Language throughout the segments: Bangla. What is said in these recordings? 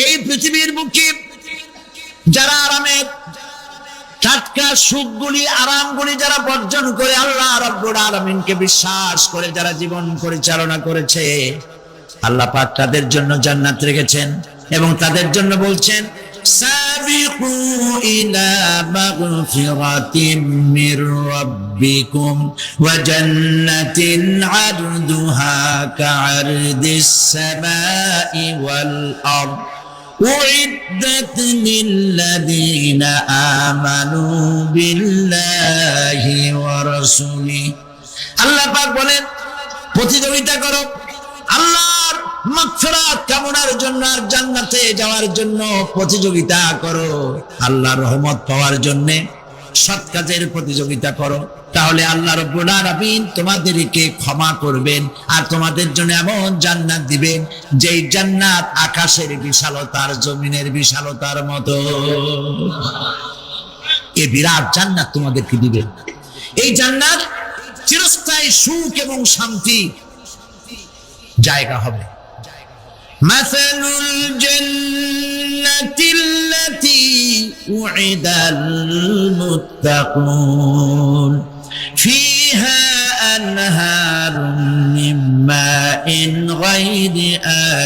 এই পৃথিবীর বুকে যারা আরামের টাটকা সুখগুলি আরামগুলি যারা বর্জন করে আল্লাহ রাব্বুল আলামিনকে বিশ্বাস করে যারা জীবন পরিচালনা করেছে, আল্লাহ পাক তাদের জন্য জান্নাত রেখেছেন এবং তাদের জন্য বলছেন সাবিকু ইলা মাগফিরাতিম মির রাব্বিকুম ওয়া জান্নাতিন আরদুহা কাআরদিস সামাই ওয়াল আরদ উইদ্দাত লিল্লাযীনা আমানু বিল্লাহি ওয়া রাসূলিহি। আল্লাহ পাক বলেন প্রতিযোগিতা করো আল্লাহর মাগফিরাত কামনার জন্য আর জান্নাতে যাওয়ার জন্য প্রতিযোগিতা করো, আল্লাহর রহমত পাওয়ার জন্য সৎ কাজের প্রতিযোগিতা করো, তাহলে আল্লাহ রাব্বুল আলামিন তোমাদেরকে ক্ষমা করবেন আর তোমাদের জন্য এমন জান্নাত দিবেন যেই জান্নাত আকাশের বিশালতার জমিনের বিশালতার মতো। এই বিরাট জান্নাত তোমাদেরকে দিবেন। এই জান্নাত চিরস্থায়ী সুখ এবং শান্তি জায়গা হবে। মাসালুল জান্নাতিল্লাতী উইদাল মুত্তাকুন ফিহা আনহারুম মিন মাইন গায়রি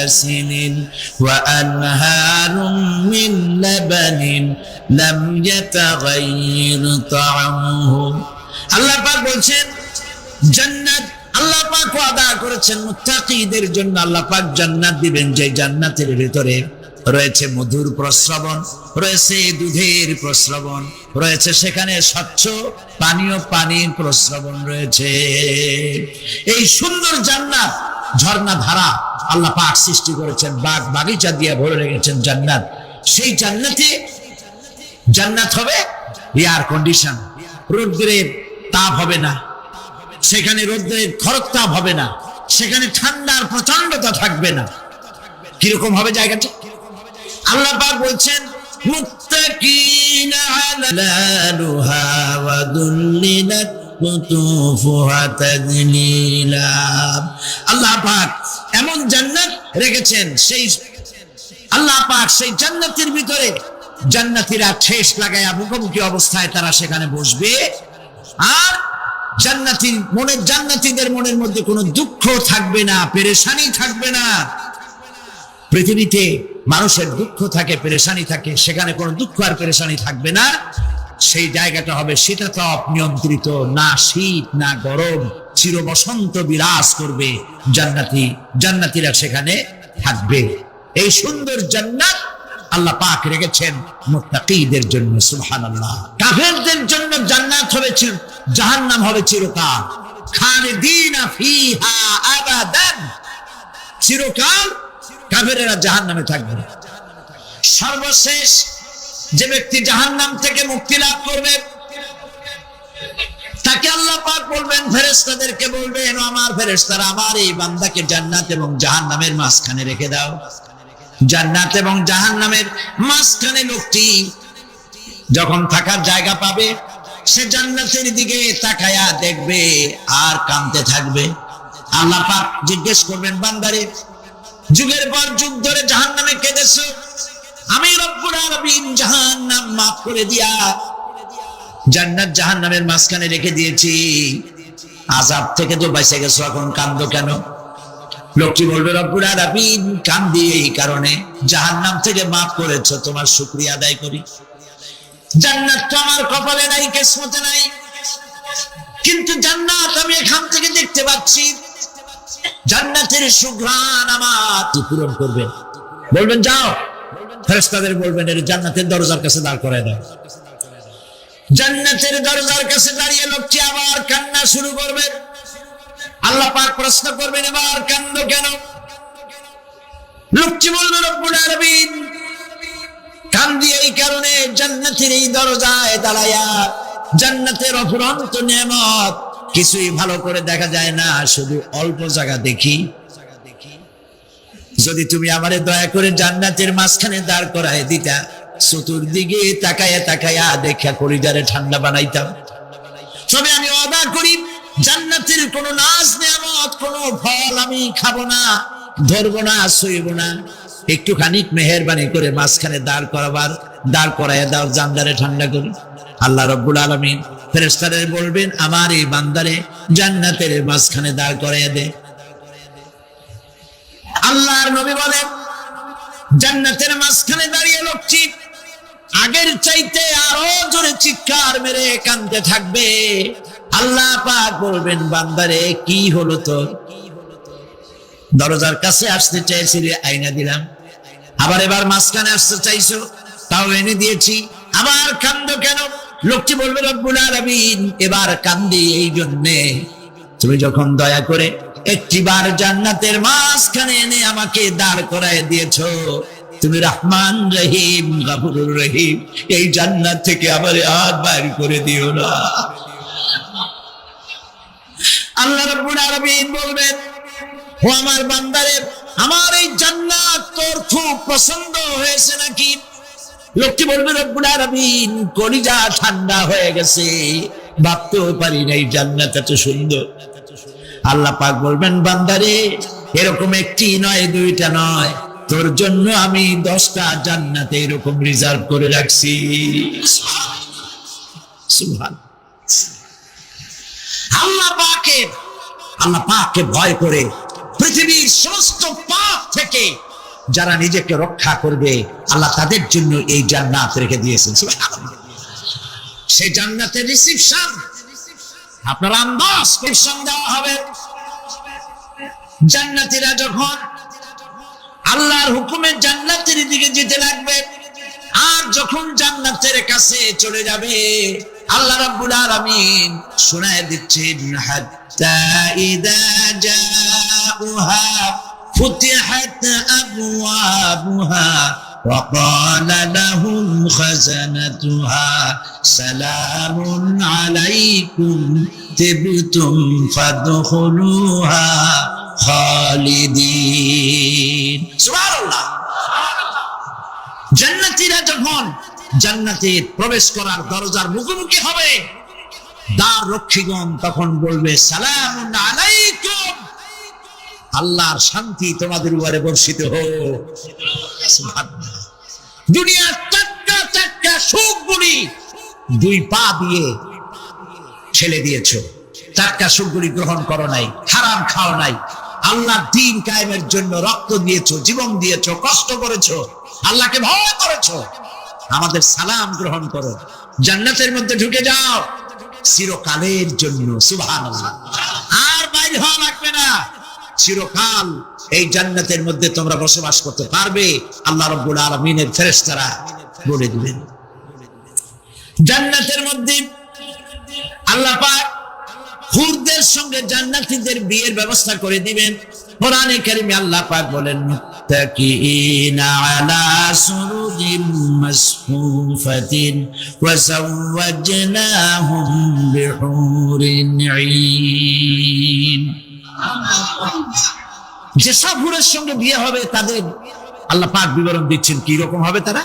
আসিনিন ওয়া আনহারুম মিন লাবানিন লাম ইয়াতাগায়্যার তা'আমুহু। আল্লাহ পাক বলছেন জান্নাত আল্লাহ পাক ওয়াদা করেছেন মুত্তাকিদের জন্য। আল্লাহ পাক জান্নাত দিবেন যে জান্নাতের ভিতরে রয়েছে মধুর প্রস্রবণ, রয়েছে দুধের প্রস্রবণ, রয়েছে সেখানে স্বচ্ছ পানির প্রস্রবণ রয়েছে। এই সুন্দর জান্নাত ঝর্ণা ধারা আল্লাহ পাক সৃষ্টি করেছেন, বাগ বাগিচা দিয়ে ভরে রেখেছেন জান্নাত। সেই জান্নাতে জান্নাত হবে এয়ার কন্ডিশন, রোদ্রের তাপ হবে না সেখানে, রোদ্রের খরতাপ হবে না সেখানে, ঠান্ডার প্রচন্ডতা থাকবে না। কিরকম হবে জায়গাটা? আল্লাহ পাক বলছেন মুত্তাকিনা আলালুহা ওয়া দুল্লিলাত কুতুফুহা তাদলিলা। আল্লাহ পাক এমন জান্নাত রেখেছেন, সেই আল্লাহ পাক সেই জান্নাতের ভিতরে জান্নাতীরা ঠেস লাগায়া মুখোমুখি অবস্থায় তারা সেখানে বসবে আর জান্নাতীদের মনের মধ্যে কোনো দুঃখ থাকবে না, পেরেশানি থাকবে না। পৃথিবীতে মানুষের দুঃখ থাকে, পেরেশানি থাকে, সেখানে কোনো দুঃখ আর পেরেশানি থাকবে না। সেই জায়গাটা হবে শীতাতপ নিয়ন্ত্রিত, না শীত না গরম, চির বসন্ত বিরাজ করবে। জান্নাতীরা সেখানে থাকবে। এই সুন্দর জান্নাত আল্লাহ পাক রেখেছেন মুত্তাকিদের জন্য। সুবহানাল্লাহ। কাফেরদের জন্য জান্নাত হবে, জাহান্নাম হবে চিরকাল। খালিদিনা ফিহা আবাদান, চিরকাল কাফেরেরা জাহান্নামে থাকবে। সর্বশেষ যে ব্যক্তি জাহান্নাম থেকে মুক্তি লাভ করবে তাকে আল্লাহ পাক বলবেন, ফেরেশতাদেরকে বলবেন, আমার ফেরেশতারা আমার এই বান্দাকে জান্নাত এবং জাহান্নামের মাঝখানে রেখে দাও। জান্নাত এবং জাহান্নামের মাঝখানে লোকটি যখন থাকার জায়গা পাবে সে জান্নাতের দিকে তাকায়া দেখবে আর কাঁদতে থাকবে। আল্লাহ পাক জিজ্ঞেস করবেন, বান্দারে যুগের পর যুগ ধরে জাহান্নামে কেঁদেছো, আমি রব্বুল আলামিন জাহান্নাম মাফ করে দিয়া জান্নাত জাহান্নামের মাঝখানে রেখে দিয়েছি, আযাব থেকে তো বেঁচে গেছো, এখন কাঁদো কেন? লোকটি বলবে, রব্বুল আলামিন কাঁদি এই কারণে, জাহান্নাম থেকে মাফ করেছো, তোমার শুকরিয়া আদায় করি। জান্নাত তো আমার কপালে নাই, কিসমতে নাই, কিন্তু জান্নাত আমি এখান থেকে দেখতে পাচ্ছি। জান্নাতের সুঘ্রাণ আমার পূরণ করবেন। বলবেন যাও, ফেরেশতাদের বলবেন এর জান্নাতের দরজার কাছে দাঁড় করায় দাও। জান্নাতের দরজার কাছে দাঁড়িয়ে লোকটি আবার কান্না শুরু করবে। আল্লাহ পাক প্রশ্ন করবেন, এবার কান্দো কেন? লোকটি বলবে, রব্বুল আলামিন কান্দি এই কারণে, জান্নাতের এই দরজায় দাঁড়ায়া জান্নাতের অফুরন্ত নেয়ামত কিছুই ভালো করে দেখা যায় না, শুধু অল্প জায়গা দেখি। যদি তুমি আমারে দয়া করে জান্নাতের মাঝখানে দাঁড় করায় দিতা, চতুর্দিকে তাকায়া তাকায়া দেখা কলিজারে ঠান্ডা বানাইতাম। তবে আমি ওয়াদা করি জান্নাতের কোনো নাজ নেয়ামত, কোনো ফল আমি খাবো না, ধরবো না, ছুঁইব না। একটুখানি মেহেরবানি করে মাঝখানে দাঁড় করাইয়া দাও, জানলারে ঠান্ডা করে। আল্লাহ রাব্বুল আলামিন ফেরেশতাদের বলবেন, আমার এই বান্দারে জান্নাতের মাঝখানে দাঁড় করাইয়া দে। আল্লাহর নবী বলেন, জান্নাতের মাঝখানে দাঁড়িয়ে লোকটি আগের চাইতে আরো জোরে চিৎকার মেরে কাঁদতে থাকবে। আল্লাহ পাক বলবেন, বান্দারে কি হলো তোর? দরজার কাছে আসতে চাইছিলে, আইনা দিলাম। আবার এবার মাঝখানে আসতে চাইছো, তাও এনে দিয়েছি। আবার কান্দো কেন? লোকটি বলবে, রব্বুল আলামিন, এবার কান্দি এই জন্যে তুমি যখন দয়া করে একটিবার জান্নাতের মাঝখানে এনে আমাকে দাঁড় করায় দিয়েছো। তুমি রহমান রহিম গফুরুর রহিম, এই জান্নাত থেকে আমারে আর বাইর করে দিও না। আল্লাহ রাব্বুল আলামিন বলবেন, ও আমার বান্দারে, আমার এই জান্নাত তোর খুব পছন্দ হয়েছে নাকি? লোকটি বলবে, রব্বুল আলামিন, কলিজা ঠান্ডা হয়ে গেছে, ভাবতেও পারি না এই জান্নাত এত সুন্দর। আল্লাহ পাক বলবেন, বান্দারে, এরকম একটি নয়, দুইটা নয়, তোর জন্য আমি 10টা জান্নাতে এরকম রিজার্ভ করে রাখছি। সুবহান। আল্লাহ পাককে ভয় করে পৃথিবীর সমস্ত পাপ থেকে যারা নিজেকে রক্ষা করবে, আল্লাহ তাদের জন্য এই জান্নাত রেখে দিয়েছেন। সুবহানাল্লাহ। সেই জান্নাতের রিসিপশন আপনার আন্দাজ রিসিপশন দেওয়া হবে। জান্নাতীরা যখন আল্লাহর হুকুমে জান্নাতের দিকে যেতে লাগবে, আর যখন জান্নাতের কাছে চলে যাবে, আল্লাহ রাব্বুল আলামিন শোনায় দিচ্ছেন, হাত্তা ইদা জাউহা ফুতিহাত আবওয়াবুহা ওয়া ক্বালা লাহুম খাযানাতুহা সালামুন আলাইকুম তিবতুম ফাদখুলুহা খালিদিন। সুবহানাল্লাহ। জান্নাতীরা যখন জান্নাতে প্রবেশ করার দরজার মুখোমুখি হবে, দ্বার রক্ষীগণ তখন বলবে, সালামুন আলাইকুম, আল্লাহর শান্তি তোমাদের উপরে বর্ষিত হোক। সুবহানাল্লাহ। দুনিয়ার টাটকা সুখগুলি 2 পা দিয়ে ছেলে দিয়েছো, টাটকা সুখগুলি গ্রহণ করো নাই, হারাম খাও নাই, আল্লাহর দ্বীন কায়েমের জন্য রক্ত দিয়েছো, জীবন দিয়েছো, কষ্ট করেছো, আল্লাহকে ভয় করেছো। আমাদের সালাম গ্রহণ করো, জান্নাতের মধ্যে ঢুকে যাও চিরকালের জন্য। সুবহানাল্লাহ। আর বাইরে হওয়া লাগবে না, চিরকাল এই জান্নাতের মধ্যে তোমরা বসবাস করতে পারবে। আল্লাহ রাব্বুল আলামিনের ফেরেশতারা বলে দিবেন। জান্নাতের মধ্যে আল্লাহ পাক হুরদের সঙ্গে জান্নাতীদের বিয়ের ব্যবস্থা করে দিবেন। কোরআনে কারিমে আল্লাহ পাক বলেন, মুত্তাকিইনা আলা সুরুরিন মাসফুফাতিন ওয়া যাওয়াজনাহুম বিহুরিন ঈন। যেসব হুরের সঙ্গে বিয়ে হবে তাদের আল্লাহ পাক বিবরণ দিচ্ছেন, কি রকম হবে তারা।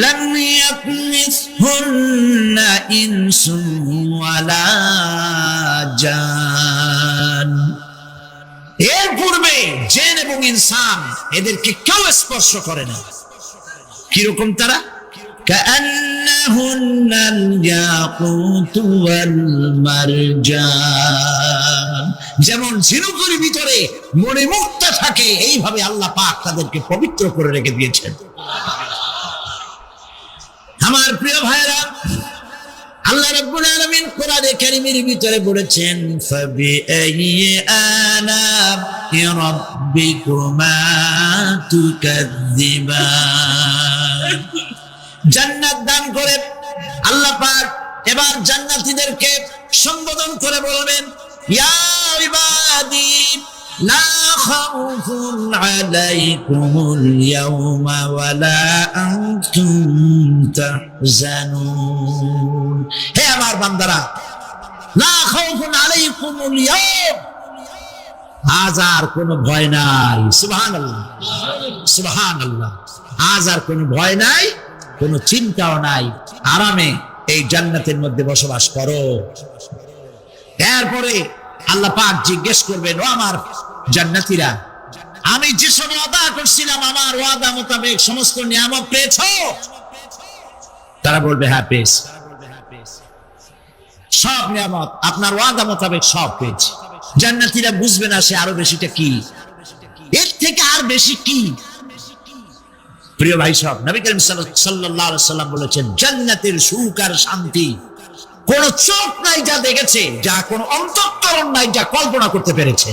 লাম ইয়াতমিসহুন্না ইনসুন ওয়ালা জান, এর পূর্বে জিন এবং ইনসান এদেরকে কেউ স্পর্শ করে না। কিরকম তারা? কাআন্নাহুন্নাল ইয়াকুতু ওয়াল মারজান, যেমন ঝিনুকের ভিতরে মণিমুক্তা থাকে, এইভাবে আল্লাহ পাক তাদেরকে পবিত্র করে রেখে দিয়েছেন। আমার প্রিয় ভাইরা, আল্লাহ রাব্বুল আলামিন কোরআনে কারীমের ভিতরে বলেছেন, ফাবিআইয়ি আলা'i রাব্বিকুমা তুকাযযিবান। জান্নাত দান করে আল্লাহ পাক এবার জান্নাতীদেরকে সম্বোধন করে বলবেন, ইয়া ইবাদি লা খাউফুন আলাইকুমুল ইয়াওমা ওয়ালা আনতুম তাহজানুন। হে আমার বান্দারা, লা খাউফুন আলাইকুমুল ইয়াওম, আজ আর কোনো ভয় নাই। সুবহানাল্লাহ, সুবহানাল্লাহ। আজ আর কোনো ভয় নাই, কোনো চিন্তাও নাই, আরামে এই জান্নাতের মধ্যে বসবাস করো। এরপরে আল্লাহ পাক জিজ্ঞেস করবেন, ও আমার জান্নাতীরা, আমি যেসব ওয়াদা করছিলাম আমার ওয়াদা মোতাবেক সমস্ত নিয়ামত পেয়েছো? তারা বলবে হ্যাঁ পেয়েছি, সব নিয়ামত আপনার ওয়াদা মোতাবেক সব পেয়েছি। জান্নাতীরা বুঝবে না সে আরো বেশিটা কি, এর থেকে আর বেশি কি। প্রিয় ভাই সব, নবী করিম সাল্লাল্লাহু আলাইহি সাল্লাম বলেছেন জান্নাতের সুখ আর শান্তি কোন চোখ নাই যা দেখেছে, যা কোন অন্তঃকরণ নাই যা কল্পনা করতে পেরেছে।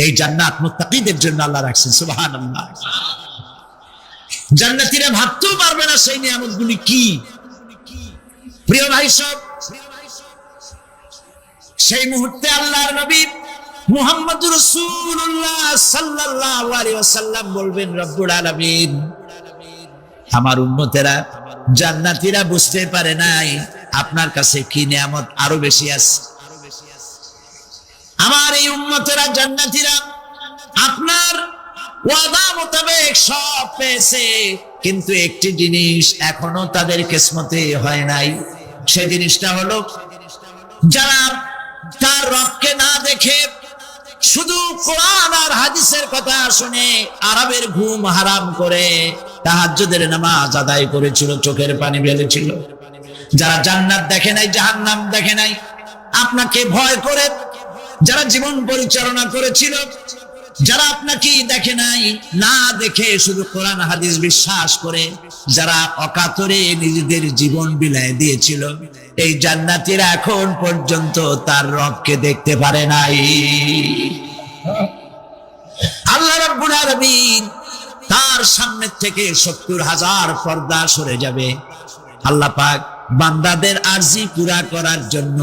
এই জান্নাত মুত্তাকিদের জন্য আল্লাহ রাখছেন, সুবহানাল্লাহ। জান্নাতীরা ভাবতেও পারবে না সেই নিয়ামতগুলি কি। প্রিয় ভাই সব, সেই মুহূর্তে আল্লাহর নবী মুহাম্মদুর রাসূলুল্লাহ সাল্লাল্লাহু আলাইহি ওয়াসাল্লাম বলবেন, রব্বুল আলামিন আমার উম্মতেরা জান্নাতীরা বুঝতে পারে নাই আপনার কাছে কি নিয়ামত আরো বেশি আছে। আমার এই উম্মতেরা জান্নাতীরা আপনার ওয়াদা মোতাবেক সব পেয়েছে, কিন্তু একটি জিনিস এখনো তাদের কিসমতে হয় নাই। সেই জিনিসটা হলো যারা তার রবকে না দেখে শুধু কোরআন আর হাদিসের কথা শুনে আরবের ঘুম হারাম করে তাহাজ্জুদের নামাজ আদায় করেছিল, চোখের পানি ফেলেছিল, যারা জান্নাত দেখে নাই জাহান্নাম দেখে নাই, আপনাকে ভয় করে যারা জীবন পরিচালনা করেছিল, যারা আপনাকে দেখে নাই, না দেখে শুধু কোরআন হাদিস বিশ্বাস করে যারা অকাতরে নিজেদের জীবন বিলায় দিয়েছিল, এই জান্নাতীরা এখন পর্যন্ত তার রবকে দেখতে পারে নাই। আল্লাহ রাব্বুল আলামিন তার সামনে থেকে ৭০,০০০ পর্দা সরে যাবে। আল্লাহ পাক বান্দাদের আরজি পুরা করার জন্য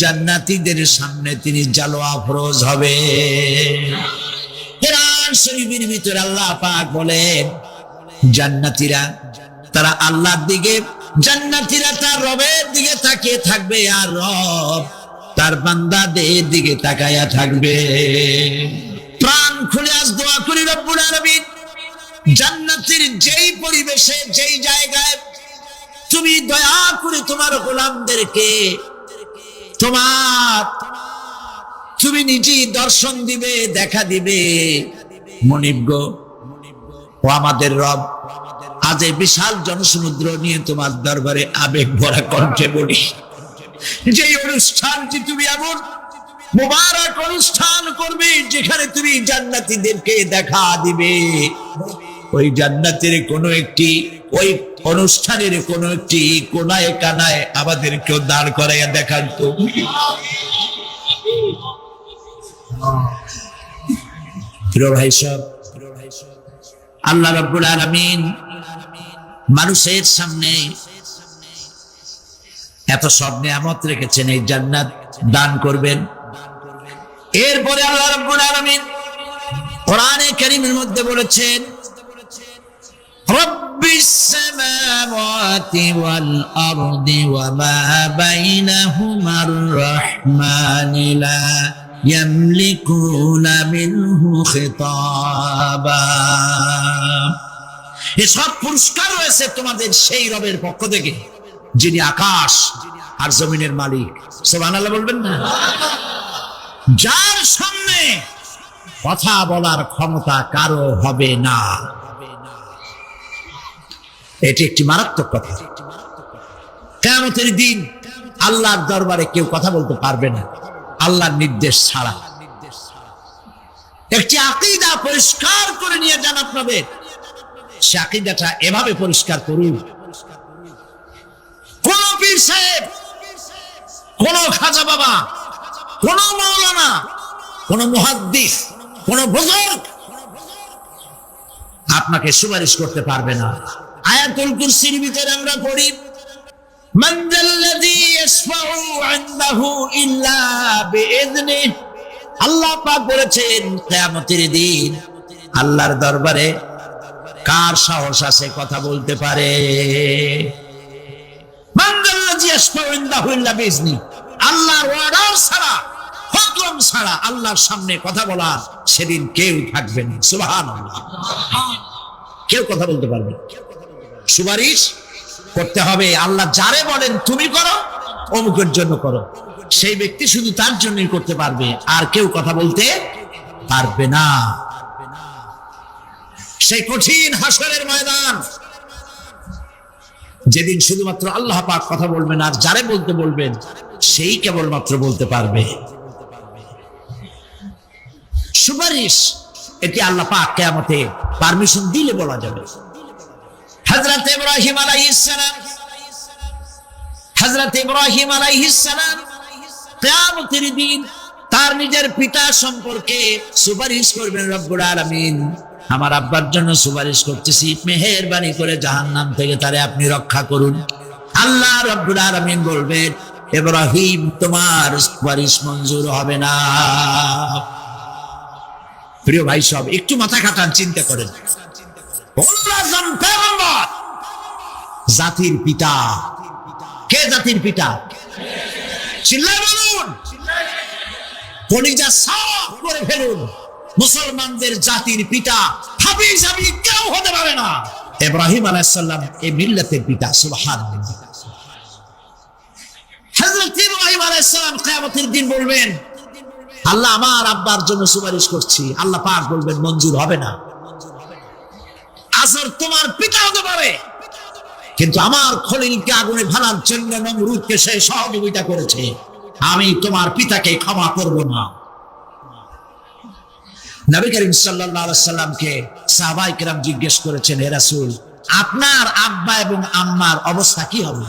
জান্নাতীদের সামনে তিনি জালোয়া ফরজ হবে। কোরআন শরীফের ভিতরে আল্লাহ পাক বলেন জান্নাতীরা তারা আল্লাহর দিকে, জান্নাতীরা তার রবের দিকে তাকিয়ে থাকবে আর রব তার বান্দাদের দিকে তাকায়া থাকবে। প্রাণ খুলে আজ দোয়া করি রব্বুল আলামিন জান্নাতের যেই পরিবেশে যেই জায়গায় তুমি দয়া করে তোমার গোলামদেরকে তুমি নিজেই দর্শন দিবে, দেখা দিবে। মনিব গো, ও আমাদের রব, আজ এই বিশাল জনসমুদ্র নিয়ে তোমার দরবারে আবেগ ভরা কণ্ঠে বলি, যে অনুষ্ঠানটি তুমি এমন মুবারক অনুষ্ঠান করবে যেখানে তুমি জান্নাতীদেরকে দেখা দিবে, ওই জান্নাতের কোনো একটি, ওই অনুষ্ঠানের কোনো একটি কোনায় কানায় আমাদেরকেও দাঁড় করাইয়া দেখান তো। প্রিয় ভাই সব, আল্লাহ রাব্বুল আলামিন মানুষের সামনে এত সব নিয়ামত রেখেছেন, এই জান্নাত দান করবেন। এরপরে আল্লাহ রাব্বুল আলামিন কোরআনে কারীমের মধ্যে বলেছেন রব্বিস সামাওয়াতি ওয়াল আরদি ওয়া মা বাইনাহুমার রাহমানি লা ইয়ামলিকুনা মিনহু খিতাবা। এসব পুরস্কার রয়েছে তোমাদের সেই রবের পক্ষ থেকে যিনি আকাশ আর জমিনের মালিক। সুবহানাল্লাহ বলবেন না? যার সামনে কথা বলার ক্ষমতা কারো হবে না। এটি একটি মারাত্মক কথা। কিয়ামতের দিন আল্লাহর দরবারে কেউ কথা বলতে পারবে না আল্লাহর নির্দেশ ছাড়া। একটি আকীদা পরিষ্কার করে নিয়ে যান আপনাদের, সে আকীদাটা এভাবে পরিষ্কার করুন, কোন পীর সাহেব, কোন খাজা বাবা, কোন মাওলানা, কোন মুহাদ্দিস, কোন বুজুর্গ আপনাকে সুপারিশ করতে পারবে না। আয়াতুল কুরসির ভিতরে আমরা পড়ি মান যাল্লাযী ইয়াশফাউ ইনদাহু ইল্লা বিইযনিহি। আল্লাহ পাক বলেছেন কিয়ামতের দিন আল্লাহর দরবারে কার সাহস আছে কথা বলতে পারে? মান যাল্লাযী ইয়াশফাউ ইনদাহু ইল্লা বিইযনিহি। আল্লাহর অর্ডার ছাড়া, হুকুম ছাড়া আল্লাহর সামনে কথা বলার সেদিন কেউ থাকবে না। সুবহানাল্লাহ। কেউ কথা বলতে পারবে না। সুপারিশ করতে হবে আল্লাহ যারে বলেন তুমি করো, অমুকের জন্য করো, সেই ব্যক্তি শুধু তার জন্যই করতে পারবে, আর কেউ কথা বলতে পারবে না। সেই কঠিন হাসরের ময়দান, যেদিন শুধুমাত্র আল্লাহ পাক কথা বলবেন, আর যারে বলতে বলবেন সেই কেবলমাত্র বলতে পারবে। সুপারিশ, এটি আল্লাহ পাক কিয়ামতে পারমিশন দিলে বলা যাবে। হযরত ইব্রাহিম আলাইহিস সালাম, হযরত ইব্রাহিম আলাইহিস সালাম কিয়ামতের দিন তার নিজের পিতা সম্পর্কে সুপারিশ করবেন। রব্বুল আলামিন, আমার আব্বার জন্য সুপারিশ করতেছি, মেহেরবানি করে জাহান্নাম থেকে তারে আপনি রক্ষা করুন। আল্লাহ রব্বুল আলামিন বলবেন, ইব্রাহিম তোমার সুপারিশ মঞ্জুর হবে না। প্রিয় ভাই সব, একটু মাথা খাটান, চিন্তা করেন। জাতির পিতা কে? জাতির পিতা চিল্লায় বলুন, কলিজা সাফ করে ফেলুন। মুসলমানদের জাতির পিতা হাবিজ হাবিব কেউ হতে পারে না। ইব্রাহিম আলাইহিস সালাম এই মিল্লাতের পিতা। সুবহানাল্লাহ। হযরত ইব্রাহিম আলাইহিস সালাম কিয়ামতের দিন বলবেন, আল্লাহ আমার আব্বার জন্য সুপারিশ করছি। আল্লাহ পাক বলবেন, মঞ্জুর হবে না। আসর তোমার পিতা হতে পারে, কিন্তু আমার খলিলকে আগুনে ভালার জন্য নমরুদকে সে সহযোগিতা করেছে, আমি তোমার পিতাকে ক্ষমা করব না। নবী করিম সাল্লাল্লাহু আলাইহি সাল্লামকে সাহাবায়ে কেরাম জিজ্ঞেস করেছেন, হে রাসূল, আপনার আব্বা এবং আম্মার অবস্থা কি হবে?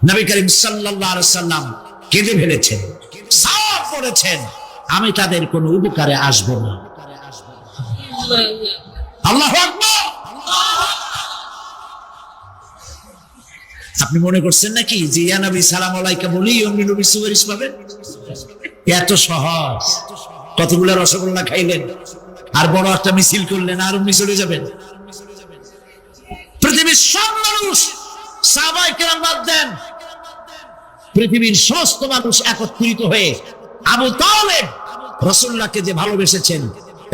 নবী করিম সাল্লাল্লাহু আলাইহি সাল্লাম কেঁদে ফেলেছেন, সাফ করেছেন, আমি তাদের কোনো উপকারে আসব না। আল্লাহু আকবার। আপনি মনে করছেন নাকি যে ইয়া নবী সালাম আলাইকা বলি অমনি নবী সুপারিশ পাবেন? এত সহজ। কতগুলো রসগোল্লা খাইলেন আর বড় একটা মিছিল করলেন আর অমনি চলে যাবেন? পৃথিবীর সব মানুষ, সাহাবায়ে কেরাম বাদ দেন, পৃথিবীর সমস্ত মানুষ একত্রিত হয়ে আবু তালেব রাসূলুল্লাহকে যে ভালোবেসেছেন,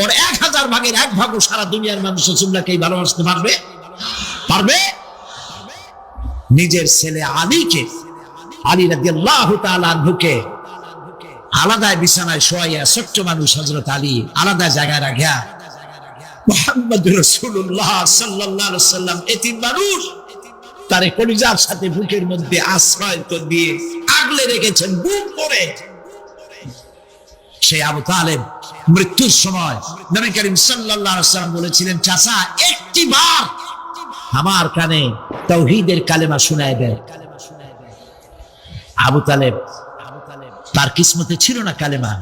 ওর 1000 ভাগের 1 ভাগও সারা দুনিয়ার মানুষ রাসূলুল্লাহকে ভালোবাসতে পারবে? পারবে? নিজের ছেলে আলীকে, আলী রাদিয়াল্লাহু তাআলা আনহুকে আলাদা বিছানায় শোয়াইয়া, ছোট্ট মানুষ হযরত আলী আলাদা জায়গায় রাখিয়া মুহাম্মদুর রাসূলুল্লাহ সাল্লাল্লাহু আলাইহি ওয়াসাল্লাম এতিম মানুষ তারে কলিজার সাথে বুকের মধ্যে আশ্রয় দিয়ে আগলে রেখেছেন বুক করে। সেই আবু তালেব মৃত্যুর সময় নবী করিম সাল্লাল্লাহু আলাইহি ওয়াসাল্লাম বলেছিলেন, চাচা একটি বার আমার কানে তাওহীদের কালেমা শোনায় দেন। আবু তালেব, তার কিসমতে ছিল না কালেমা।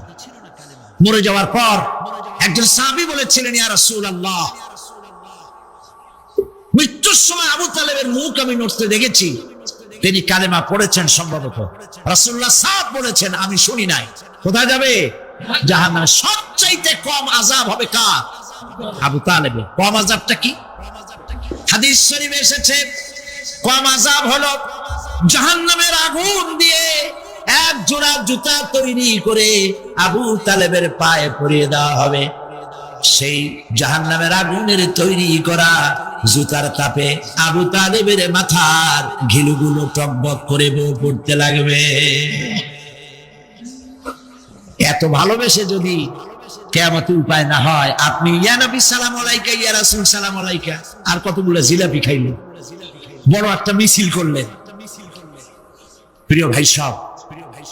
মরে যাওয়ার পর একজন সাহাবী বলেছিলেন, ইয়া রাসূলুল্লাহ, মৃত্যুর সময় আবু তালেবের মুখ আমি নড়তে দেখেছি, তিনি কালেমা পড়েছেন সম্ভবত। রাসূলুল্লাহ সাফ বলেছেন, আমি শুনি নাই। কোথায় যাবে? জাহান্নামে। সবচাইতে কম আযাব হবে কার? আবু তালেবের। কম আযাবটা কি? হাদিস শরীফে এসেছে, কম আযাব হলো জাহান্নামের আগুন দিয়ে এক জোড়া জুতা তৈরি করে আবু তালেবের পায়ে পরিয়ে দেওয়া হবে। সেই জাহান্নামের আগুনের তৈরি করা জুতার তাপে আবু তালেবের মাথার ঘিলুগুলো টকবক করে পড়তে লাগবে। এত ভালোবেসে যদি কিয়ামতের উপায় না হয়, আপনি ইয়া নবী সালাম আলাইকা, ইয়া রাসূল সালাম আলাইকা, আর কতগুলো জিলাপি খাইলেন, বড় একটা মিছিল করলেন। প্রিয় ভাই সব,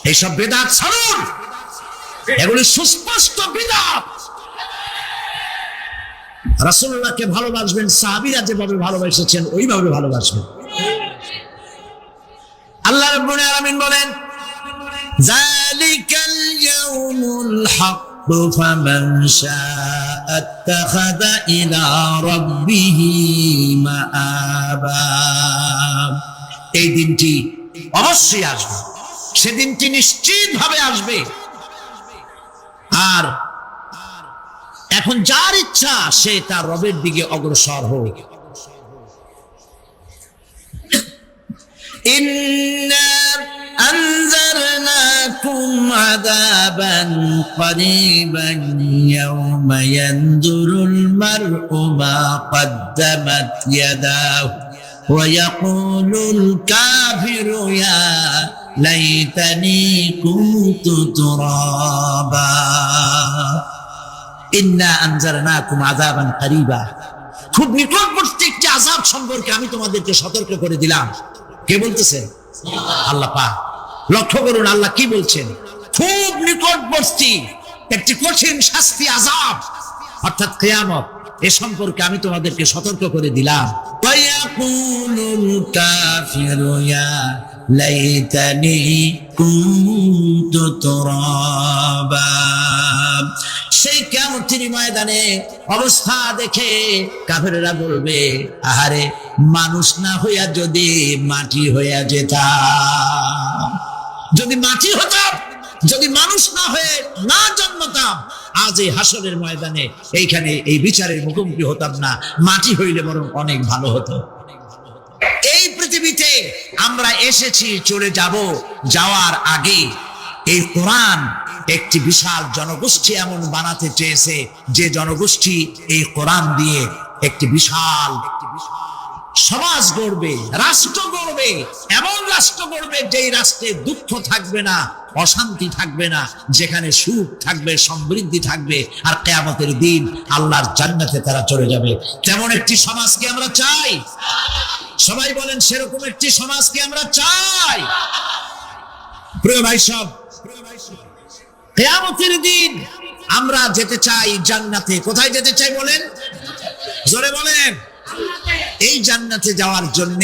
এইসব বিদআত ছাড়ুন, এগুলি সুস্পষ্ট বিদআত। রাসূলুল্লাহকে ভালোবাসবেন, সাহাবীরা যেভাবে ভালোবেসেছেন ওইভাবে ভালোবাসবেন। আল্লাহ রাব্বুল আলামিন বলেন, যালিকাল ইয়াউমুল হক ফামান শাআ আত্তাখাযা ইলা রাব্বিহি মাআবা। এই দিনটি অবশ্যই আসবে, সেদিনটি নিশ্চিতভাবে আসবে। আর এখন যার ইচ্ছা সে তার রবের দিকে অগ্রসর হোক। ইন্না আনজারনাকুম আযাবান করিবান ইয়াওমা ইয়ানজুরুল মার'উ মা কদ্দামাত ইয়াদাহু ওয়া ইয়াকুলুল কাফিরু ইয়া লাইতানি কুনতু তুরাবা। ইন্না আনজারনাকুম আযাবান কারীবা, খুব নিকটবর্তী একটি আযাব সম্পর্কে আমি তোমাদেরকে সতর্ক করে দিলাম। কে বলতেছেন? আল্লাহ পাক। লক্ষ্য করুন আল্লাহ কি বলছেন, খুব নিকটবর্তী একটি কঠিন শাস্তি, আযাব অর্থাৎ কিয়ামত, এ সম্পর্কে আমি তোমাদেরকে সতর্ক করে দিলাম। ওয়ায়াকুলুল কাফিরু ইয়া লাইতানি কুনতু তুরাবা, সেই কিয়ামতের ময়দানে অবস্থা দেখে কাফেররা বলবে, আহারে মানুষ না হইয়া যদি মাটি হইয়া যেতাম, যদি মাটি হতাম, যদি মানুষ না হয়ে না জন্মতাম, আজ এই হাসরের ময়দানে এইখানে এই বিচারের মুখোমুখি হতাম না, মাটি হইলে বরং অনেক ভালো হতো। এই পৃথিবীতে আমরা এসেছি, চলে যাব, যাওয়ার আগে এই কোরআন একটি বিশাল জনগোষ্ঠী এমন বানাতে চেয়েছে, যে জনগোষ্ঠী এই কোরআন দিয়ে একটি বিশাল সমাজ গড়বে, রাষ্ট্র গড়বে, এমন রাষ্ট্র গড়বে যেই রাষ্ট্রে দুঃখ থাকবে না, অশান্তি থাকবে না, যেখানে সুখ থাকবে, সমৃদ্ধি থাকবে, আর কিয়ামতের দিন আল্লাহর জান্নাতে তারা চলে যাবে। তেমন একটি সমাজকে আমরা চাই। সবাই বলেন, সেরকম একটি সমাজকে আমরা চাই। প্রিয় ভাই সব, কিয়ামতের দিন আমরা যেতে চাই জান্নাতে। কোথায় যেতে চাই বলেন? জোরে বলেন। এই জান্নাতে যাওয়ার জন্য,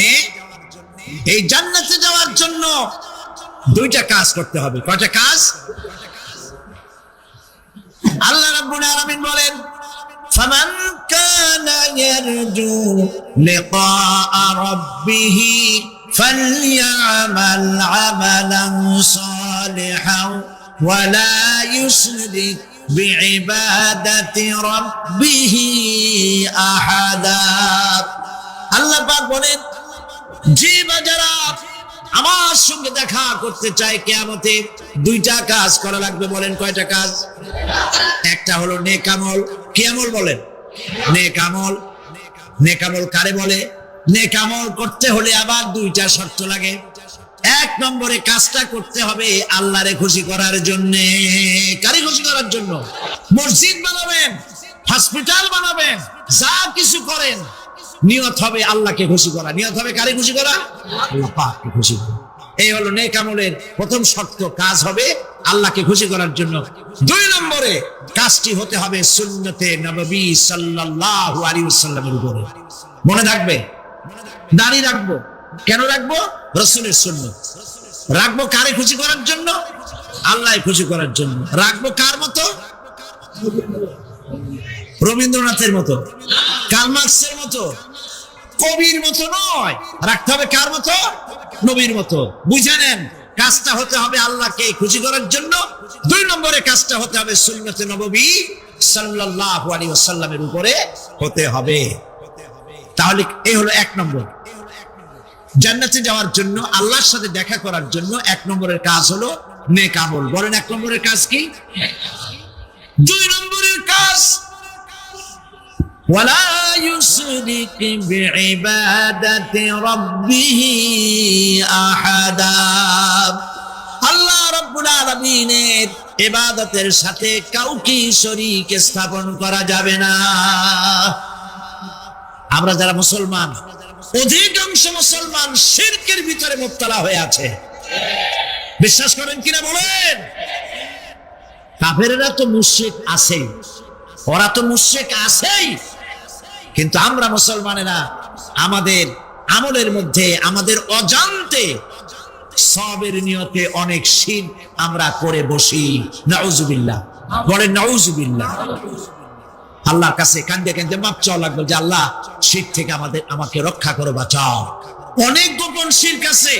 এই জান্নাতে যাওয়ার জন্য দুইটা কাজ করতে হবে। কয়টা কাজ? আল্লাহ রাব্বুল আলামিন বলেন, ফামান কানা ইয়ারজু লিকাআ রাব্বিহি ফালইআমাল আমালান সালিহান ওয়া লা ইউশরিক বিইবাদাতি রাব্বিহি আহাদা। আল্লাহ পাক বলেন, যে বাজারা আমার সঙ্গে দেখা করতে চায় কিয়ামতে, দুইটা কাজ করা লাগবে। বলেন কয়টা কাজ? একটা হলো নেক আমল। কি আমল বলেন? নেক আমল। নেক আমল কারে বলে? নেক আমল করতে হলে আবার দুইটা শর্ত লাগে। এক নম্বরে কাজটা করতে হবে আল্লাহরে খুশি করার জন্য। কারে খুশি করার জন্য? মসজিদ বানাবেন, হসপিটাল বানাবেন, যা কিছু করেন, নিয়ত হবে আল্লাহকে খুশি করা। নিয়ত হবে কারে খুশি করা? আল্লাহ পাককে খুশি করা। এই হলো নেক আমলের প্রথম শর্ত। কাজ হবে আল্লাহকে খুশি করার জন্য। দুই নম্বরে কাজটি হতে হবে সুন্নতে নববী সাল্লাল্লাহু আলাইহি ওয়াসাল্লামের উপরে। মনে থাকবে, দাড়ি রাখবো। কেন রাখবো? রাসূলের সুন্নাত। রাখবো কারে খুশি করার জন্য? আল্লাহকে খুশি করার জন্য। রাখবো কার মতো? রবীন্দ্রনাথের মতো, কার্ল মার্কসের মতো, কবির মতো নয়। রাখতে হবে কার মতো? নবীর মতো। বুঝে নেন, কাজটা হতে হবে আল্লাহকে খুশি করার জন্য। দুই নম্বরে কাজটা হতে হবে সুন্নতে নববী সাল্লাল্লাহু আলাইহি ওয়াসাল্লামের উপরে হতে হবে। তাহলে এই হলো এক নম্বর। জান্নাতে যাওয়ার জন্য, আল্লাহর সাথে দেখা করার জন্য এক নম্বরের কাজ হলো নেক আমল। বলেন এক নম্বরের কাজ কি? দুই নম্বরের কাজ ওয়ালা ইউশরিক বিইবাদাতি রাব্বিহি আহাদা। আল্লাহ রাব্বুল আলামিনের ইবাদতের সাথে কাউকে শরীক স্থাপন করা যাবে না। আমরা যারা মুসলমান, অধিকাংশ মুসলমান শিরকের ভিতরে মুবতলা হয়ে আছে। বিশ্বাস করেন কিনা বলেন? কাফেররা তো মুশরিক আছে, ওরা তো মুশরিক আছেই, কিন্তু আমরা মুসলমানেরা আমাদের আমলের মধ্যে, আমাদের অজান্তে সবের নিয়তে অনেক শিরক আমরা করে বসি। নাউজুবিল্লাহ। বলেন নাউজুবিল্লাহ। আল্লাহর কাছে কান্দে কান্দে মাপ চাওয়া লাগবে যে আল্লাহ, শিরক থেকে আমাকে রক্ষা করো, বাঁচাও। অনেক গোপন শিরক আছে।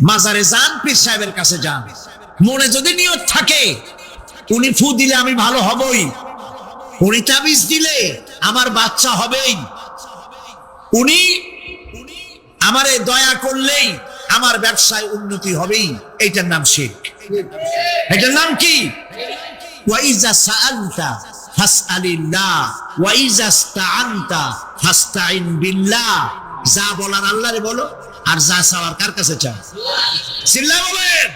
মাজারে যান, পীর সাহেবের কাছে যান, মনে যদি নিয়ত থাকে উনি ফু দিলে আমি ভালো হবই, উনি তাবিজ দিলে আমার বাচ্চা হবেই, উনি আমারে দয়া করলেই আমার ব্যবসায় উন্নতি হবেই, এইটার নাম শিরক। এটার নাম কি? ওয়াইজা সাআলতা ফাসআলিল্লাহ ওয়াইজা ইসতাআনতা ফাসতাইন বিল্লাহ। যা বলার আল্লাহরে বলো, আর যা চাওয়ার কার কাছে চাও? চিল্লা বলেন।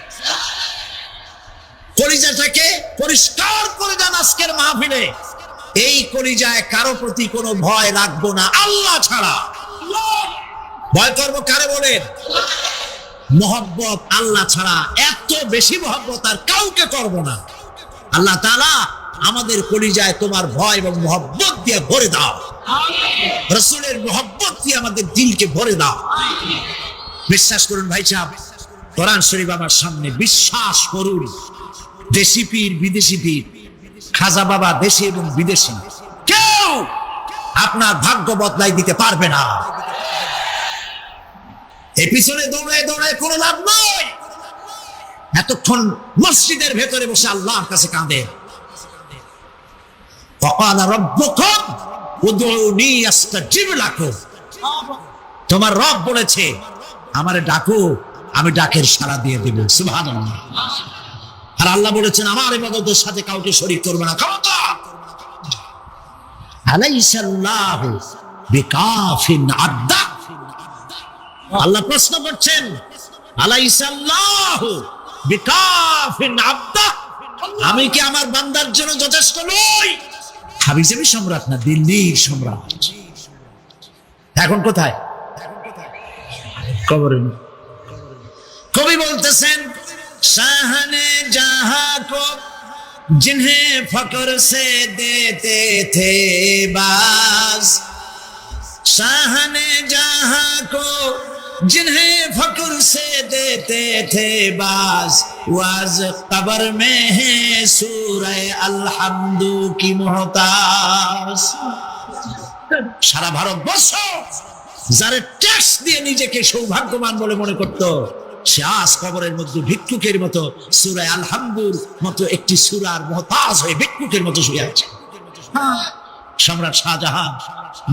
কলিজাটাকে পরিষ্কার করে দেন আজকের মাহফিলে। এই কলিজায় কারো প্রতি কোনো ভয় রাখবো না আল্লাহ ছাড়া। ভয় করবো কারে বলেন? মহব্বত আল্লাহ ছাড়া, এত বেশি মহব্বত আর কাউকে করব না। আল্লাহ তাআলা আমাদের কলিজায় তোমার ভয় এবং মহব্বত দিয়ে ভরে দাও, রাসূলের মহব্বত দিয়ে আমাদের দিলকে ভরে দাও। বিশ্বাস করুন ভাই সাহেব, কোরআন শরীফ আমার সামনে, বিশ্বাস করুন। দেশি পীর বিদেশি পীর, খাজা বাবা দেশি এবং বিদেশি, কেউ আপনার ভাগ্য বদলাই দিতে পারবে না। এই পিছনে দৌড়ায় দৌড়ায় কোনো লাভ নয়। এতক্ষণ মসজিদের ভেতরে বসে আল্লাহর কাছে কাঁদে। ওয়াকালা রাব্বুকুম উদউনি আস্তাজিব লাকুম। তোমার রব বলেছে আমারে ডাকো, আমি ডাকের সাড়া দিয়ে দেব। সুবহানাল্লাহ। আর আল্লাহ বলেছেন আমার ইবাদতের সাথে কাউকে শরীক করবে না। খবরদার। আলাইসাল্লাহু বিকাফিন আবদা। আল্লাহ প্রশ্ন করছেন, আলাইসাল্লাহু বিকাফিন আবদা, আমি কি আমার বান্দার জন্য যথেষ্ট নই? হাবিজাবি সম্রাট না, দিল্লির সম্রাট। এখন কোথায়? কবরে। কবি বলতেছেন, শাহনে জাহাं को जिन्हें फक्र से देते थे बाज, शाहने जहां को जिन्हें फक्र से देते थे बाज, वाज कब्र में है सूरह अलहम्दु की मोहताज। সারা ভারতবর্ষ যারা ট্যাক্স দিয়ে নিজেকে সৌভাগ্যবান বলে মনে করত, সে আজ কবরের মধ্যে ভিক্ষুকের মতো সূরা আল-হামদুর মতো একটি সূরার মুহতাজ হয়ে ভিক্ষুকের মতো শুয়ে আছে। সম্রাট শাহজাহান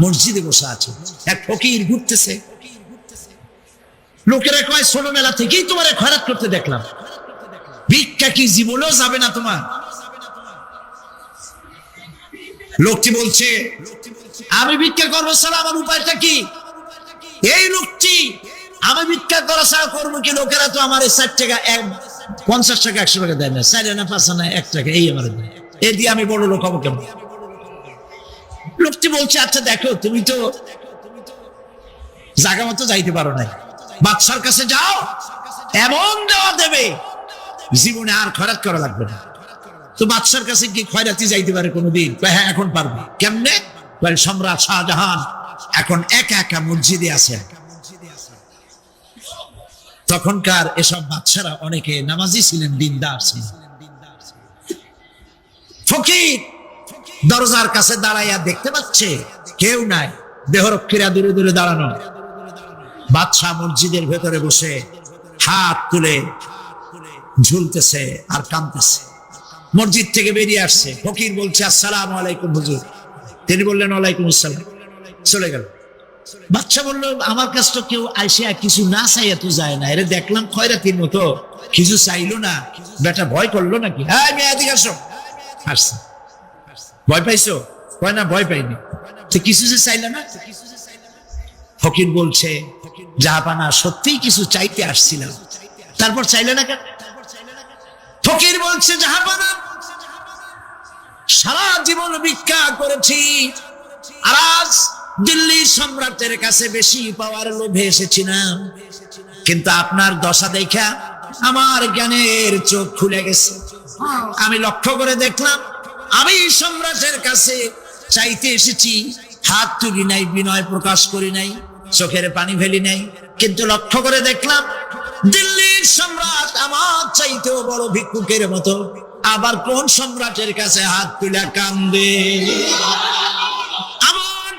মসজিদে বসে আছে, এক ফকির ঘুরতেছে। লোকেরা কয় ছোটবেলা থেকেই তোমার খয়রাত করতে দেখলাম, ভিক্ষা কি জীবনেও যাবে না তোমার? লোকটি বলছে আমি ভিক্ষা করবো ছাড়া আমার উপায়টা কি? এই লোকটি আমি ভিক্ষা করা ছাড়া করবো কি? লোকেরা তো আমার 60 টাকা 50 টাকা 100 টাকা দেয় না, 4 আনা 5 আনা 1 টাকা এই আমার দেয়, এ দিয়ে আমি বড় লোক হবো কেমন? লোকটি বলছে আচ্ছা দেখো, তুমি তো জায়গা মতো যাইতে পারো না, বাদশার কাছে যাও, এমন দেওয়া দেবে জীবনে আর খয়রাত করা লাগবে না। তো বাদশার কাছে কি খয়রাতি যাইতে পারে কোনোদিন? হ্যাঁ এখন পারবে। কেমনে? সম্রাট শাহজাহান এখন একা একা মসজিদে আছে। তখনকার এসব বাদশারা অনেকে নামাজি ছিলেন, দিনদার ছিলেন। ফকির দরজার কাছে দাঁড়াইয়া দেখতে পাচ্ছে কেউ নাই, দেহরক্ষীরা দূরে দূরে দাঁড়ানো। বাদশা মসজিদের ভেতরে বসে হাত তুলে ঝুলতেছে আর কাঁদতেছে। মসজিদ থেকে বেরিয়ে আসছে। ফকির বলছে আসসালামু আলাইকুম হুজুর। তিনি বললেন ওয়ালাইকুম আসসালাম, চলে গেল। বাচ্চা বললো আমার কাছে তো কেউ আইসা কিছু না চাইয়া তো যায় না, এরা দেখলাম খয়রাতির মতো কিছু চাইলো না, বেটা ভয় করলো নাকি? হ্যাঁ মেয়ে এদিকে আসো। আসছে। ভয় পাইছো? কয় না ভয় পাইনি। তো কিছু যে চাইলে না? ফকির বলছে জাহাপানা সত্যিই কিছু চাইতে আসছিলাম, তারপর চাইলে না কেন? ফকির বলছে জাহাপানা সারা জীবন ভিক্ষা করেছি, আর আজ দিল্লির সম্রাটের কাছে বেশি পাওয়ার লোভে এসেছিলাম, কিন্তু আপনার দশা দেখা আমার জ্ঞানের চোখ খুলে গেছে। আমি লক্ষ্য করে দেখলাম আমি সম্রাটের কাছে চাইতে এসেছি, হাত তুলি নাই, বিনয় প্রকাশ করি নাই, চোখের পানি ফেলি নাই, কিন্তু লক্ষ্য করে দেখলাম দিল্লির সম্রাট আমার চাইতেও বড় ভিক্ষুকের মতো আবার কোন সম্রাটের কাছে হাত তুলে কান্দে। আমার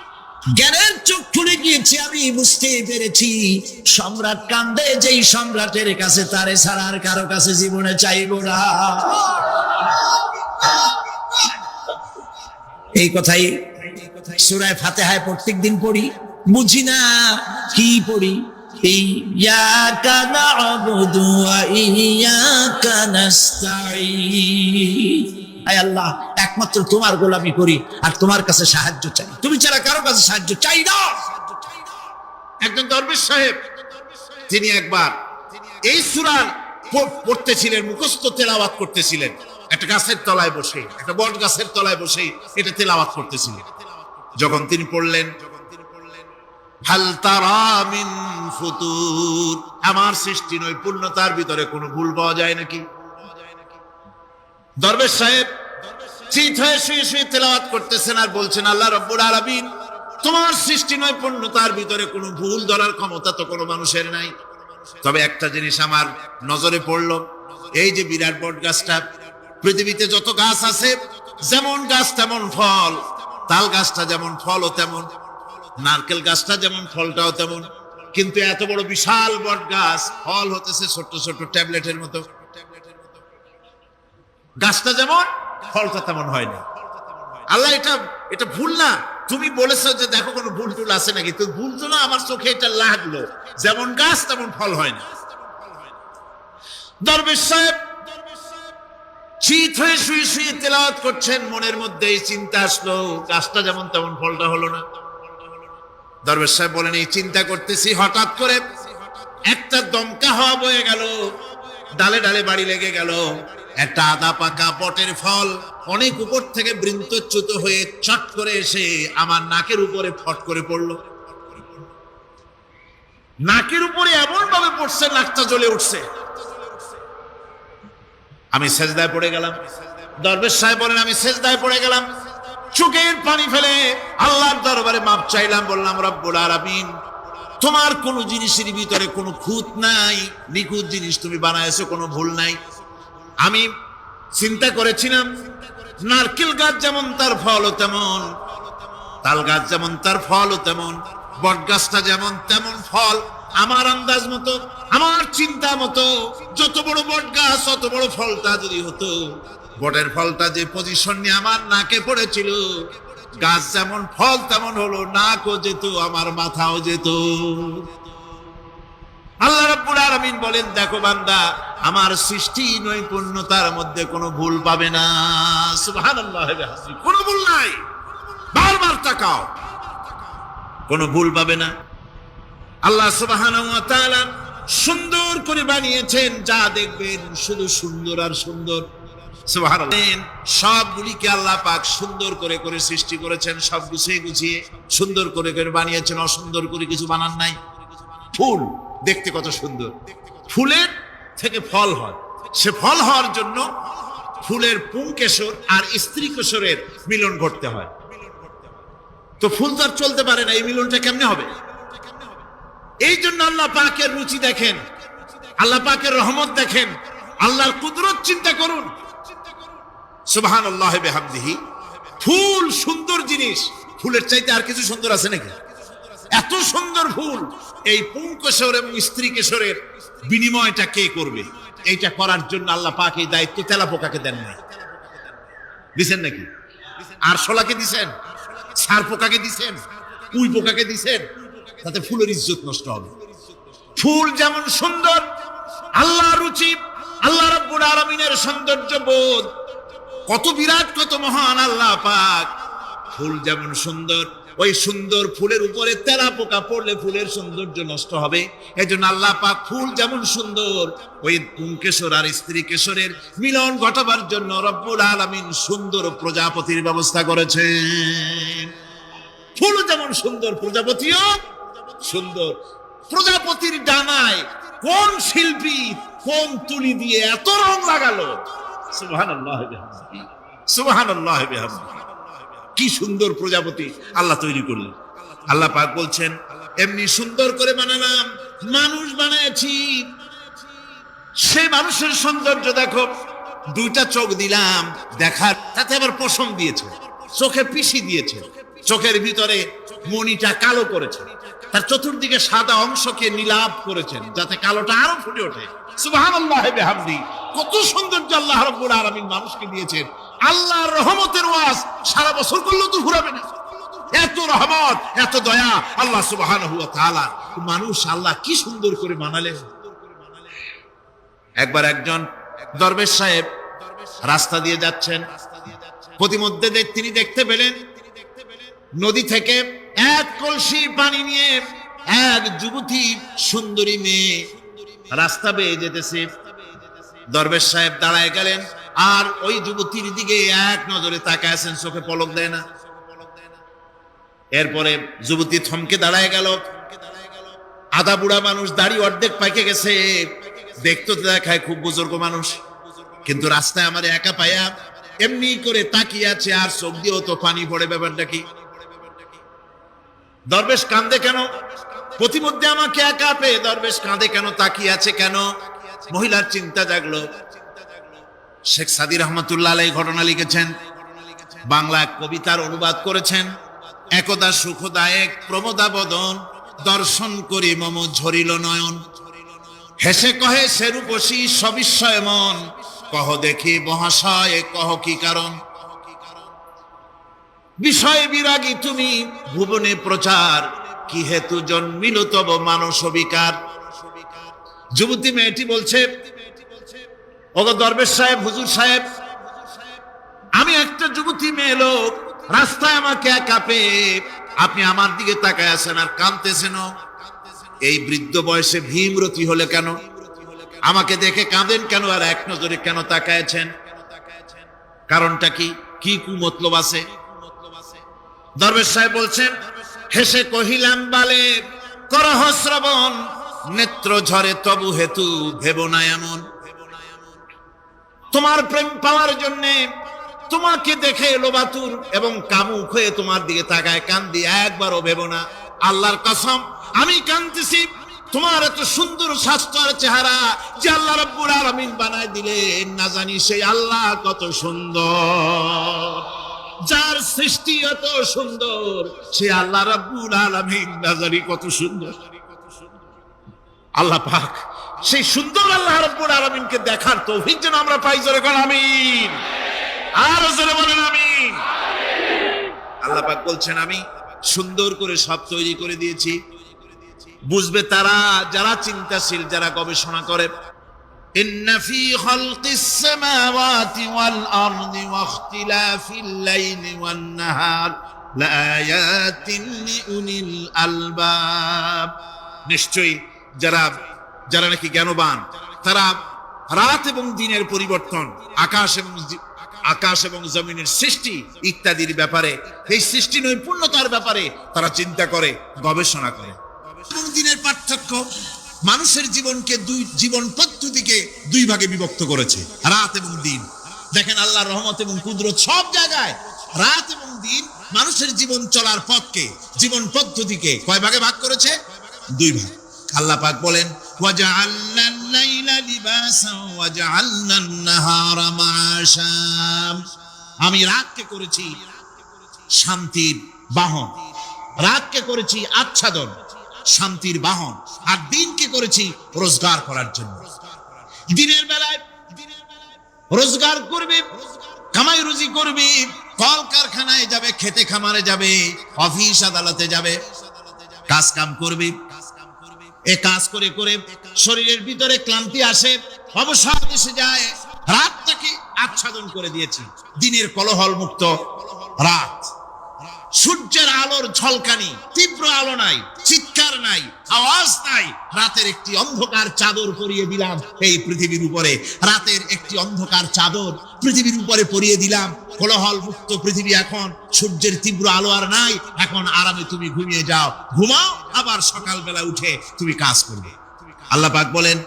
জ্ঞানের চোখ খুলে গিয়েছে, আমি বুঝতে পেরেছি সম্রাট কান্দে যেই সম্রাটের কাছে, তারে ছাড়া আর কারো কাছে জীবনে চাইব না। এই কথাই সূরা ফাতিহায় প্রত্যেক দিন পড়ি, বুঝি না কি পড়ি। ইয়াকা না'বুদু ওয়া ইয়াকা নাস্তাঈন। আয় আল্লাহ, একমাত্র তোমার গোলামি করি আর তোমার কাছে সাহায্য চাই, তুমি ছাড়া কারো কাছে সাহায্য চাই না। একজন দরবেশ সাহেব তিনি একবার এই সূরার পড়তেছিলেন, মুখস্থ তেলাওয়াত করতেছিলেন, একটা গাছের তলায় বসে, একটা বট গাছের তলায় বসে এটা তেলাওয়াত করতেছিলেন। যখন তিনি পড়লেন, হাল তারা মিন ফুতুর, আমার সৃষ্টি নৈপুণ্যতার ভিতরে কোনো ভুল পাওয়া যায় নাকি? দরবেশ সাহেব চিত হয়ে শুয়ে শুয়ে তেলাওয়াত করতেছেন আর বলছেন, আল্লাহ রাব্বুল আলামিন, তোমার সৃষ্টি নৈপুণ্যতার ভিতরে কোনো ভুল ধরার ক্ষমতা তো কোনো মানুষের নাই। তবে একটা জিনিস আমার নজরে পড়লো, এই যে বিরাট বট গাছটা, পৃথিবীতে যত গাছ আছে যেমন গাছ তেমন ফল, তাল গাছটা যেমন ফলও তেমন, নারকেল গাছটা যেমন ফলটাও তেমন, কিন্তু এত বড় বিশাল বট গাছ ফল হতেছে ছোট ছোট ট্যাবলেটের মতো। গাছটা যেমন ফলটা তেমন হয় না। আল্লাহ এটা ভুল না, তুমি বলেছো যে দেখো কোনো ভুল টুল আছে নাকি, তো ভুল তো না, আমার চোখে এটা লাগলো, যেমন গাছ তেমন ফল হয় না। দরবেশ সাহেব চিত হয়ে শুয়ে শুয়ে তেলাওয়াত করছেন, মনের মধ্যে এই চিন্তা আসলো, গাছটা যেমন তেমন ফলটা হলো না। দরবেশ সাহেব বলেন, এই চিন্তা করতেছি, হঠাৎ করে একটা দমকা হাওয়া বয়ে গেল, ডালে ডালে বাড়ি লেগে গেল, একটা আদা পাকা বটের ফল অনেক উপর থেকে বৃন্তচ্যুত হয়ে চট করে এসে আমার নাকের উপরে ফট করে পড়লো। নাকের উপরে এমন ভাবে পড়ছে, নাকটা জ্বলে উঠছে। আমি সেজদায় পড়ে গেলাম। দরবেশ সাহেব বলেন, আমি সেজদায় পড়ে গেলাম, চোখের পানি ফেলে আল্লাহর দরবারে মাপ চাইলাম, বললাম, রব্বুল আলামিন, তোমার কোন জিনিসের ভিতরে কোনো খুঁত নাই, নিখুঁত জিনিস তুমি বানাইছো, কোনো ভুল নাই। আমি চিন্তা করেছিলাম নারকেল গাছ যেমন তার ফলও তেমন, তাল গাছ যেমন তার ফলও তেমন, বট গাছটা যেমন তেমন ফল। আমার আন্দাজ মতো, আমার চিন্তা মতো, যত বড় বট গাছ অত বড় ফলটা যদি হতো, বটের ফলটা যে পজিশন নিয়ে আমার নাকে পড়েছিল, গাছ যেমন ফল তেমন হলো, নাকও যেত, আমার মাথাও যেত। আল্লাহ রাব্বুল আলামিন বলেন, দেখো বান্দা, আমার সৃষ্টি নৈপুণ্যতার মধ্যে কোনো ভুল পাবে না। সুবহানাল্লাহ, কোনো ভুল নাই, বারবার তাকাও, কোনো ভুল পাবে না। আল্লাহ সুবহানাহু ওয়া তাআলা সুন্দর করে বানিয়েছেন, যা দেখবেন শুধু সুন্দর আর সুন্দর। সুবহানাল্লাহ, সবগুলিকে আল্লাহ পাক সুন্দর করে করে সৃষ্টি করেছেন, সব গুছিয়ে গুছিয়ে সুন্দর করে করে বানিয়েছেন, অসুন্দর করে কিছু বানান নাই। ফুল দেখতে কত সুন্দর, ফুলের থেকে ফল হয়, সে ফল হওয়ার জন্য ফুলের পুংকেশর আর স্ত্রী কেশরের মিলন ঘটতে হয়। তো ফুল তো আর চলতে পারে না, এই মিলনটা কেমনে হবে? এই জন্য আল্লাহ পাকের রুচি দেখেন, আল্লাহ পাকের রহমত দেখেন, আল্লাহর কুদরত চিন্তা করুন। সুবহানাল্লাহি বিহামদিহি। ফুল সুন্দর জিনিস, ফুলের চাইতে আর কিছু সুন্দর আছে নাকি? এত সুন্দর ফুল, এই পুংকেশর এবং স্ত্রী কেশরের বিনিময়টা কে করবে? এইটা করার জন্য আল্লাহ পাক এই দায়িত্ব তেলাপোকাকে দেন নাই, দিছেন নাকি? আরশোলাকে দিছেন, ছার পোকাকে দিছেন, কুই পোকাকে দিছেন, তাতে ফুলের ইজ্জত নষ্ট হবে। ফুল যেমন সুন্দর, আল্লাহ রুচি, আল্লাহ রাব্বুল আলামিনের সৌন্দর্য বোধ কত বিরাট, কত মহান আল্লাহ পাক। ফুল যেমন সুন্দর, ওই সুন্দর ফুলের উপরে তেলাপোকা পড়লে ফুলের সৌন্দর্য নষ্ট হবে। এই জন্য আল্লাহ পাক ফুল যেমন সুন্দর, ওই পুংকেশর আর স্ত্রী কেশরের মিলন ঘটাবার জন্য রব্বুল আলামিন সুন্দর প্রজাপতির ব্যবস্থা করেছেন। ফুল যেমন সুন্দর, প্রজাপতিও সুন্দর। প্রজাপতির ডানায় কোন শিল্পী কোন তুলি দিয়ে এত রং লাগালো! সুবহানাল্লাহ বিহামদিহি, সুবহানাল্লাহ বিহামদিহি। কি সুন্দর প্রজাপতি আল্লাহ তৈরি করলেন। আল্লাহ পাক বলছেন, এমনি সুন্দর করে বানালাম, মানুষ বানাইছি, সে মানুষের সৌন্দর্য দেখো। দুইটা চোখ দিলাম দেখার, তাতে আবার পশম দিয়েছে, চোখে পিসি দিয়েছে, চোখের ভিতরে মণিটা কালো করেছে, তার চতুর্দিকে সাদা অংশকে নীলাভ করেছেন যাতে কালোটা আরো ফুটে ওঠে। সুবহানাল্লাহ বিহামদিহি। কত সৌন্দর্য আল্লাহ রাব্বুল আলামিন মানুষকে দিয়েছেন। আল্লাহর রহমতের ওয়াজ সারা বছর করলেও তো ঘুরাবে না, এত রহমত, এত দয়া আল্লাহ সুবহানাহু ওয়া তাআলা। মানুষ আল্লাহ কি সুন্দর করে বানালেন। একবার একজন দরবেশ সাহেব রাস্তা দিয়ে যাচ্ছেন, প্রতিমধ্যে তিনি দেখতে পেলেন নদী থেকে এক কলসি পানি নিয়ে এক যুবতী সুন্দরী মেয়ে রাস্তা বেয়ে যেতেছে। দরবেশ সাহেব দাঁড়ায় গেলেন, আর ওই যুবতীর দিকে এক নজরে তাকায় আছেন, চোখে পলক দেয় না। এরপরে যুবতী থমকে দাঁড়ায় গেল। আধা বুড়া মানুষ, দাড়ি অর্ধেক পাইকে গেছে, দেখতে তো দেখায় খুব বুজুর্গ মানুষ, কিন্তু রাস্তায় আমার একা পায়া এমনি করে তাকিয়ে আছে, আর চোখ দিয়েও তো পানি পড়ে। ব্যাপারটা কি? দরবেশ কাঁদে কেন? প্রতিমধ্যে আমাকে একা পেয়ে দরবেশ কাঁদে কেন, তাকিয়ে আছে কেন? মহিলার চিন্তা জাগলো। শেখ সাদি রহমতুল্লাহ আলাইহি ঘটনা লিখেছেন, বাংলা কবিতার অনুবাদ করেছেন। একদা সুখদায়ক প্রমোদা বদন, দর্শন করি মম ঝরিল নয়ন। হেসে কহে সেরূপসী সবিস্ময় মন, কহ দেখি মহাশয় কহ কি কারণ। বিষয় বিরাগী তুমি ভুবনে প্রচার, কি হেতু জন্মিল তব মানস বিকার। যুবতী মেয়েটি বলছে, ওগো দরবেশ সাহেব, হুজুর সাহেব, আমি একটা যুবতী মেয়ে লোক, রাস্তায় আমাকে একা পেয়ে আপনি আমার দিকে তাকায় আছেন আর কাঁদতেছেন। এই বৃদ্ধ বয়সে ভীমরতি হলে কেন? আমাকে দেখে কাঁদেন কেন? আর এক নজরে কেন তাকায়ছেন? কারণটা কি? কি কুমতলব আছে? দরবেশ সাহেব বলছেন, হেসে কহিলাম বালে করহ শ্রবণ, নেত্র ঝরে তবু হেতু ভেব না এমন। তোমার প্রেম পাওয়ার জন্যে তোমাকে দেখে লোবাতুর এবং কামুক হয়ে তোমার দিকে তাকায় কান্দি, একবারও ভেব না। আল্লাহর কসম আমি কাঁদতেছি, তোমার এত সুন্দর স্বাস্থ্য আর চেহারা যে আল্লাহ রাব্বুল আলামিন বানায় দিলেন, না জানি সেই আল্লাহ কত সুন্দর, যার সৃষ্টি এত সুন্দর, সে আল্লাহ রাব্বুল আলামিন না জানি কত সুন্দর। আল্লাহ পাক সেই সুন্দর আল্লাহ রাব্বুল আলামিনকে দেখার তৌফিক যেন আমরা পাই। জোরে বলেন আমিন, আর জোরে বলেন আমিন। আল্লাহ পাক বলছেন, আমি সুন্দর করে সব তৈরি করে দিয়েছি। বুঝবে তারা যারা চিন্তাশীল, যারা গবেষণা করে। ইন্না ফি খালকিস সামাওয়াতি ওয়াল আরদি ওয়া ইখতিলাফিল লাইলি ওয়ান নাহার লাআয়াতিন লিউলিল আলবাব। নিশ্চয়ই যারা নাকি জ্ঞানবান, তারা রাত এবং দিনের পরিবর্তন, আকাশ এবং জমিনের সৃষ্টি ইত্যাদির ব্যাপারে, এই সৃষ্টি নৈপুণ্যতার ব্যাপারে তারা চিন্তা করে, গবেষণা করে। এবং দিনের পার্থক্য, মানুষের জীবনকে জীবন পদ্ধতিকে দুই ভাগে বিভক্ত করেছে, রাত এবং দিন। দেখেন আল্লাহর রহমত এবং কুদরত সব জায়গায়। রাত এবং দিন মানুষের জীবন চলার পথকে, জীবন পদ্ধতিকে কয় ভাগে ভাগ করেছে? দুই ভাগ। আল্লাহ পাক বলেন, ওয়াজআলনাল লাইলা লিবাসান ওয়াজআলনান নাহারা মাআশা। আমি রাতকে করেছি শান্তির বাহন, রাতকে করেছি আচ্ছাদন, শান্তির বাহন, আর দিনকে করেছি রোজগার করার জন্য। দিনের বেলায় রোজগার করবে, কামাই রুজি করবে, কল কারখানায় যাবে, খেতে খামারে যাবে, অফিস আদালতে যাবে, কাজ কাম করবে। এ কাজ করে করে শরীরের ভিতরে ক্লান্তি আসে, অবসাদ এসে যায়। রাতটাকে আচ্ছাদন করে দিয়েছি, দিনের কোলাহল মুক্ত রাত। সূর্যের আলোর ঝলকানি, তীব্র আলো নাই, চিৎকার নাই, আওয়াজ নাই। রাতের একটি অন্ধকার চাদর পরিয়ে দিলাম এই পৃথিবীর উপরে। রাতের একটি অন্ধকার চাদর পৃথিবীর উপরে পরিয়ে দিলাম। কোলাহল মুক্ত পৃথিবী এখন। সূর্যের তীব্র আলো আর নাই। এখন আরামে তুমি ঘুমিয়ে যাও, ঘুমাও, আবার সকালবেলা উঠে তুমি কাজ করবে। আল্লাহ পাক বলেন,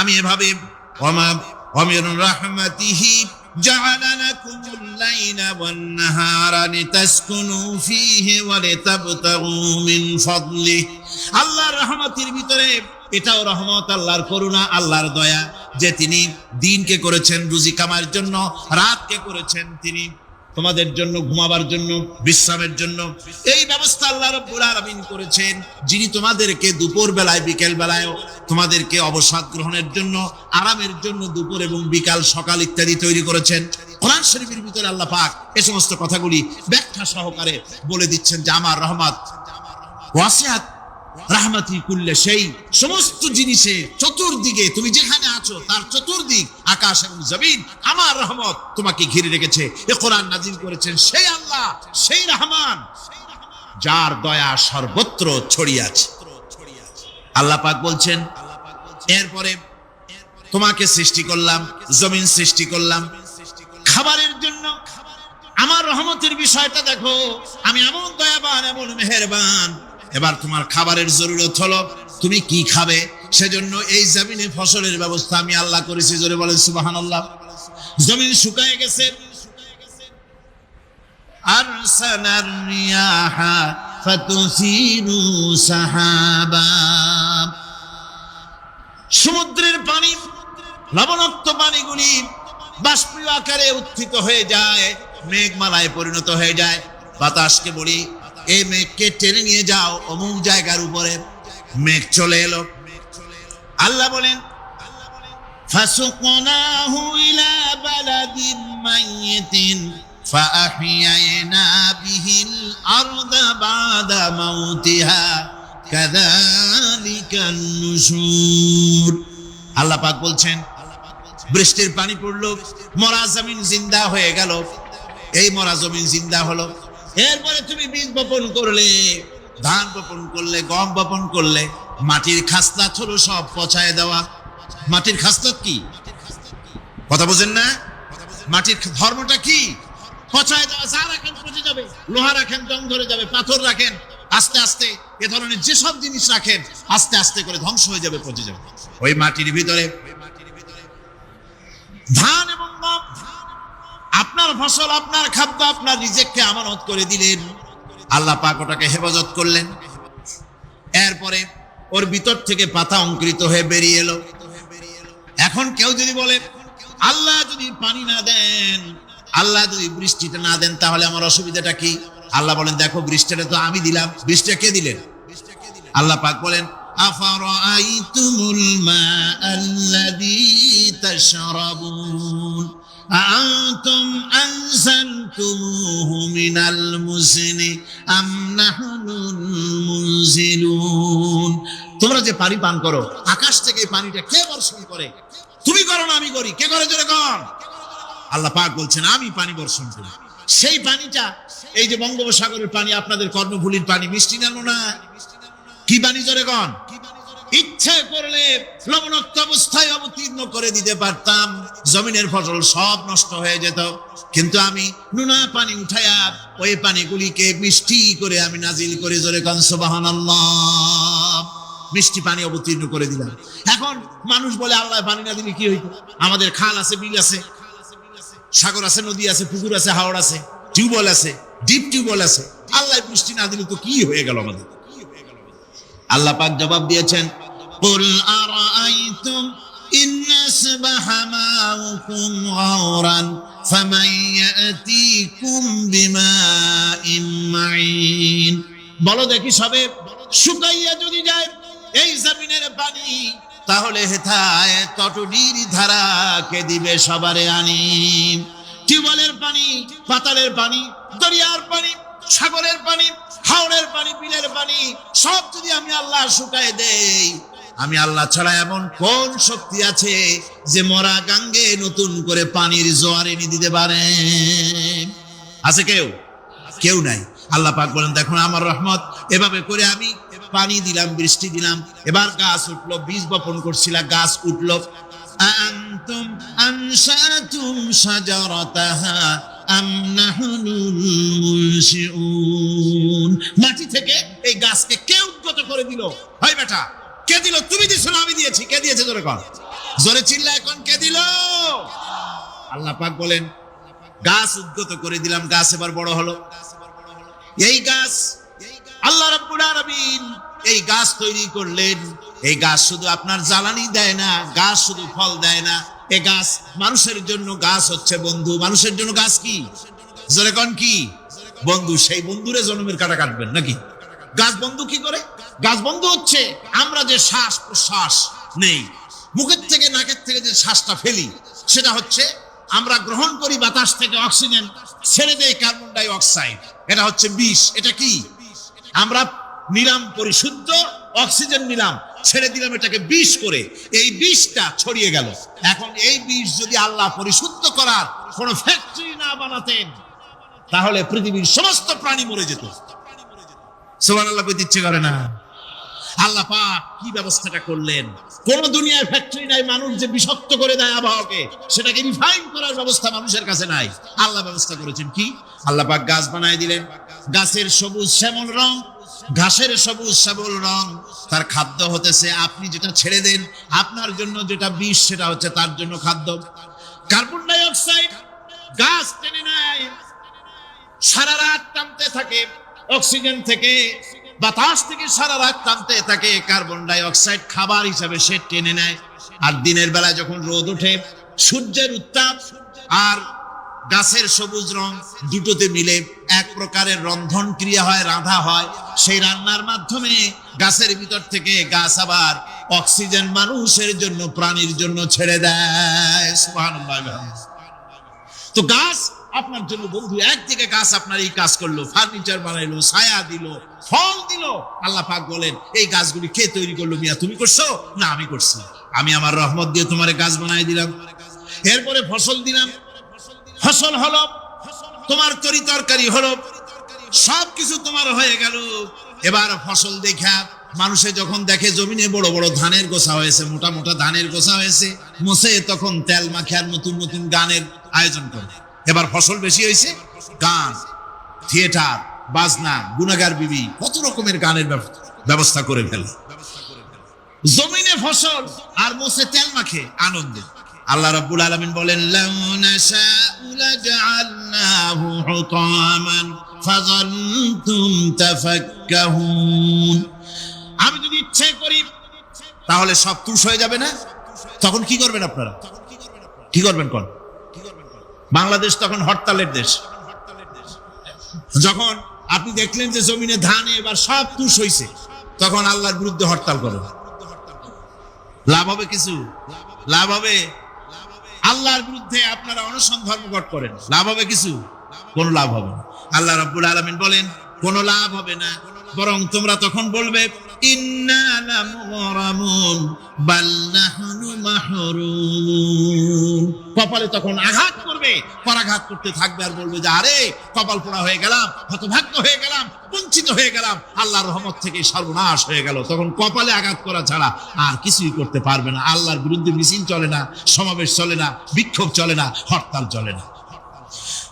আমি এভাবে ওয়ামির রাহমাতিহি জাআলা লাকুমুল লাইলা ওয়ান নাহারা লিতাসকুনু ফীহি ওয়া লিতাবতাগু মিন ফাদলিহি। আল্লাহর রহমতের ভিতরে এটাও রহমত, আল্লাহর করুণা, আল্লাহর দয়া, যে তিনি দিনকে করেছেন রুজি কামার জন্য, রাতকে করেছেন তিনি তোমাদের জন্য ঘুমাবার জন্য, বিশ্রামের জন্য। এই ব্যবস্থা আল্লাহ রাব্বুল আলামিন করেছেন, যিনি তোমাদেরকে দুপুর বেলায়, বিকেল বেলায় তোমাদেরকে অবসাদ গ্রহণের জন্য, আরামের জন্য দুপুর এবং বিকাল, সকাল ইত্যাদি তৈরি করেছেন। কোরআন শরীফের ভিতরে আল্লাহ পাক এই সমস্ত কথাগুলি ব্যাখ্যা সহকারে বলে দিচ্ছেন যে আমার রহমত ওয়াসিআত রাহমাতি কুল্লে সেই, সমস্ত জিনিসে চতুর্দিকে, তুমি যেখানে আছো তার চতুর্দিক, আকাশ এবং জমিন, আমার রহমত তোমাকে ঘিরে রেখেছে। এ কোরআন নাজিল করেছেন সেই আল্লাহ, সেই রহমান, যার দয়া সর্বত্র ছড়িয়ে আছে। আল্লাহ পাক বলছেন, এরপরে তোমাকে সৃষ্টি করলাম, জমিন সৃষ্টি করলাম খাবারের জন্য। আমার রহমতের বিষয়টা দেখো, আমি এমন দয়াবান, এমন মেহেরবান। এবার তোমার খাবারের জরুরত হলো তুমি কি খাবে, সেজন্য এই জমিনে ফসলের ব্যবস্থা আমি আল্লাহ করেছি। জোরে বলেন সুবহানাল্লাহ। জমিন শুকায় গেছে, আরসালার রিয়াহা ফাতুসিরু সাহাবা, সমুদ্রের পানি, লবণাক্ত পানিগুলি বাষ্পীয় আকারে উত্থিত হয়ে যায়, মেঘমালায় পরিণত হয়ে যায়। বাতাসকে বলি এই মেঘকে টেনে নিয়ে যাও অমুক জায়গার উপরে, মেঘ চলে এলো। আল্লাহ বলেন ফাসুকনাহু ইলা বালাদিন মাইয়িতিন ফাআহইয়ানা বিহিল আরদা বাদা মাউতিহা কাযালিকান নুশুর। আল্লাহ পাক বলছেন বৃষ্টির পানি পড়লো, মরা জমিন জিন্দা হয়ে গেল। এই মরা জমিন জিন্দা হলো। এরপরে তুমি বীজ বপন করলে, ধান বপন করলে, গম বপন করলে, মাটির খাসলাত হলো সব পচায় দেওয়া। মাটির খাসলাত কি কথা বোঝেন না? মাটির ধর্মটা কি? পচায় দেওয়া। যা রাখেন পচে যাবে, লোহা রাখেন জং ধরে যাবে, পাথর রাখেন আস্তে আস্তে, এ ধরনের যেসব জিনিস রাখেন আস্তে আস্তে করে ধ্বংস হয়ে যাবে, পচে যাবে। ওই মাটির ভিতরে ধান এবং গম, আপনার ফসল, আপনার খাদ্য, আপনার রিজিককে আমানত করে দিলেন। আল্লাহ পাক ওটাকে হেফাজত করলেন। এরপরে ওর ভিতর থেকে পাতা অঙ্কুরিত হয়ে বেরিয়ে এলো। এখন কেউ যদি বলে আল্লাহ যদি পানি না দেন, আল্লাহ যদি বৃষ্টিটা না দেন, তাহলে আমার অসুবিধাটা কি? আল্লাহ বলেন দেখো বৃষ্টিটা তো আমি দিলাম। বৃষ্টিটা কে দিলেন? আল্লাহ পাক বলেন আফারাআইতুমুল মাআল্লাযী তাশরাবুন আআনতুম আনজালতুমুহু মিনাল মুজনি আম নাহনুল মুনজিলুন। তোমরা যে পানি পান করো, আকাশ থেকে পানিটা কে বর্ষণ করে? তুমি করো না আমি করি? কে করে জোরে কর? আল্লাহ পাক বলছেন আমি পানি বর্ষণ করি। সেই পানিটা, এই যে বঙ্গোপসাগরের পানি, আপনাদের কর্ণফুলীর পানি, মিষ্টি না না? কি পানি জোরে কর? ইচ্ছে করলে লবণাক্ত অবস্থায় অবতীর্ণ করে দিতে পারতাম, জমিনের ফসল সব নষ্ট হয়ে যেত। কিন্তু আমি নুনা পানি উঠায়া ওই পানিগুলিকে মিষ্টি করে আমি নাজিল করে জোরে কর সুবহানাল্লাহ, মিষ্টি পানি অবতীর্ণ করে দিলাম। এখন মানুষ বলে আল্লাহ পানি না দিলে কি হইতো? আমাদের খাল আছে, বিল আছে, সাগর আছে, নদী আছে, পুকুর আছে, হাওড় আছে, টিউবওয়েল আছে, ডিপ টিউবওয়েল আছে। আল্লাহ বৃষ্টি না দিলে তো কি হয়ে গেল আমাদের? আল্লাহ পাক জবাব দিয়েছেন কুল আরাআইতুম ইন আসবাহা মাউকুম গাওরান ফামান ইয়াতিকুম বিমাইন মাইন। বলো দেখি সবে শুকাইয়া যদি যায় এই জমিনের পানি, তাহলে হেথায় তটডির ধারা কে দিবে সবারে আনি? টিউবওয়েলের পানি, পাতালের পানি, দরিয়ার পানি, সাগরের পানি, হাওড়ের পানি, বিলের পানি সব যদি আমি আল্লাহ শুকায় দেই, আমি আল্লাহ ছাড়া এমন কোন শক্তি আছে যে মরা গাঙ্গে নতুন করে পানির জোয়ার এনে দিতে পারে? আছে কেউ? কেউ নাই। আল্লাহ পাক বলেন দেখুন আমার রহমত, এভাবে করে আমি পানি দিলাম, বৃষ্টি দিলাম, এবার গাছ উঠলো, বীজ বপন করছিলাম, গাছ উঠলো। আনতুম আনশাতুম শাজারাতাহা আম নাহনুল মুনশিউন। মাটি থেকে এই গাছকে কে উদ্গত করে দিল? হয় বেটা, কে দিল? তুমি দিছো না আমি দিয়েছি? কে দিয়েছে জোরে কর, জোরে চিল্লা এখন কে দিল? আল্লাহ পাক বলেন গাছ উদ্গত করে দিলাম, গাছ এবার বড় হলো। এই গাছ আল্লাহ রাব্বুল আলামিন এই গাছ তৈরি করলেন। এই গাছ শুধু আপনার জ্বালানি দেয় না, গাছ শুধু ফল দেয় না, এই গাছ মানুষের জন্য, গাছ হচ্ছে বন্ধু। মানুষের জন্য গাছ কি জোরে কোন কি? বন্ধু। সেই বন্ধুরে জন্মের কাটা কাটবেন নাকি? গাছ বন্ধু কি করে? গাছ বন্ধু হচ্ছে আমরা যে শ্বাস প্রশ্বাস নেই, মুখের থেকে নাকের থেকে যে শ্বাসটা ফেলি, সেটা হচ্ছে আমরা গ্রহণ করি বাতাস থেকে অক্সিজেন, ছেড়ে দেয় কার্বন ডাই অক্সাইড। এটা হচ্ছে বিষ। এটা কি? আমরা নিলাম পরিশুদ্ধ অক্সিজেন, নিলাম, ছেড়ে দিলাম এটাকে বিষ করে, এই বিষটা ছড়িয়ে গেল। এখন এই বিষ যদি আল্লাহ পরিশুদ্ধ করার কোন ফ্যাক্টরি না বানাতেন, তাহলে পৃথিবীর সমস্ত প্রাণী মরে যেত। সুবহানাল্লাহ কইতে ইচ্ছে করে না? আল্লাহ পাক কি ব্যবস্থাটা করলেন! কোন দুনিয়ায় ফ্যাক্টরি নাই মানুষ যে বিষাক্ত করে দেয় আবহাওয়াকে, সেটাকে রিফাইন করার ব্যবস্থা মানুষের কাছে নাই। আল্লাহ ব্যবস্থা করেছেন কি? আল্লাহ পাক গাছ বানায় দিলেন, গাছের সবুজ শ্যামল রং, ঘাসের সবুজ শ্যামল রং, তার খাদ্য হতেছে আপনি যেটা ছেড়ে দেন, আপনার জন্য যেটা বিষ সেটা হচ্ছে তার জন্য খাদ্য। কার্বন ডাই অক্সাইড গাছ টেনে নেয়, সারা রাত টানতে থাকে, অক্সিজেন থেকে বাতাস থেকে সারা রাত টানতে থাকে, কার্বন ডাই অক্সাইড খাবার হিসাবে সে টেনে নেয়। আর দিনের বেলা যখন রোদ ওঠে, সূর্যের উত্তাপ আর গাছের সবুজ রং দুটোতে মিলে এক প্রকারের রন্ধন ক্রিয়া হয়, রাধা হয়। সেই রান্নার মাধ্যমে গাছের ভিতর থেকে গাছ আবার অক্সিজেন মানুষের জন্য, প্রাণীর জন্য ছেড়ে দেয়। সুবহানাল্লাহ। তো গাছ আপনার জন্য বন্ধু, একদিকে গাছ আপনার এই কাজ করলো, ফার্নিচার বানাইলো, ছায়া দিল, ফল দিল। আল্লাহ পাক বলেন এই গাছগুলি কে তৈরি করলো? মিয়া তুমি করছো? না আমি করছি। আমি আমার রহমত দিয়ে তোমার গাছ বানাই দিলাম। এরপরে ফসল দিলাম, ফসল হলো, তোমার তরি তরকারি হলো, সবকিছু তোমার হয়ে গেল। এবার ফসল দেখা মানুষে যখন দেখে জমিনে বড় বড় ধানের গোছা হয়েছে, মোটা মোটা ধানের গোছা হয়েছে, মোছে তখন তেল মাখে আর নতুন নতুন গানের আয়োজন করে। এবার ফসল বেশি হয়েছে, গান, থিয়েটার, বাজনা, গুনাগার বিবি, কত রকমের গানের ব্যবস্থা করে ফেলে। জমিনে ফসল আর মোছে তেল মাখে আনন্দে। আল্লাহ রাব্বুল আলামিন বলেন লাউ নাশাউ লাজআলনাহু হুতামান ফাযান্তুম তাফাক্কাহুন। আমি যদি ইচ্ছে করি তাহলে সব তুষ হয়ে যাবে না? তখন কি করবেন আপনারা? কি করবেন কোন? বাংলাদেশ তখন হরতালের দেশ। যখন আপনি দেখলেন যে জমিনে ধানে এবার সব তুষ হইছে, তখন আল্লাহর বিরুদ্ধে হরতাল করেন। লাভ হবে কিছু? লাভ হবে? আল্লাহর বিরুদ্ধে আপনারা অনশন ধর্মঘট করেন, লাভ হবে কিছু? কোন লাভ হবে না। আল্লাহ রাব্বুল আলামিন বলেন কোন লাভ হবে না, বরং তোমরা তখন বলবে ইন্না লামুগরামুন বাল নাহনু মাহরুম। কপালে তখন আঘাত করবে, পরাঘাত করতে থাকবে আর বলবে যে আরে কপাল পোড়া হয়ে গেলাম, হতভাগ্য হয়ে গেলাম, বঞ্চিত হয়ে গেলাম, আল্লাহর রহমত থেকে সর্বনাশ হয়ে গেল। তখন কপালে আঘাত করা ছাড়া আর কিছুই করতে পারবে না। আল্লাহর বিরুদ্ধে মিছিল চলে না, সমাবেশ চলে না, বিক্ষোভ চলে না, হরতাল চলে না।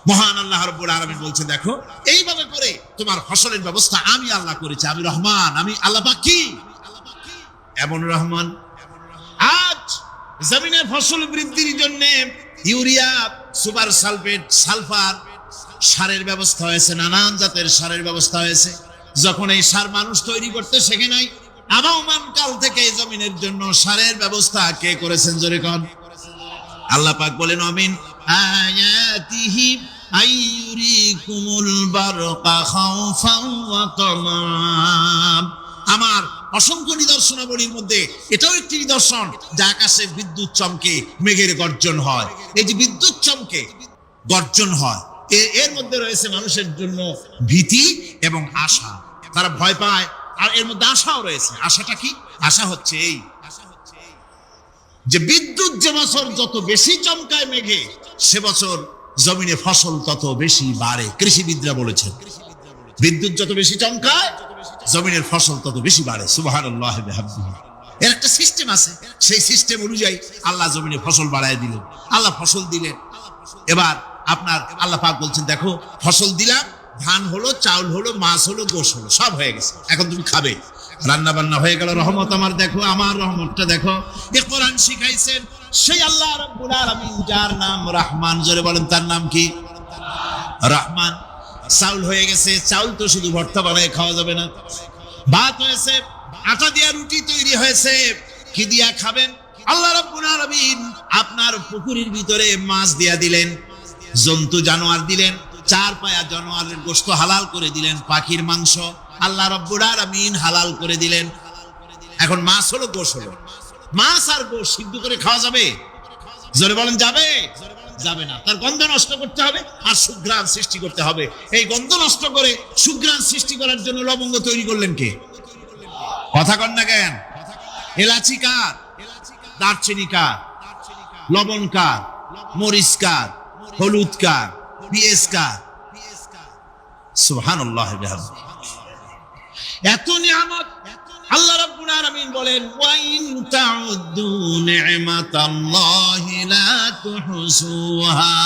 মহান আল্লাহ রাব্বুল আলামিন বলছে দেখো এইভাবে করে তোমার ফসলের ব্যবস্থা আমি আল্লাহ করেছি। আমি রহমান, আমি আল্লাহ পাক কি এমন রহমান। আজ জমিনে ফসল বৃদ্ধির জন্য ইউরিয়া, সুপার সালফেট, সালফার সারের ব্যবস্থা হয়েছে, নানান জাতের সারের ব্যবস্থা হয়েছে। যখন এই সার মানুষ তৈরি করতে শেখে নাই, আবহমান কাল থেকে জমিনের জন্য সারের ব্যবস্থা কে করেছেন? জোরে কোন? আল্লাহ পাক বলেন আমিন আয়াতিহি আইয়ুরিকুমুল বারকা খাউফান ওয়া তামাম। আমার অসংখ্য নিদর্শনাবলীর মধ্যে এটাও একটি নিদর্শন যে আকাশে বিদ্যুৎ চমকে মেঘের গর্জন হয়। এই যে বিদ্যুৎ চমকে গর্জন হয়, এর মধ্যে রয়েছে মানুষের জন্য ভীতি এবং আশা। তারা ভয় পায় আর এর মধ্যে আশাও রয়েছে। আশাটা কি? আশা হচ্ছে এই যে বিদ্যুৎ যে বছর যত বেশি চমকায় মেঘে, সে বছর জমিনে ফসল তত বেশি বাড়ে। কৃষিবিদরা বলেছেন বিদ্যুৎ যত বেশি চমকায় জমিনের ফসল তত বেশি বাড়ে। সুবহানাল্লাহি ওয়া বিহামদিহি। এর একটা সিস্টেম আছে, সেই সিস্টেম অনুযায়ী আল্লাহ জমিনে ফসল বাড়ায় দিলেন। আল্লাহ ফসল দিলেন। এবার আপনার আল্লাহ পাক বলছেন দেখো ফসল দিলাম, ধান হলো, চাউল হলো, মাছ হলো, গোশ হলো, সব হয়ে গেছে, এখন তুমি খাবে। রান্না বান্না হয়ে গেল, রহমত আমার দেখো, আমার রহমতটা দেখো। এ কোরআন শিখাইছেন সেই আল্লাহ রাব্বুল আলামিন, যার নাম রহমান। জোরে বলেন তার নাম কি? রহমান। চাউল হয়ে গেছে, চাউল তো শুধু ভর্তা বানায় খাওয়া যাবে না। ভাত হয়েছে, আটা দিয়া রুটি তৈরি হয়েছে, কি দিয়া খাবেন? আল্লাহ রাব্বুল আলামিন আপনার পুকুরের ভিতরে মাছ দিয়া দিলেন, জন্তু জানোয়ার দিলেন, চার পায়া জানোয়ারের গোশত হালাল করে দিলেন, পাখির মাংস আল্লাহ রাব্বুল আলামিন হালাল করে দিলেন। এখন মাছ হলো, গোশ হলো। মাছ আর গোশ সিদ্ধ করে খাওয়া যাবে? জোরে বলেন যাবে? যাবে না। তার গন্ধ নষ্ট করতে হবে আর সুঘ্রাণ সৃষ্টি করতে হবে। এই গন্ধ নষ্ট করে সুঘ্রাণ সৃষ্টি করার জন্য লবঙ্গ তৈরি করলেন কে? কথা কন না কেন? এলাচি কার? দারচিনি কার? লবণ কার? মরিচ কার? হলুদ কার? পেঁয়াজ কার? সুবহানাল্লাহ। এত নিয়ামত আল্লাহ রাব্বুল আলামিন বলেন ওয়া ইন তাউদ্দু নি'মাতাল্লাহি লা তুহসুহা,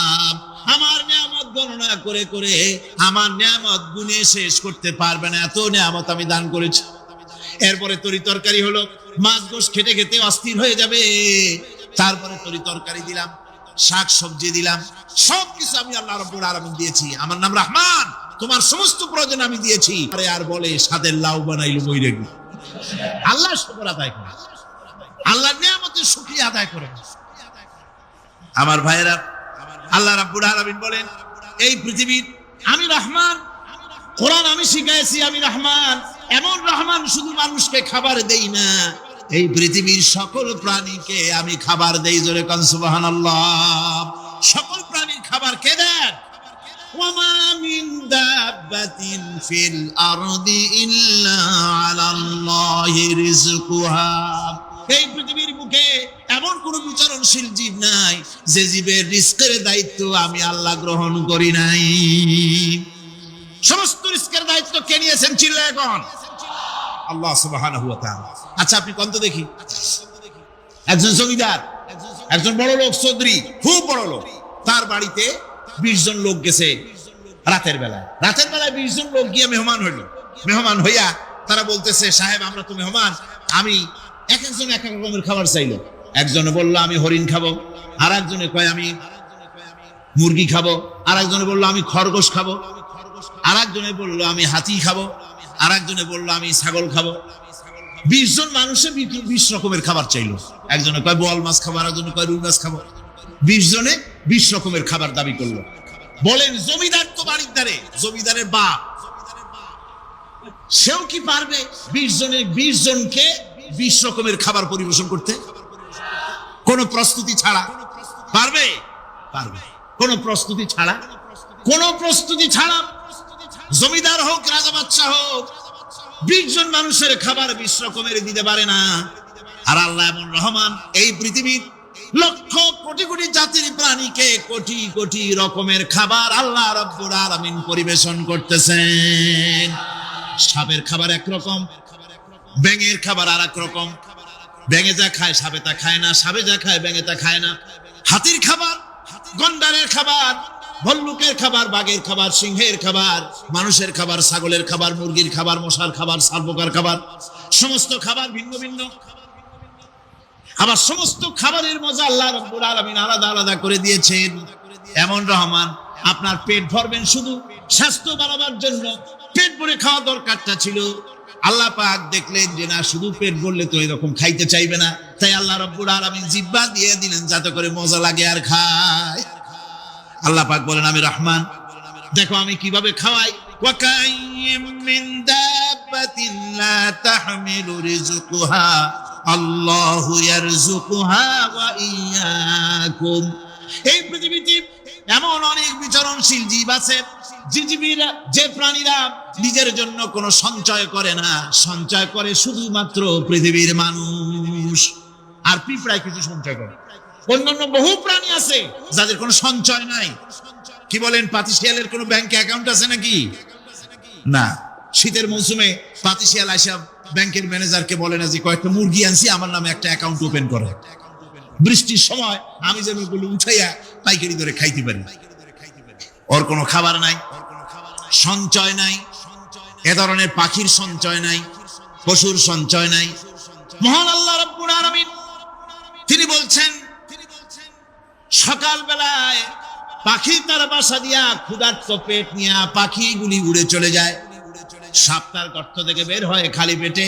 আমার নিয়ামত গণনা করে করে আমার নিয়ামত গুণে শেষ করতে পারবে না, এত নিয়ামত আমি দান করেছি। এরপরে তরি তরকারি হলো, মাছ গোশ খেতে খেতে অস্থির হয়ে যাবে, তারপরে তরি তরকারি দিলাম, শাক সবজি দিলাম, সবকিছু আমি আল্লাহ রাব্বুল আলামিন দিয়েছি। আমার নাম রহমান, তোমার সমস্ত প্রয়োজন আমি দিয়েছি। আরে আর বলে সাদের লাউ বানাইলো বই রেখে। আল্লাহ শুকর আদায় করে, আল্লাহর নিয়ামতের শুকরিয়া আদায় করে। আমার ভাইয়েরা, আল্লাহ রাব্বুল আলামিন বলেন এই পৃথিবীর আমি রহমান, কোরআন আমি শিখাইছি আমি রহমান। এমন রহমান শুধু মানুষকে খাবার দেই না, এই পৃথিবীর সকল প্রাণীকে আমি খাবার দেই। জোরে কান সুবহানাল্লাহ। সকল প্রাণীর খাবার কে দেন? ওয়ামা মিন দাব্বাতিন ফিল আরদি ইল্লা আলাল্লাহি রিজকুহা, এই পৃথিবীর বুকে এমন কোন বিচরণশীল জীব নাই যে জীবের রিস্কের দায়িত্ব আমি আল্লাহ গ্রহণ করি নাই। সমস্ত রিস্কের দায়িত্ব কে নিয়েছেন? চিল্লায় এখন আল্লাহ সুবহানাহু ওয়া তাআলা। আচ্ছা আপনি কোন তো দেখি, একজন জমিদার, একজন বড় লোক, চৌধুরী, খুব বড় লোক, তার বাড়িতে 20 জন লোক গেছে রাতের বেলায়। 20 জন লোক গিয়ে মেহমান হইল। মেহমান হইয়া তারা বলতেছে সাহেব আমরা তো মেহমান, আমি এক একজন এক এক রকমের খাবার চাইলো। একজনে বললো আমি হরিণ খাবো, আর একজনে কয় আমি মুরগি খাবো, আর একজনে বললো আমি খরগোশ খাবো, আর একজনে বললো আমি হাতি খাবো, আর একজনে বললো আমি ছাগল খাবো। 20 জন মানুষে 20 রকমের খাবার চাইলো। একজনে কয় বোয়াল মাছ খাবো, আর একজনে কয় রুই মাছ খাবো। 20 জনে 20 রকমের খাবার দাবি করলো। বলেন জমিদার তো বাড়ির ধারে, জমিদারের বাপ, সেও কি পারবে 20 জনকে 20 রকমের খাবার পরিবেশন করতে? কোন প্রস্তুতি ছাড়া পারবে? পারবে। কোন প্রস্তুতি ছাড়া, কোন প্রস্তুতি ছাড়া জমিদার হোক রাজা বাদশাহ হোক 20 জন মানুষের খাবার 20 রকমের দিতে পারে না। আর আল্লাহ এমন রহমান, এই পৃথিবীর লক্ষ কোটি কোটি জাতির প্রাণীকে কোটি কোটি রকমের খাবার আল্লাহ রাব্বুল আলামিন পরিবেশন করতেছেন। সাপের খাবার একরকম, ব্যাঙের খাবার আর এক রকম। ব্যাঙে যা খায় সাপে তা খায় না, সাপে যা খায় ব্যাঙে তা খায় না। হাতির খাবার, গন্ডারের খাবার, ভল্লুকের খাবার, বাঘের খাবার, সিংহের খাবার, মানুষের খাবার, ছাগলের খাবার, মুরগির খাবার, মশার খাবার, সারপোকার খাবার, সমস্ত খাবার ভিন্ন ভিন্ন। আবার সমস্ত খাবারের মজা আল্লাহ রাব্বুল আলামিন আলাদা আলাদা করে দিয়েছেন। এমন রহমান, আপনার পেট ভরবেন শুধু স্বাস্থ্য বাড়াবার জন্য, পেট ভরে খাওয়া দরকারটা ছিল। আল্লাহ পাক দেখলেন যে না, শুধু পেট ভরলে তো এরকম খাইতে চাইবে না, তাই আল্লাহ রাব্বুল আলামিন জিহ্বা দিয়ে দিলেন যাতে করে মজা লাগে আর খায়। আল্লাহ পাক বলেন আমি রহমান, দেখো আমি কিভাবে খাওয়াই। ওয়া কাইয়্যিম মিন দাব্বাতিন লা তাহমিলু রিজকুহা আল্লাহু ইয়ারযুকুহা ওয়া ইয়্যাকুম, এই পৃথিবীতে এমন অনেক বিচরণশীল জীব আছে যে প্রাণীরা নিজের জন্য কোনো সঞ্চয় করে না, সঞ্চয় করে শুধুমাত্র পৃথিবীর মানুষ। আর পিঁপড়ায় কিছু সঞ্চয় করে। অন্যান্য বহু প্রাণী আছে যাদের কোনো সঞ্চয় নাই। কি বলেন, পাতিশিয়ালের কোনো ব্যাংকে অ্যাকাউন্ট আছে নাকি? না। শীতের মৌসুমে পাতিশিয়াল আইসা ব্যাংকের ম্যানেজারকে বলে না যে কয়েকটা মুরগি আনছি, আমার নামে একটা অ্যাকাউন্ট ওপেন করে। বৃষ্টির সময় আমি যেন ওগুলো উঠাইয়া পাইকারি ধরে খাইতে পারি। ওর কোনো খাবার নাই, সঞ্চয় নাই। এ ধরনের পাখির সঞ্চয় নাই, পশুর সঞ্চয় নাই। মহান আল্লাহ রাব্বুল আলামিন তিনি বলছেন সকাল বেলায় পাখি তার বাসা দিয়া ক্ষুধার্ত পেট নিয়ে পাখিগুলি উড়ে চলে যায়। সাপ তার গর্ত থেকে বের হয় খালি পেটে,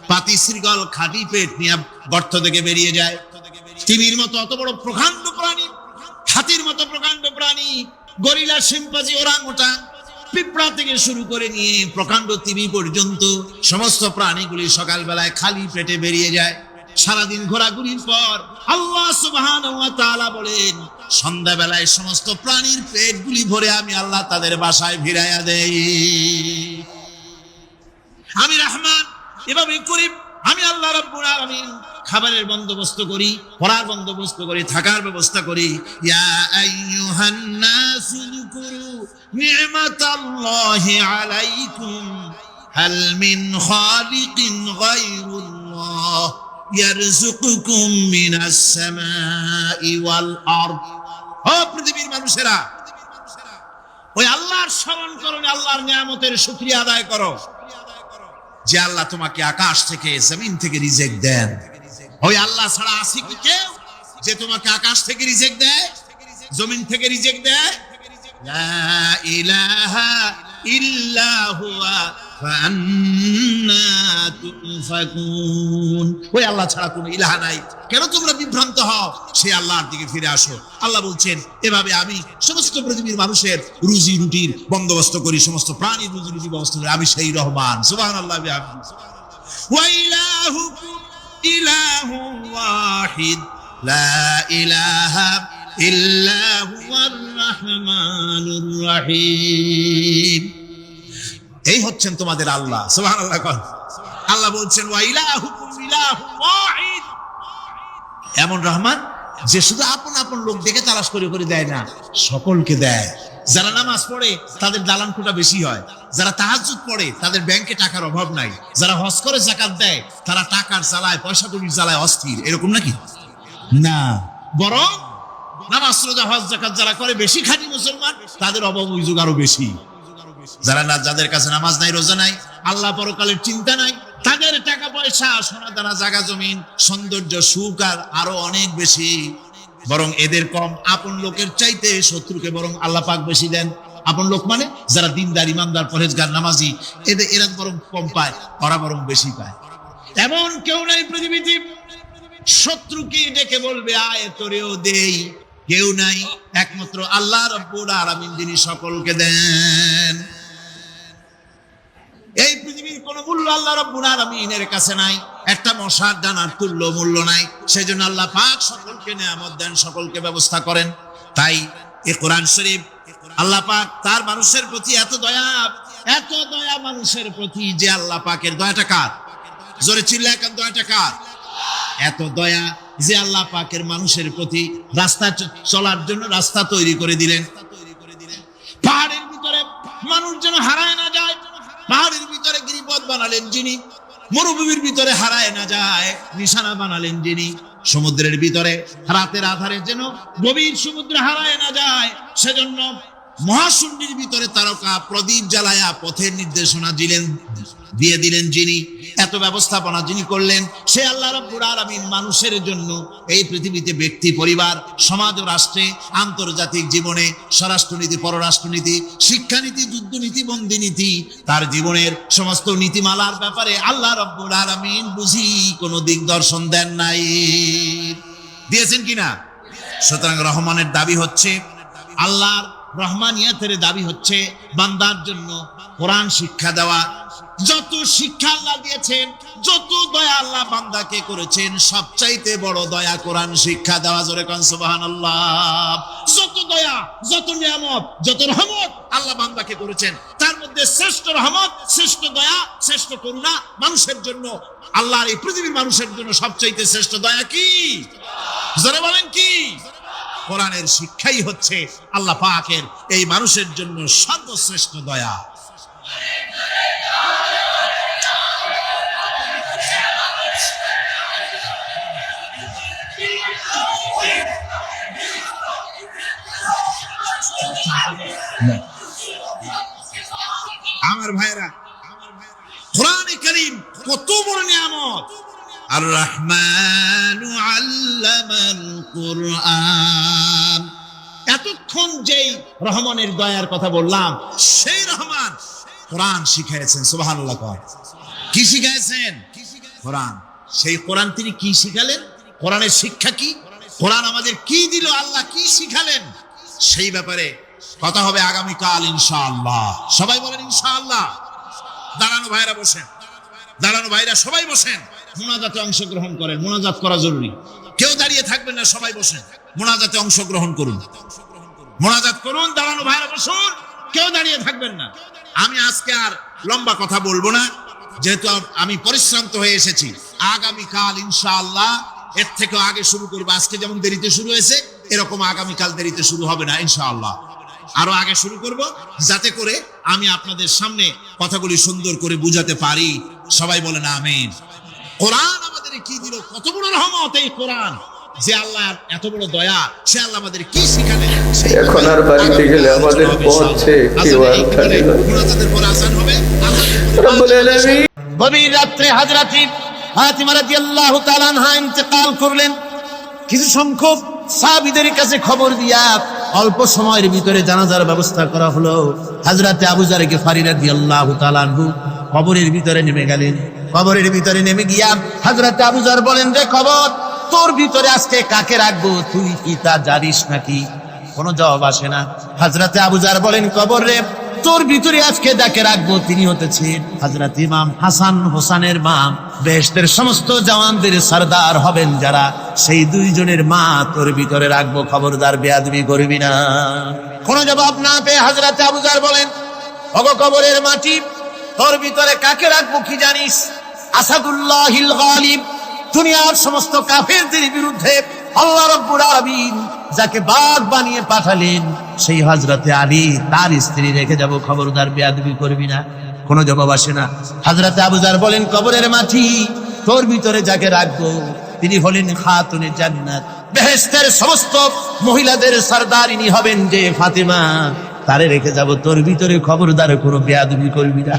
পাতি শৃগাল খালি পেট নিয়ে গর্ত থেকে বেরিয়ে যায়। তিমির মতো অত বড় প্রকাণ্ড প্রাণী, হাতির মতো প্রকাণ্ড প্রাণী, গরিলা, শিম্পাঞ্জি, ওরাংওটাং, পিঁপড়া থেকে শুরু করে নিয়ে প্রকাণ্ড তিমি পর্যন্ত সমস্ত প্রাণীগুলি সকালবেলায় খালি পেটে বেরিয়ে যায়। সারাদিন ঘোরাঘুরির পর আল্লাহ সুবহানাহু ওয়া তাআলা বলেন সন্ধ্যাবেলায় সমস্ত প্রাণীর পেটগুলি ভরে আমি আল্লাহ তাদের বাসায় ফিরাইয়া দেই। আমি রহমান, এভাবে করি আমি আল্লাহ রাব্বুল আলামিন। খাবারের বন্দোবস্ত করি, পড়ার বন্দোবস্ত করি, থাকার ব্যবস্থা করি। ইয়া আইয়ুহান নাসু যকুরু নি'মাতাল্লাহি আলাইকুম হাল মিন খালিকিন গায়রুল্লাহ ইয়ারযুকুকুম মিনাস সামাই ওয়াল আরদ। ও পৃথিবীর মানুষেরা, ওই আল্লাহর স্মরণ করো, আল্লাহর নিয়ামতের শুকরিয়া আদায় করো যে আল্লাহ তোমাকে আকাশ থেকে জমিন থেকে রিজিক দেন। ওই আল্লাহ ছাড়া আছে কি কেউ যে তোমাকে আকাশ থেকে রিজিক দেয়, জমিন থেকে রিজিক দেয়? লা ইলাহা ইল্লা হুয়া ফান্না তুফাকুন। ওই আল্লাহ ছাড়া কোনো ইলাহা নাই, কেন তোমরা বিভ্রান্ত হও? সেই আল্লাহর দিকে ফিরে আসো। আল্লাহ বলছেন, এভাবে আমি সমস্ত পৃথিবীর মানুষের রুজি রুটির বন্দোবস্ত করি, সমস্ত প্রাণীর রুজি রুটি ব্যবস্থা করি, আমি সেই রহমান। সুবহানাল্লাহ বিহামদিহি। ওয়া ইলাহুকুম ইলাহুন ওয়াহিদ লা ইলাহা ইল্লা হুয়ার রাহমানুর রহিম। এই হচ্ছেন তোমাদের আল্লাহ। সুবহানাল্লাহ। আল্লাহ বলছেন, ওয়া ইলাহুকুম ইলাহুন ওয়াহিদ। এমন রহমান যে শুধু আপন আপন লোক দেখে তালাশ করে করে দেয় না, সকলকে দেয়। যারা নামাজ পড়ে তাদের দালান কোটা বেশি হয়, যারা তাহাজ্জুদ পড়ে তাদের ব্যাংকে টাকার অভাব নাই, যারা হজ করে যাকাত দেয় তারা টাকার জ্বালায়, পয়সা কড়ির জ্বালায় অস্থির। এরকম নাকি? না, বরং নামাজ রোজা হজ যাকাত যারা করে বেশি খাঁটি মুসলমান, তাদের অভাব অভিযোগ আরো বেশি। যাদের কাছে নামাজ নাই, রোজা নাই, আল্লাহ পরকালের চিন্তা নাই, তাদের টাকা পয়সা, সোনা দানা, জায়গা জমিন, সৌন্দর্য, সুখ আর আরো অনেক বেশি। বরং এদের কম, আপন লোকের চাইতে শত্রুকে বরং আল্লাহ পাক বেশি দেন। আপন লোক মানে যারা দিনদার, ইমানদার, পরহেজগার, নামাজি, এরা বরং কম পায়, ওরা বরং বেশি পায়। এমন কেউ নাই পৃথিবীতে শত্রুকে ডেকে বলবে আয় তোরেও দেই, কেউ নাই। একমাত্র আল্লাহ রাব্বুল আলামিন, যিনি সকলকে দেন। এই পৃথিবীর কোন মূল্য আল্লাহ রাব্বুল আলামিনের কাছে নাই, একটা মশার দানার তুল্য মূল্য নাই। সেজন্য আল্লাহ পাক সকলকে নিয়ামত দেন, সকলকে ব্যবস্থা করেন। তাই এই কোরআন শরীফ, আল্লাহ পাক তার মানুষের প্রতি এত দয়া মানুষের প্রতি, যে আল্লাহ পাকের দয়াটা কার? জোরে চিল্লায় কান, দয়াটা কার? এত দয়া যে আল্লাহ পাকের মানুষের প্রতি রাস্তা চলার জন্য রাস্তা তৈরি করে দিলেন। পাহাড়ের ভিতরে মানুষ যেন হারায় না যায়, পাহাড়ের ভিতরে গিরিপথ বানালেন যিনি, মরুভূমির ভিতরে হারায় না যায় নিশানা বানালেন যিনি, সমুদ্রের ভিতরে রাতের আধারে যেন গভীর সমুদ্রে হারায় না যায়, সেজন্য মহাশূন্যের ভিতরে তারকা প্রদীপ জ্বালায়া পথের নির্দেশনা দিয়ে দিলেন যিনি, এত ব্যবস্থাপনা যিনি করলেন, সে আল্লাহ রাব্বুল আলামিন মানুষের জন্য এই পৃথিবীতে ব্যক্তি, পরিবার, সমাজ ও রাষ্ট্রে, আন্তর্জাতিক জীবনে, স্বরাষ্ট্রনীতি, পররাষ্ট্রনীতি, শিক্ষানীতি, যুদ্ধনীতি, বন্দিনীতি, তার জীবনের সমস্ত নীতিমালার ব্যাপারে আল্লাহ রাব্বুল আলামিন বুঝি কোনো দিগদর্শন দেন নাই। দিয়েছেন কিনা? সুতরাং রহমানের দাবি হচ্ছে, আল্লাহর রহমানিয়াতের দাবি হচ্ছে বান্দার জন্য কোরআন শিক্ষা দেওয়া। যত শিক্ষা আল্লাহ দিয়েছেন, যত দয়া আল্লাহ বান্দাকে করেছেন, সবচাইতে বড় দয়া কোরআন শিক্ষা দেওয়া। জোরে কান সুবহানাল্লাহ। যত দয়া, যত নিয়ামত, যত রহমত আল্লাহ বান্দাকে করেছেন, তার মধ্যে শ্রেষ্ঠ রহমত, শ্রেষ্ঠ দয়া, শ্রেষ্ঠ করুণা মানুষের জন্য, আল্লাহর এই পৃথিবীর মানুষের জন্য সবচাইতে শ্রেষ্ঠ দয়া কি? জোরে বলেন কি? কোরআনের শিক্ষাই হচ্ছে আল্লাহ পাকের এই মানুষের জন্য সর্বশ্রেষ্ঠ দয়া। আমার ভাইরা, কোরআনে কারীম কত বড় নিয়ামত। আর রহমানু আল্লামাল কুরআন। এতক্ষণ যেই রহমানের দয়ার কথা বললাম, সেই রহমান কোরআন শিখাইছেন। সুবহানাল্লাহ। কি শিখাইছেন? কোরআন। সেই কোরআন তিনি কি শিখালেন? কোরআনের শিক্ষা কি? কোরআন আমাদের কি দিল? আল্লাহ কি শিখালেন? সেই ব্যাপারে কথা হবে আগামীকাল ইনশাআল্লাহ। সবাই বলেন ইনশাআল্লাহ। দাঁড়ানো ভাইরা বসেন, দাঁড়ানো ভাইরা সবাই বসেন, মোনাজাতে অংশগ্রহণ করেন। মোনাজাত করা জরুরি, কেউ দাঁড়িয়ে থাকবেন না, সবাই বসেন, মোনাজাতে অংশগ্রহণ করুন, মোনাজাত করুন। দাঁড়ানো ভাইরা বসুন, কেউ দাঁড়িয়ে থাকবেন না। আমি আজকে আর লম্বা কথা বলবো না, যেহেতু আমি পরিশ্রান্ত হয়ে এসেছি। আগামীকাল ইনশাআল্লাহ এর থেকে আগে শুরু করবো। আজকে যেমন দেরিতে শুরু হয়েছে, এরকম আগামীকাল দেরিতে শুরু হবে না ইনশাআল্লাহ। আরো আগে শুরু করব, যাতে করে আমি আপনাদের সামনে কথাগুলি সুন্দর করে বুঝাতে পারি। সবাই বলেন আমিন। কোরআন আমাদের কি দিল, কত বড় রহমত এই কোরআন, যে আল্লাহর এত বড় দয়া, সে আল্লাহ আমাদের কি শিখালেন। এখন আর বাড়িতে গেলে আমাদের পৌঁছে কেউ আর থাকে না। মুনাজাতের পর আযান হবে। রব্বুল আলামিন গভীর রাত্রে হযরত ফাতিমা রাদিয়াল্লাহু তাআলা আনহা ইন্তেকাল করলেন। কিছু সংখ্যক সাহাবীদের কাছে খবর দিয়া অল্প সময়ের ভিতরে জানাজার ব্যবস্থা করা হলো। হযরত আবু যর গিফারী রাদিয়াল্লাহু তাআলা আনহু কবরের ভিতরে নেমে গেলেন। কবরের ভিতরে নেমে গিয়া হযরত আবু যর বলেন, রে কবর, তোর ভিতরে আজকে কাকে রাখবো, তুই কি তা জানিস নাকি? কোনো জবাব আসে না। হযরত আবু যর বলেন, কবর রে, তোর ভিতরে আজকে যাকে রাখবো তিনি হতেছেন হযরত ইমাম হাসান হোসেনের মা। বেহেশতের সমস্ত জওয়ানদের সরদার হবেন যারা, সেই দুইজনের মা তোর ভিতরে রাখবো, খবরদার বেয়াদবি করবি না। কোনো জবাব না পেয়ে হযরত আবু যর বলেন, ওগো কবরের মাটি, তোর ভিতরে কাকে রাখবো কি জানিস? আসাদুল্লাহিল গালিব, দুনিয়ার সমস্ত কাফেরদের বিরুদ্ধে আল্লাহ রাব্বুল আলামিন যাকে বাঘ বানিয়ে পাঠালেন, সেই হযরতে আলী, তার স্ত্রী রেখে যাব, খবরদার বেয়াদবি করবি না। কোনো জবাব আসে না। হযরতে আবু যর বলেন, কবরের মাটি, তোর ভিতরে যাকে রাখবো তিনি হলেন খাতুনে জান্নাত, বেহেশতের সমস্ত মহিলাদের সরদারিনী হবেন যে ফাতেমা, তারে রেখে যাব, তোর ভিতরে খবরদার কোনো বেয়াদবি করবি না।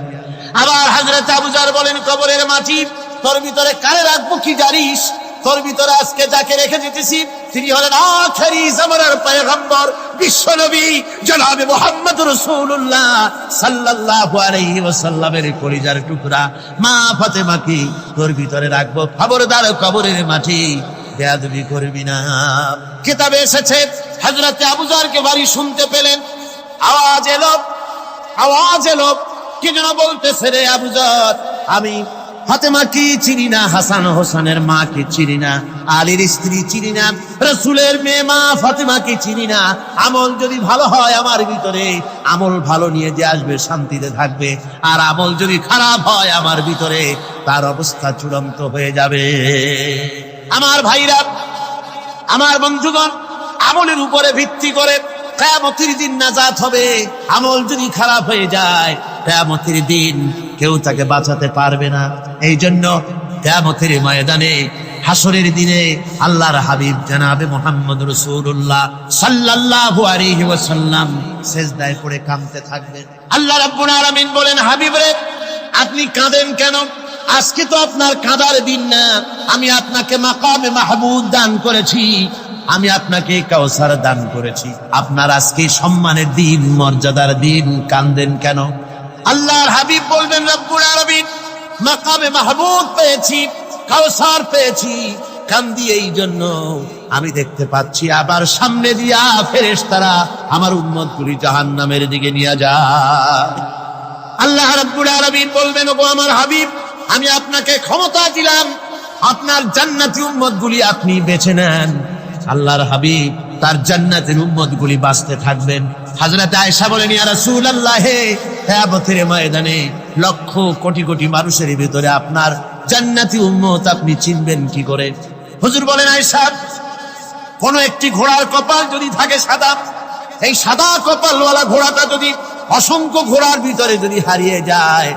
আবার হযরত আবু যর বলেন, কবরের মাটি, তোর ভিতরে কারে রাখবো কি জানিস? তোর ভিতরে আজকে যাকে রেখে যেতেছি তিনি হলেন আখেরি জামানার পয়গম্বর বিশ্বনবী জনাবে মুহাম্মদ রাসূলুল্লাহ সাল্লাল্লাহু আলাইহি ওয়াসাল্লামের কলিজার টুকরা মা ফাতেমাকে তোর ভিতরে রাখবো, খবরদার কবরের মাটি বেয়াদবি করবি না। কিতাবে এসেছে হযরত আবু যরকে বাড়ি শুনতে পেলেন, আওয়াজ এলো, কি যেন বলতেছে, রে আবু যর, আমি ফাতেমা কি চিনি না, হাসান হোসেনের মা কি চিনি না, আলীর স্ত্রী চিনি না, রাসূলের মেয়ে মা ফাতেমা কি চিনি না। আমল যদি ভালো হয় আমার ভিতরে, আমল ভালো নিয়ে যে আসবে শান্তিতে থাকবে, আর আমল যদি খারাপ হয় আমার ভিতরে, তার অবস্থা চূড়ান্ত হয়ে যাবে। আমার ভাইরা, আমার বন্ধুগণ, আমলের উপরে ভিত্তি করে কিয়ামতের দিন নাজাত হবে। আমল যদি খারাপ হয়ে যায়, কিয়ামতের দিন কেউ তাকে বাঁচাতে পারবে না। এই জন্য কিয়ামতের ময়দানে, হাসরের দিনে আল্লাহর হাবিব জনাবে মুহাম্মদ রাসূলুল্লাহ সাল্লাল্লাহু আলাইহি ওয়াসাল্লাম সিজদায় পড়ে কাঁদতে থাকবেন। আল্লাহ রাব্বুল আলামিন বলেন, হাবিব রে, আপনি কাঁদেন কেন? আজকে তো আপনার কাঁদার দিন না, আমি আপনাকে মাকামে মাহমুদ দান করেছি, আমি আপনাকে কাউসার দান করেছি, আপনার আজকে সম্মানের দিন, মর্যাদার দিন, কাঁদেন কেন? আল্লাহর হাবিব বলবেন, রব্বুল আলামিন, মাকামে মাহমুদ পেয়েছি, কাউসার পেয়েছি, কান্দি এই জন্য আমি দেখতে পাচ্ছি আবার সামনে দিয়া ফেরেশতারা আমার উম্মতগুলি জাহান্নামের দিকে নিয়ে যায়। আল্লাহ রাব্বুল আলামিন বলবেন, ওগো আমার হাবিব, আমি আপনাকে ক্ষমতা দিলাম, আপনার জান্নাতি উম্মতগুলি আপনি বেছে নেন। আল্লাহর হাবিব তার জান্নাতের উম্মতগুলি বাঁচতে থাকবেন। হযরত আয়েশা বলেন, ইয়া রাসূলুল্লাহ, কিয়ামতের ময়দানে লক্ষ কোটি কোটি মানুষের ভিতরে আপনার জান্নাতি উম্মত আপনি চিনবেন কি করে? হুজুর বলেন, আয়েশা, কোন একটি ঘোড়ার কপাল যদি থাকে সাদা, এই সাদা কপালওয়ালা ঘোড়াটা যদি অসংখ্য ঘোড়ার ভিতরে যদি হারিয়ে যায়,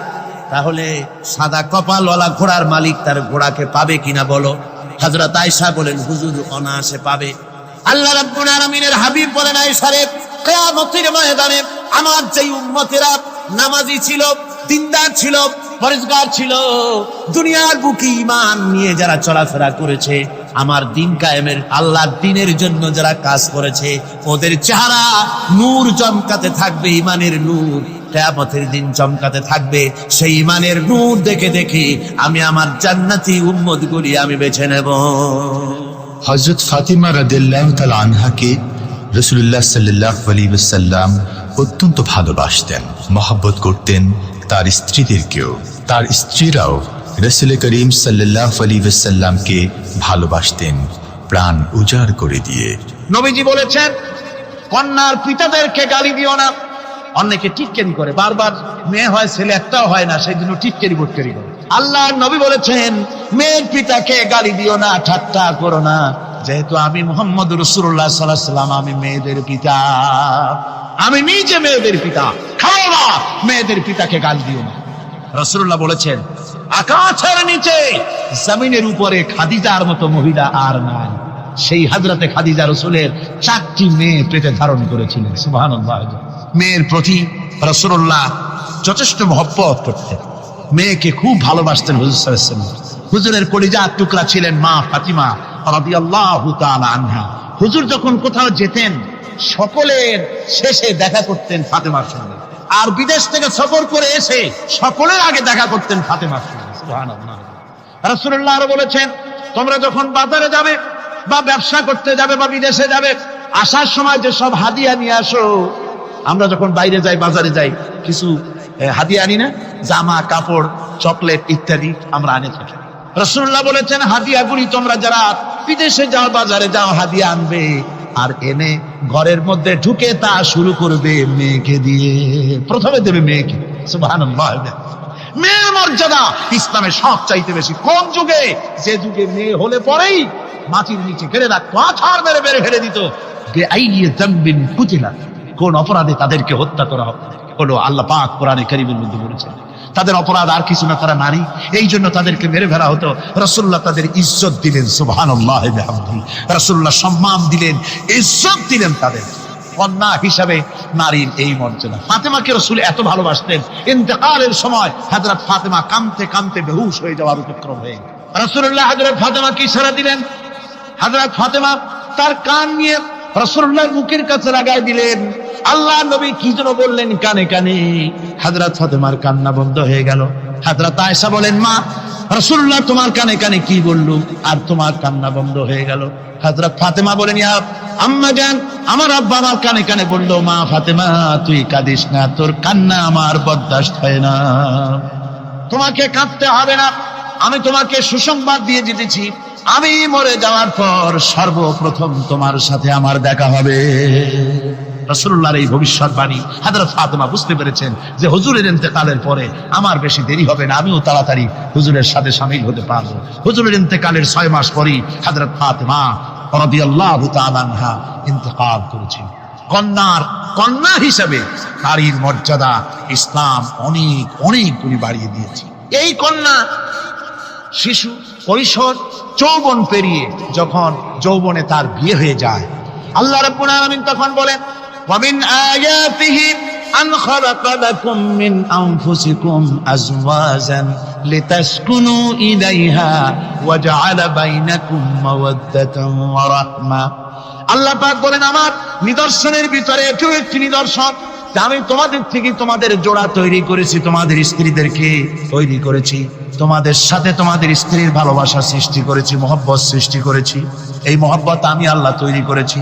তাহলে সাদা কপালওয়ালা ঘোড়ার মালিক তার ঘোড়াকে পাবে কিনা বলো? হযরত আয়েশা বলেন, হুজুর, অনায়াসে পাবে। আল্লাহ রাব্বুল আলামিনের হাবিব বলেন, আয়েশা রে, কিয়ামতের ময়দানে আমার যেই উম্মতেরা নামাজি ছিল, দিনদার ছিল, পরেজগার ছিল, দুনিয়ার বুকে ঈমান নিয়ে যারা চলাফেরা করেছে, আমার দিন কায়েমের, আল্লাহর দ্বীনের জন্য যারা কাজ করেছে, ওদের চেহারা নূর চমকাতে থাকবে, ঈমানের নূর কিয়ামতের দিন চমকাতে থাকবে। সেই ঈমানের নূর দেখে দেখে আমি আমার জান্নাতি উম্মতগুলি আমি বেছে নেব। হযরত ফাতিমা রাদিয়াল্লাহু তাআলা আনহাকে রাসূলুল্লাহ সাল্লাল্লাহু আলাইহি ওয়াসাল্লাম অত্যন্ত ভালোবাসতেন, মহব্বত করতেন তার স্ত্রীদেরকেও। তার স্ত্রীরাও রাসূল করিম সাল্লাল্লাহু আলাইহি ওয়াসাল্লামকে ভালোবাসতেন প্রাণ উজাড় করে দিয়ে। নবীজি বলেছেন, কন্যার পিতাদেরকে গালি দিও না। অনেকে টিটকারি করে, বারবার মেয়ে হয় ছেলে একটাও হয় না, সেই জন্য টিটকারি বটকারি করে। আল্লাহর নবী বলেছেন, মেয়ের পিতাকে গালি দিও না, ঠাট্টা করো না, যেহেতু আমি মুহাম্মদ রাসূলুল্লাহ সাল্লাল্লাহু আলাইহি ওয়াসাল্লাম, আমি মেয়েদের পিতা। আমি নিজে মেয়েদের পিতা, খাও না, মেয়েদের পিতাকে গাল দিও না। রাসূলুল্লাহ বলেছেন, আকাশের নিচে জমিনের উপরে খাদিজার মতো মহিলা আর নাই। সেই হযরতে খাদিজা রাসূলের 4টি মেয়ে পেটে ধারণ করেছিলেন। সুবহানাল্লাহ। মেয়ের প্রতি রাসূলুল্লাহ যথেষ্ট মহব্বত করতেন, মেয়েকে খুব ভালোবাসতেন হুজুর সাল্লাল্লাহু আলাইহি ওয়াসাল্লাম। হুজুরের কলিজার টুকরা ছিলেন মা ফাতিমা রাদিয়াল্লাহু তাআলা আনহা। হুজুর যখন কোথাও যেতেন সকলের শেষে দেখা করতেন ফাতেমার সঙ্গে, আর বিদেশ থেকে সফর করে এসে সকলের আগে দেখা করতেন ফাতেমার সঙ্গে। সুবহানাল্লাহ। রাসূলুল্লাহ আরো বলেছেন, তোমরা যখন বাজারে যাবে বা ব্যবসা করতে যাবে বা বিদেশে যাবে, আসার সময় যে সব হাদিয়া নিয়ে আসো। আমরা যখন বাইরে যাই, বাজারে যাই, কিছু হাদিয়া আনি না? জামা কাপড়, চকলেট ইত্যাদি আমরা আনে থাকি। রাসূলুল্লাহ বলেছেন, হাদিয়াগুলি তোমরা যারা বিদেশে যাও, বাজারে যাও, হাদিয়া আনবে আর এনে ঘরের মধ্যে ঢুকে তা শুরু করবে মেয়েকে দিয়ে। প্রথমে দেবে মেয়েকে। সুবহানাল্লাহ। মেয়ের মর্যাদা ইসলামে সব চাইতে বেশি। কোন যুগে? যে যুগে মেয়ে হলে পরেই মাটির নিচে ফেলে রাখতো, আছাড় মেরে মেরে ফেলে দিত। বেআইয়ি যামবিন কুতিলাত, কোন অপরাধে তাদেরকে হত্যা করা হলো। আল্লাহ পাক কোরআনে কারীমের মধ্যে বলেছেন তাদের অপরাধ আর কিছু না, তারা নারী, এই জন্য তাদেরকে মেরে ফেলা হতো। রাসূলুল্লাহ তাদের ইজ্জত দিলেন। সুবহানাল্লাহ বিহামদিহি। রাসূলুল্লাহ সম্মান দিলেন, ইজ্জত দিলেন তাদের। কন্যা হিসাবে নারীর এই মর্যাদা। ফাতেমাকে রাসূল এত ভালোবাসতেন, ইন্তেকালের সময় হযরত ফাতেমা কাঁদতে কাঁদতে বেহুশ হয়ে যাওয়ার উপক্রম হয়ে গেল। রাসূলুল্লাহ হযরত ফাতেমাকে ইশারা দিলেন। হযরত ফাতেমা তার কান নিয়ে রাসূলুল্লাহর মুখের কাছে লাগাই দিলেন। আল্লাহ নবী কি যেন বললেন কানে কানে, হযরত ফাতেমার কান্না বন্ধ হয়ে গেল। হযরত আয়েশা বলেন, মা, রাসূলুল্লাহ তোমার কানে কানে কি বলল আর তোমার কান্না বন্ধ হয়ে গেল? হযরত ফাতেমা বলেন, ইয়া আম্মা জান, আমার আব্বা আমার কানে কানে বলল, মা ফাতেমা তুই কাঁদিস না, তোর কান্না আমার বরদাস্ত হয় না, তোমাকে কাঁদতে হবে না। আমি তোমাকে সুসংবাদ দিয়ে দিতেছি, আমি মরে যাওয়ার পর সর্বপ্রথম তোমার সাথে আমার দেখা হবে। রাসূলুল্লাহর এই ভবিষ্যৎবাণী হযরত ফাতেমা বুঝতে পেরেছেন যে হুজুরের ইন্তেকালের পরে আমার বেশি দেরি হবে না, আমিও তাড়াতাড়ি হুজুরের সাথে শামিল হতে পারবো। হুজুরের ইন্তেকালের 6 মাস পরেই হযরত ফাতেমা রাদিয়াল্লাহু তাআলা আনহা ইন্তেকাল করেছেন। কন্যা হিসেবে নারীর মর্যাদা ইসলাম অনেক অনেক গুণে বাড়িয়ে দিয়েছে। এই কন্যা শিশু, কৈশোর, যৌবন পেরিয়ে যখন যৌবনে তার বিয়ে হয়ে যায়, আল্লাহ রাব্বুল আলামিন তখন বলেন, ওয়া মিন আয়াতিহি আন খালাকা লাকুম মিন আনফুসিকুম আজওয়াজান লিতাসকুনু ইলাইহা ওয়া জাআলা বাইনাকুম মাওয়াদ্দাতান ওয়া রাহমা। আল্লাহ পাক বলেন, আমার নিদর্শনের ভিতরে এটাও একটি নিদর্শন যে আমি তোমাদের থেকে তোমাদের জোড়া তৈরি করেছি, তোমাদের স্ত্রীদেরকে তৈরি করেছি, তোমাদের সাথে তোমাদের স্ত্রীর ভালোবাসা সৃষ্টি করেছি, মহব্বত সৃষ্টি করেছি। এই মহব্বত আমি আল্লাহ তৈরি করেছি।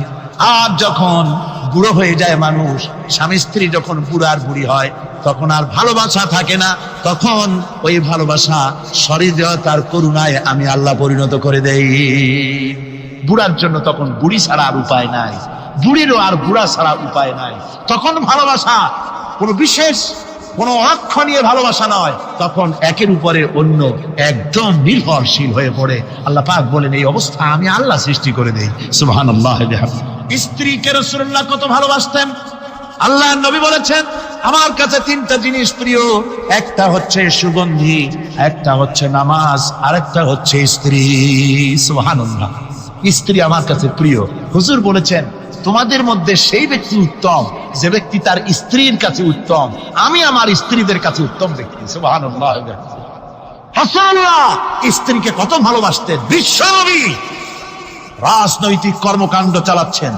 আর যখন বুড়ো হয়ে যায় মানুষ, স্বামী স্ত্রী যখন বুড়ার বুড়ি হয়, তখন আর ভালোবাসা থাকে না, তখন ওই ভালোবাসা সহৃদয়তার করুণায় আমি আল্লাহ পরিণত করে দেই। বুড়ার জন্য তখন বুড়ি ছাড়া আর উপায় নাই, বুড়িরও আর বুড়া ছাড়া উপায় নাই। তখন ভালোবাসা কোনো বিশেষ কোনো অক্ষণীয় ভালোবাসা নয়, তখন একের উপরে অন্য একদম নির্ভরশীল হয়ে পড়ে। আল্লাহ পাক বলেন, এই অবস্থা আমি আল্লাহ সৃষ্টি করে দেই। সুবহানাল্লাহ। স্ত্রীকে রাসূলুল্লাহ কত ভালোবাসতেন। আল্লাহর নবী বলেছেন, আমার কাছে 3টা জিনিস প্রিয়, একটা হচ্ছে সুগন্ধি, একটা হচ্ছে নামাজ, আরেকটা হচ্ছে স্ত্রী। সুবহানাল্লাহ। স্ত্রী আমার কাছে প্রিয়। হুজুর বলেছেন, তোমাদের মধ্যে সেই ব্যক্তি উত্তম যে ব্যক্তি তার স্ত্রীর কাছে উত্তম। আমি আমার স্ত্রীদের কাছে উত্তম ব্যক্তি। সুবহানাল্লাহ। রাসূলুল্লাহ স্ত্রীকে কত ভালোবাসতেন। বিশ্বনবী রাজনৈতিক কর্মকাণ্ড চালাচ্ছেন,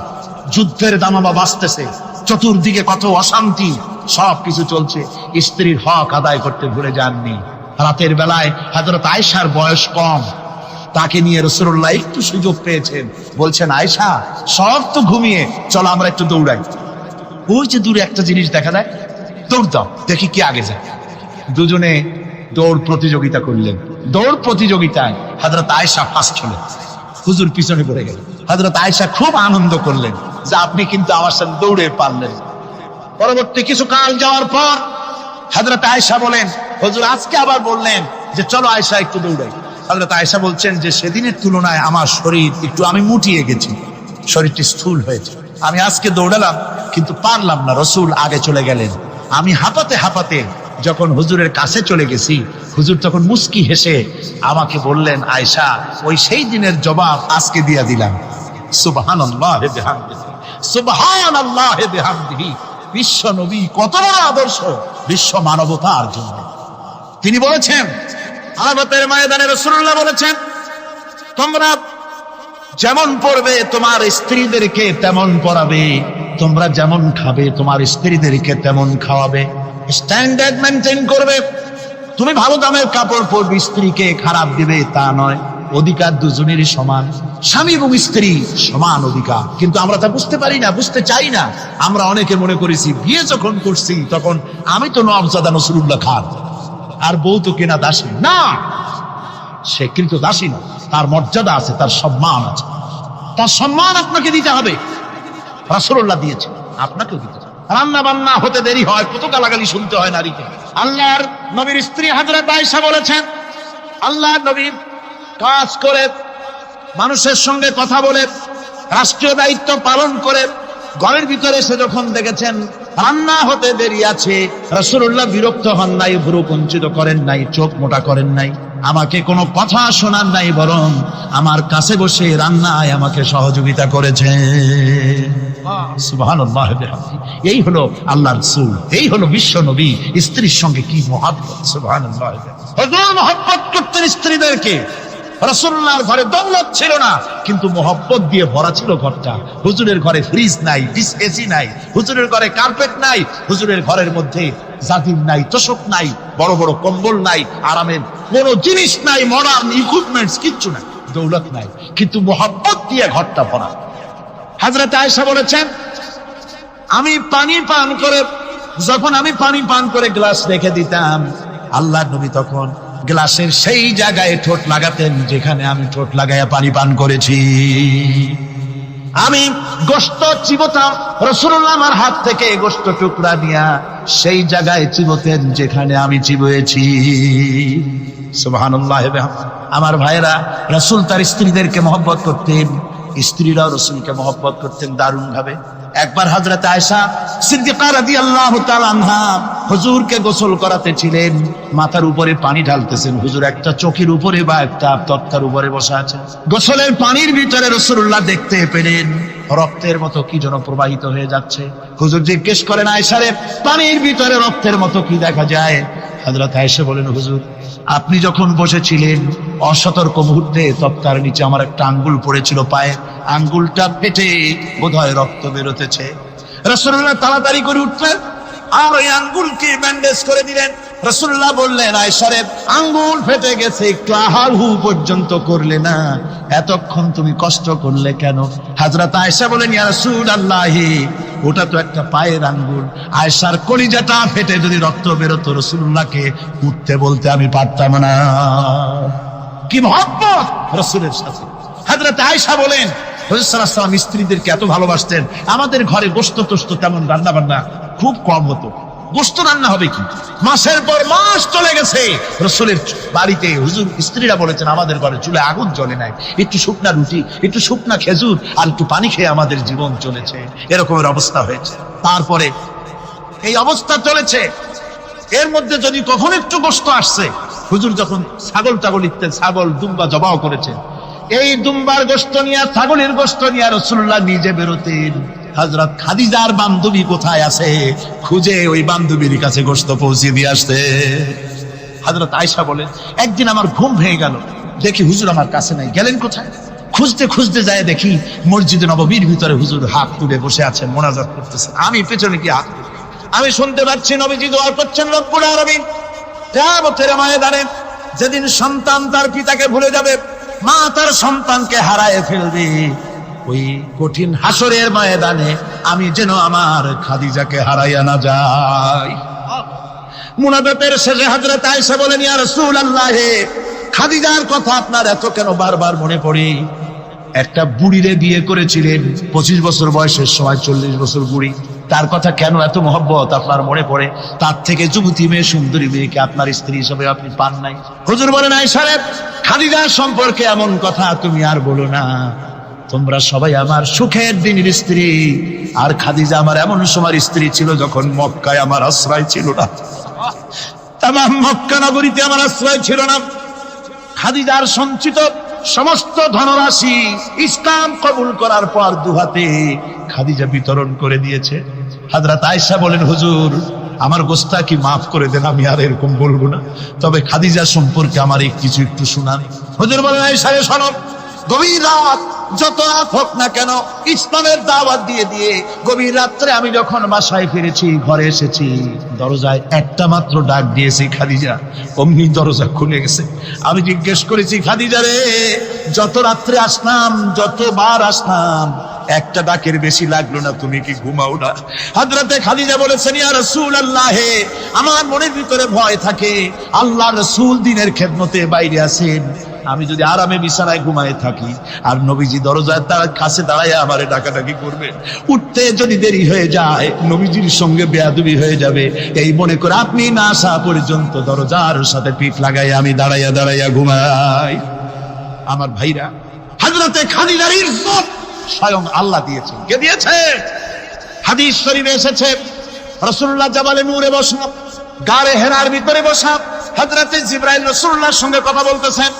যুদ্ধের দামামা বাজতেছে, চতুর্দিকে কত অশান্তি, সবকিছু চলছে, স্ত্রীর হক আদায় করতে ভুলে যাননি। রাতের বেলায় হযরত আয়েশার বয়স কম, তাকে নিয়ে রাসূলুল্লাহ একটু সুযোগ পেয়েছেন, বলছেন, আয়েশা সব তো ঘুমিয়ে, চলো আমরা একটু দৌড়াই। ওই যে দূরে একটা জিনিস দেখা যায়, দৌড় দাও, দেখি কি আগে যায়। দুজনে দৌড় প্রতিযোগিতা করলেন। দৌড় প্রতিযোগিতায় হযরত আয়েশা ফার্স্ট হলেন, হুজুর পিছনে পড়ে গেলেন। হযরত আয়েশা খুব আনন্দ করলেন যে আপনি কিন্তু আমার সাথে দৌড়ে পারলেন। পরবর্তী কিছু কাল যাওয়ার পর হযরত আয়েশা বলেন, হুজুর আজকে আবার বললেন যে চলো আয়েশা একটু দৌড়াই। হযরত আয়েশা বলছেন যে সেদিনের তুলনায় আমার শরীর একটু, আমি মুটিয়ে গেছি, শরীরটি স্থূল হয়েছে। আমি আজকে দৌড়ালাম কিন্তু পারলাম না, রসুল আগে চলে গেলেন। আমি হাঁপাতে হাঁপাতে যখন হুজুরের কাছে চলে গেছি, হুজুর তখন মুস্কি হেসে আমাকে বললেন, আয়েশা, ওই সেই দিনের জবাব আজকে দিয়া দিলাম। সুবহানাল্লাহ বিহামদিহি, সুবহানাল্লাহ বিহামদিহি। বিশ্ব নবী কত বড় আদর্শ বিশ্ব মানবতার জন্য। তিনি বলেছেন, আরাফাতের ময়দানে রাসূলুল্লাহ বলেছেন, তোমরা যেমন পড়বে তোমার স্ত্রীদেরকে তেমন পড়াবে, তোমরা যেমন খাবে তোমার স্ত্রীদেরকে তেমন খাওয়াবে। স্ট্যান্ডার্ড মেনটেন করবে। তুমি ভালো দামের কাপড় পরবে, স্ত্রীকে খারাপ দিবে তা নয়। অধিকার দুজনেরই সমান, স্বামী এবং স্ত্রী সমান অধিকার। কিন্তু আমরা তা বুঝতে পারি না, বুঝতে চাই না। আমরা অনেকে মনে করেছি বিয়ে যখন করছি তখন আমি তো নওয়াবজাদা নসরুল্লাহ খান, আর বউ তো কেনা দাসী না। সে কিন্তু দাসী না, তার মর্যাদা আছে, তার সম্মান আছে। তার সম্মান আপনাকে দিতে হবে। রাসূলুল্লাহ দিয়েছে, আপনাকেও দিতে হবে। রান্না বান্না হতে দেরি হয়, কত গালাগালি শুনতে হয় নারীকে। আল্লাহর নবীর স্ত্রী হযরত আয়েশা বলেছেন, আল্লাহর নবী কাজ করে, মানুষের সঙ্গে কথা বলে, রাষ্ট্রীয় দায়িত্ব পালন করে ঘরের ভিতরে এসে যখন দেখেছেন রান্না হতে দেরি আছে, রাসূলুল্লাহ বিরক্ত হন নাই, ভ্রু কুঞ্চিত করেন নাই, চোখ মোটা করেন নাই, আমাকে কোনো কথা শোনান নাই, বরং আমার কাছে বসে রান্নায় আমাকে সহযোগিতা করেছে। সুবহানাল্লাহ বিহামদিহি। এই হলো আল্লাহর রাসূল, এই হলো বিশ্ব নবী। স্ত্রীর সঙ্গে কি মহব্বত! সুবহানাল্লাহ। হুজুর মহব্বত করতেন স্ত্রীদেরকে। রাসূলুল্লাহর ঘরে দৌলত ছিল না, কিন্তু মহব্বত দিয়ে ভরা ছিল ঘরটা। হুজুরের ঘরে ফ্রিজ নাই, এসি নাই, হুজুরের ঘরে কার্পেট নাই, হুজুরের ঘরের মধ্যে জাদিম নাই, তোশক নাই, বড় বড় কম্বল নাই, আরামের কোনো জিনিস নাই, মডার্ন ইকুইপমেন্টস কিচ্ছু নাই, দৌলত নাই, কিন্তু মহব্বত দিয়ে ঘরটা ভরা। হযরত আয়েশা বলেছেন, আমি পানি পান করে, যখন আমি পানি পান করে গ্লাস রেখে দিতাম, আল্লাহর নবী তখন গ্লাসের সেই জায়গায় ঠোঁট লাগাতেন যেখানে আমি ঠোঁট লাগাইয়া পানি পান করেছি। আমি গোশত চিবোতাম, রাসূলুল্লাহ আমার হাত থেকে গোশত টুকরা নিয়া সেই জায়গায় চিবোতেন যেখানে আমি চিবুয়েছি। সুবহানাল্লাহ। আমার ভাইরা, রাসূল তার স্ত্রীদেরকে মহব্বত করতেন, স্ত্রীরাও রাসূলকে মহব্বত করতেন দারুণ ভাবে। একবার হযরত আয়েশা সিদ্দিকা রাদিয়াল্লাহু তাআলা আনহা হুজুরকে গোসল করাতেছিলেন, মাথার উপরে পানি ঢালতেছেন, হুজুর একটা চৌকির উপরে বা একটা তক্তার উপরে বসে আছেন। গোসলের পানির ভিতরে রাসূলুল্লাহ দেখতে পেলেন রক্তের মতো কি যেন প্রবাহিত হয়ে যাচ্ছে। হুজুর জিজ্ঞেস করেন, আয়েশা রে, পানির ভিতরে রক্তের মতো কি দেখা যায়? হযরত আয়েশা বলেন, হুজুর আপনি যখন বসেছিলেন অসতর্ক মুহূর্তে তক্তার নিচে আমার একটা আঙ্গুল পড়েছিল পায়ে, আঙ্গুলটা ফেটে বোধহয় রক্ত বেরোতেছে। রাসূলুল্লাহ তাড়াতাড়ি করে উঠলেন আর ওই আঙ্গুলকে ব্যান্ডেজ করে দিলেন। রাসূলুল্লাহ বললেন, আয়েশা রে, আঙ্গুল ফেটে গেছে, একটু আহার হু পর্যন্ত করলে না, এতক্ষণ তুমি কষ্ট করলে কেন? হযরত আয়েশা বলেন, ইয়া রাসূলুল্লাহ, ওটা তো একটা পায়ের আঙ্গুল। আয়েশার কলিজাটা ফেটে যদি রক্ত বেরোতো, রাসূলুল্লাহকে উঠতে বলতে আমি পারতাম না। কি মহব্বত রাসূলের সাথে! হযরত আয়েশা বলেন, রাসূল সাল্লাল্লাহু আলাইহি ওয়াসাল্লাম স্ত্রীদেরকে এত ভালোবাসতেন, আমাদের ঘরে গোশত টোস্ত তেমন রান্না বান্না খুব কম হতো। গোশত রান্না হবে কি, মাসের পর মাস চলে গেছে রাসূলের বাড়িতে, হুজুর স্ত্রীরা বলেছেন আমাদের ঘরে চুলে আগুন জ্বলে নাই, একটু শুকনা রুটি, একটু শুকনা খেজুর আর একটু পানি খেয়ে আমাদের জীবন চলেছে। এরকমের অবস্থা হয়েছে। তারপরে এই অবস্থা চলেছে, এর মধ্যে যদি কখন একটু গোশত আসছে, হুজুর যখন ছাগল ইত্যাদি ছাগল দুম্বা জবাও করেছেন, এই দুম্বার গোশত নিয়ে, ছাগলের গোশত নিয়ে রাসূলুল্লাহ নিজে বেরোতেন। হযরত খাদিজার বান্ধবী কোথায় আছে খুঁজে ওই বান্ধবীর কাছে গোশত পৌঁছে দিয়ে আসতে। হযরত আয়েশা বলেন, একদিন আমার ঘুম ভেঙে গেল, দেখি হুজুর আমার কাছে নাই, গেলেন কোথায়? খুঁজতে খুঁজতে যায় দেখি মসজিদে নববীর ভিতরে হুজুর হাত তুলে বসে আছেন, মোনাজাত করতেছেন। আমি পেছনে কি হাত তুলে, আমি শুনতে পাচ্ছি নবীজি দোয়া করছেন, রব্বুল আলামিন কিয়ামতের ময়দানে যেদিন সন্তান তার পিতাকে ভুলে যাবে, মা তার সন্তানকে হারায় ফেলবে, ওই কঠিন হাসরের ময়দানে আমি যেন আমার খাদিজাকে হারাইয়া না যাই। মুনাজাতের শেষে হযরত আয়েশা বলেন, ইয়া রাসূলুল্লাহ, খাদিজার কথা আপনার এত কেন বারবার মনে পড়ে? একটা বুড়িরে বিয়ে করেছিলেন 25 বছর বয়সের সময়, 40 বছর বুড়ি, তার কথা কেন এত মহব্বত আপনার মনে পড়ে? তার থেকে যুবতী মেয়ে, সুন্দরী মেয়েকে আপনার স্ত্রী হিসেবে আপনি পান নাই। হুজুর বলেন, আয়েশা রে, খাদিজা সম্পর্কে এমন কথা তুমি আর বলো না, তোমরা সবাই আমার সুখের দিনের স্ত্রী। আর খাদিজা আমার এমন সময় স্ত্রী ছিল যখন মক্কায় আমার আশ্রয় ছিল না, তামাম মক্কা নগরীতে আমার আশ্রয় ছিল না। খাদিজার সঞ্চিত সমস্ত ধনরাশি ইসলাম কবুল করার পর দুহাতে খাদিজা বিতরণ করে দিয়েছে। হযরত আয়েশা বলেন, হুজুর আমার গোস্তাকি মাফ করে দেন, আমি আর এরকম বলবো না, তবে খাদিজা সম্পর্কে আমার কিছু একটু শুনান। হুজুর বলেন, আয়েশা শোনো, গভীর রাত, যত রাত হোক না কেন, ইসলামের দাওয়াত দিয়ে দিয়ে গভীর রাত্রে আমি যখন বাসায় ফিরেছি, ঘরে এসেছি, দরজায় একটা মাত্র ডাক দিয়েছি, খাদিজা, অমনি দরজা খুলে গেছে। আমি জিজ্ঞেস করেছি, খাদিজা রে, যত রাত্রে আসলাম, যতবার আসলাম, একটা ডাকের বেশি লাগলো না, তুমি কি ঘুমাও না? হযরতে খাদিজা বলেছেন, ইয়া রাসূলুল্লাহ, আমার মনের ভিতরে ভয় থাকে, আল্লাহ রাসূল দিনের খেদমতে বাইরে আছেন, আমি যদি আরামে বিছানায় ঘুমায় থাকি আর নবীজি দরজায় তার কাছে দাঁড়ায় আমারে ডাকাডাকি করবে, উঠতে যদি দেরি হয়ে যায় নবীজির সঙ্গে বেয়াদবি হয়ে যাবে, এই মনে করে আপনি না আসা পর্যন্ত দরজার সাথে পিঠ লাগাই আমি দাঁড়াইয়া দাঁড়াইয়া ঘুমাই। আমার ভাইরা, হযরতে খাদিজার ইজ্জত স্বয়ং আল্লাহ দিয়েছেন। কে দিয়েছে? হাদিস শরীফে এসেছে, রাসূলুল্লাহ জাবালে নূরে বসা, গারে হেরার ভিতরে বসা, হযরতে জিবরাইল রাসূলুল্লাহর সঙ্গে কথা বলতেছেন।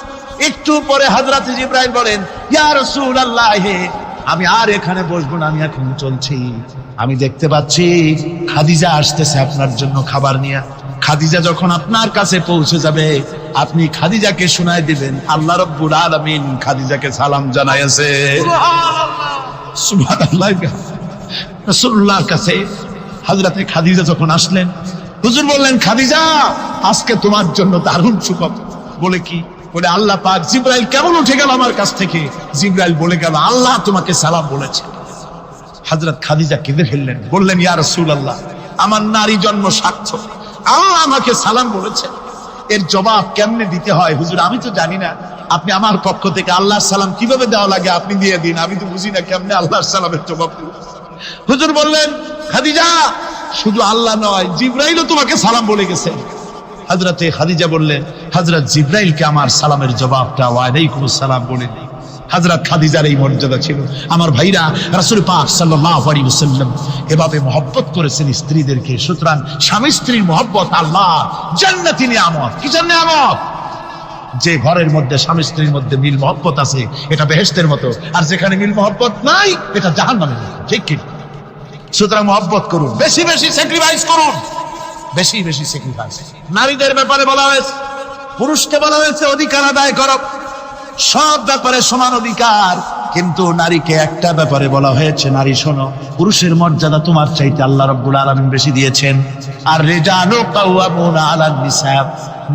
একটু পরে হযরতে জিবরাইল বলেন, ইয়া রাসূলুল্লাহ, আমি আর এখানে বসবো না, আমি এখন চলছি। আমি দেখতে পাচ্ছি খাদিজা আসতেছে আপনার জন্য খাবার নিয়ে। খাদিজা যখন আপনার কাছে পৌঁছে যাবে, আপনি খাদিজাকে শোনায় দিবেন আল্লাহ রাব্বুল আলামিন খাদিজাকে সালাম জানাইছে। সুবহানাল্লাহ। রাসূলুল্লাহর কাছে হযরতে খাদিজা যখন আসলেন, হুজুর বললেন, খাদিজা, আজকে তোমার জন্য দারুণ সুখবর। বলে কি? বলে আল্লাহ পাক, জিবরাইল কেমন উঠে গেল আমার কাছ থেকে, জিবরাইল বলে গেল আল্লাহ তোমাকে সালাম বলেছে। হযরত খাদিজা কেঁদে ফেললেন, বললেন, ইয়া রাসূলুল্লাহ, আমার নারী জন্ম সার্থক, আল্লাহ আমাকে সালাম বলেছে, এর জবাব কেমনে দিতে হয় হুজুর আমি তো জানি না, আপনি আমার পক্ষ থেকে আল্লাহর সালাম কিভাবে দেওয়া লাগে আপনি দিয়ে দিন, আমি তো বুঝি না কেমনে আল্লাহর সালামের জবাব দেব। হুজুর বললেন, খাদিজা, শুধু আল্লাহ নয়, জিবরাইলও তোমাকে সালাম বলে গেছে। হযরতে খাদিজা বললেন, হযরত জিবরাইলকে আমার সালামের জবাবটা ওয়ালাইকুমুস সালাম বলে দিই। হযরত খাদিজার এই মর্যাদা ছিল। আমার ভাইরা, রাসূল পাক সাল্লাল্লাহু আলাইহি ওয়াসাল্লাম এভাবে মহব্বত করেছেন স্ত্রীদেরকে। সুতরাং স্বামী স্ত্রীর মহব্বত আল্লাহ জান্নাতি নিয়ামত। কি নিয়ামত? যে ঘরের মধ্যে স্বামী স্ত্রীর মধ্যে মিল মহব্বত আছে, এটা বেহেশতের মতো, আর যেখানে মিল মহব্বত নাই, এটা জাহান্নামের মতো। ঠিক কি? সুতরাং মহব্বত করুন, বেশি বেশি স্যাক্রিফাইস করুন, বেশি বেশি স্যাক্রিফাইস। নারীদের ব্যাপারে বলা হয়েছে, পুরুষকে বলা হয়েছে অধিকার আদায় করো, সব ব্যাপারে সমান অধিকার, কিন্তু নারীকে একটা ব্যাপারে বলা হয়েছে, নারী শোনো, পুরুষের মর্যাদা তোমার চাইতে আল্লাহ রাব্বুল আলামিন বেশি দিয়েছেন। আর রিজালু কাওয়ামুনা আলান নিসা,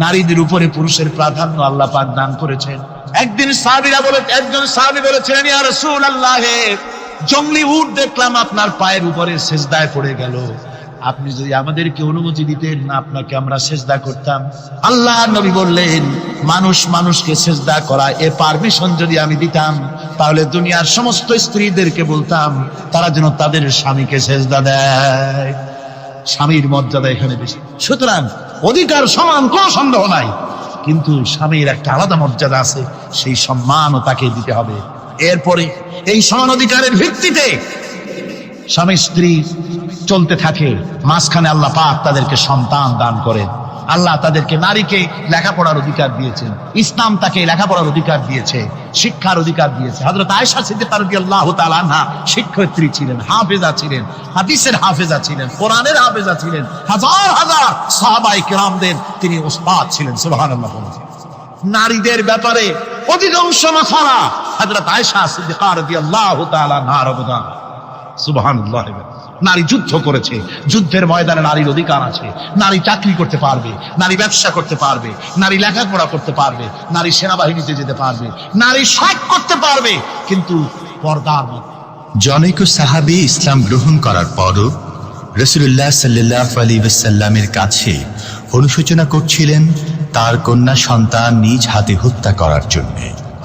নারীদের উপরে পুরুষের প্রাধান্য আল্লাহ পাক দান করেছেন। একদিন একজন সাহাবী বলেছিলেন, ইয়া রাসূলুল্লাহ, জংলি উট দেখলাম আপনার পায়ের উপরে সিজদায় পড়ে গেল, আপনি যদি আমাদেরকে অনুমতি দিতেন, আপনাকে আমরা সিজদা করতাম। আল্লাহ নবী বললেন, মানুষ মানুষকে সিজদা করা, এ পারমিশন যদি আমি দিতাম, তাহলে দুনিয়ার সমস্ত স্ত্রীদেরকে বলতাম তারা যেন তাদের স্বামীকে সিজদা দেয়। স্বামীর মর্যাদা এখানে বেশি। সুতরাং অধিকার সমান, কোনো সন্দেহ নাই, কিন্তু স্বামীর একটা আলাদা মর্যাদা আছে, সেই সম্মানও তাকে দিতে হবে। এরপরে এই সমান অধিকারের ভিত্তিতে স্বামী স্ত্রী চলতে থাকে, মাঝখানে আল্লাহ পাক তাদেরকে সন্তান দান করেন। আল্লাহ তাদেরকে, নারীকে লেখাপড়ার অধিকার দিয়েছেন, ইসলাম তাকে লেখাপড়ার অধিকার দিয়েছে, শিক্ষার অধিকার দিয়েছে। হযরত আয়েশা সিদ্দিকা রাদিয়াল্লাহু তাআলা আনহা শিক্ষয়িত্রী ছিলেন, হাফেজা ছিলেন, হাদিসের হাফেজা ছিলেন, কোরআনের হাফেজা ছিলেন, হাজার হাজার সাহাবায়ে কেরামদের তিনি উস্তাদ ছিলেন। সুবহানাল্লাহ। নারীদের ব্যাপারে অধিকাংশ মাসালা হযরত আয়েশা সিদ্দিকা রাদিয়াল্লাহু তাআলা আনহার অবদান। সুবহানাল্লাহ। নারী যুদ্ধ করেছে, যুদ্ধের ময়দানে নারীর অধিকার আছে, নারী চাকরি করতে পারবে, নারী ব্যবসা করতে পারবে, নারী লেখাপড়া করতে পারবে, নারী সেনাবাহিনীতে যেতে পারবে, নারী সব করতে পারবে, কিন্তু পর্দার মধ্যে। জনৈক সাহাবী ইসলাম গ্রহণ করার পরও রাসূলুল্লাহ সাল্লাল্লাহু আলাইহি ওয়াসাল্লামের কাছে অনুশোচনা করছিলেন তার কন্যা সন্তান নিজ হাতে হত্যা করার জন্য।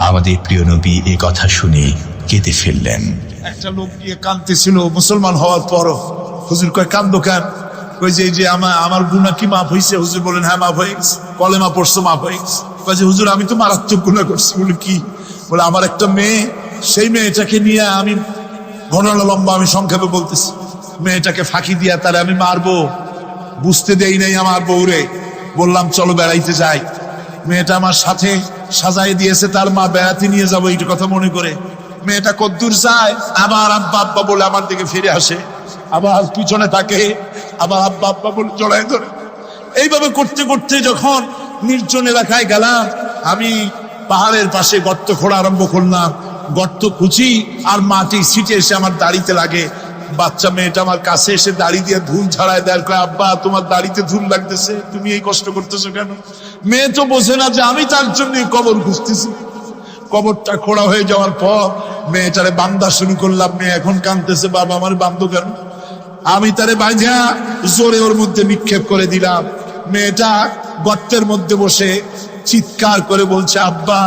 আমাদের প্রিয় নবী এই কথা শুনে কেঁদে ফেললেন। একটা লোক গিয়ে কাঁদতেছিল মুসলমান হওয়ার পরও। হুজুর কয়, কান্দো কেন? কই যে আমার গুনাহ কি মাফ হয়েছে? হুজুর বলেন, হ্যাঁ মাফ হয়ে গেছে। কলেমা পড়ছো, মাফ হয়ে গেছে। কয় যে হুজুর আমি তো মারাত্মক গুনাহ করছি। বলে কি? বলে আমার একটা মেয়ে সেই মেয়েটাকে নিয়ে আমি, ঘটনা লম্বা, আমি সংক্ষেপে বলতেছি, মেয়েটাকে ফাঁকি দিয়া তাহলে আমি মারবো, বুঝতে দেই নাই আমার বউরে। বললাম চলো বেড়াইতে যাই। মেয়েটা আমার সাথে সাজাই দিয়েছে তার মা, বেড়াতে নিয়ে যাবো এইটা কথা মনে করে। মেয়েটা কদ্দূর যায়, আবার আব্বা আব্বা বলে আমার দিকে ফিরে আসে, আবার পিছনে থাকে, আবার আব্বা আব্বা বলে জড়ায় ধরে। এইভাবে করতে করতে যখন নির্জন এলাকায় গেলাম, আমি পাহাড়ের পাশে গর্ত খোঁড়া আরম্ভ করলাম। গর্ত কুচি আর মাটি ছিটে এসে আমার দাড়িতে লাগে। বাচ্চা মেয়েটা আমার কাছে এসে দাড়ি দিয়ে ধুল ছাড়ায় দেয়, আব্বা তোমার দাড়িতে ধুল লাগতেছে, তুমি এই কষ্ট করতেছো কেন? মেয়ে তো বোঝে না যে আমি তার জন্য কবর খুঁজতেছি। কবরটা খোঁড়া হয়ে যাওয়ার পর মেয়েটারে বান্ধা শুরু করলাম। মেয়ে এখন কাঁদতেছে, বাবা আমার বান্ধব কেন? আমি তারে বাঁধা জোরে ওর মধ্যে নিক্ষেপ করে দিলাম। মেয়েটা গর্তের মধ্যে বসে চিৎকার করে বলছে, আব্বা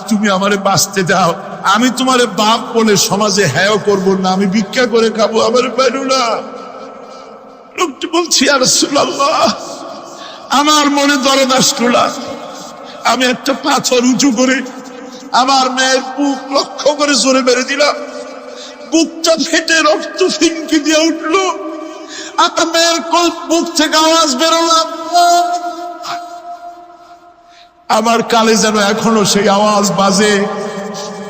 তুমি আমারে বাঁচতে দাও, আমি তোমারে বাপ বলে সমাজে হ্যাঁ করবো না, আমি ভিক্ষা করে খাবো, আমার পারু না। লোকটি বলছি, ইয়া রাসূলুল্লাহ, আমার মনে দরদ আসলো না। আমি একটা পাথর উঁচু করে আমার মেয়ের বুক লক্ষ্য করে জোরে মেরে দিলাম। বুকটা ফেটে রক্ত ফিনকি দিয়ে উঠলো। আমার মেয়ের বুক থেকে আওয়াজ বেরোলো, আমার কালে যেন এখনো সেই আওয়াজ বাজে।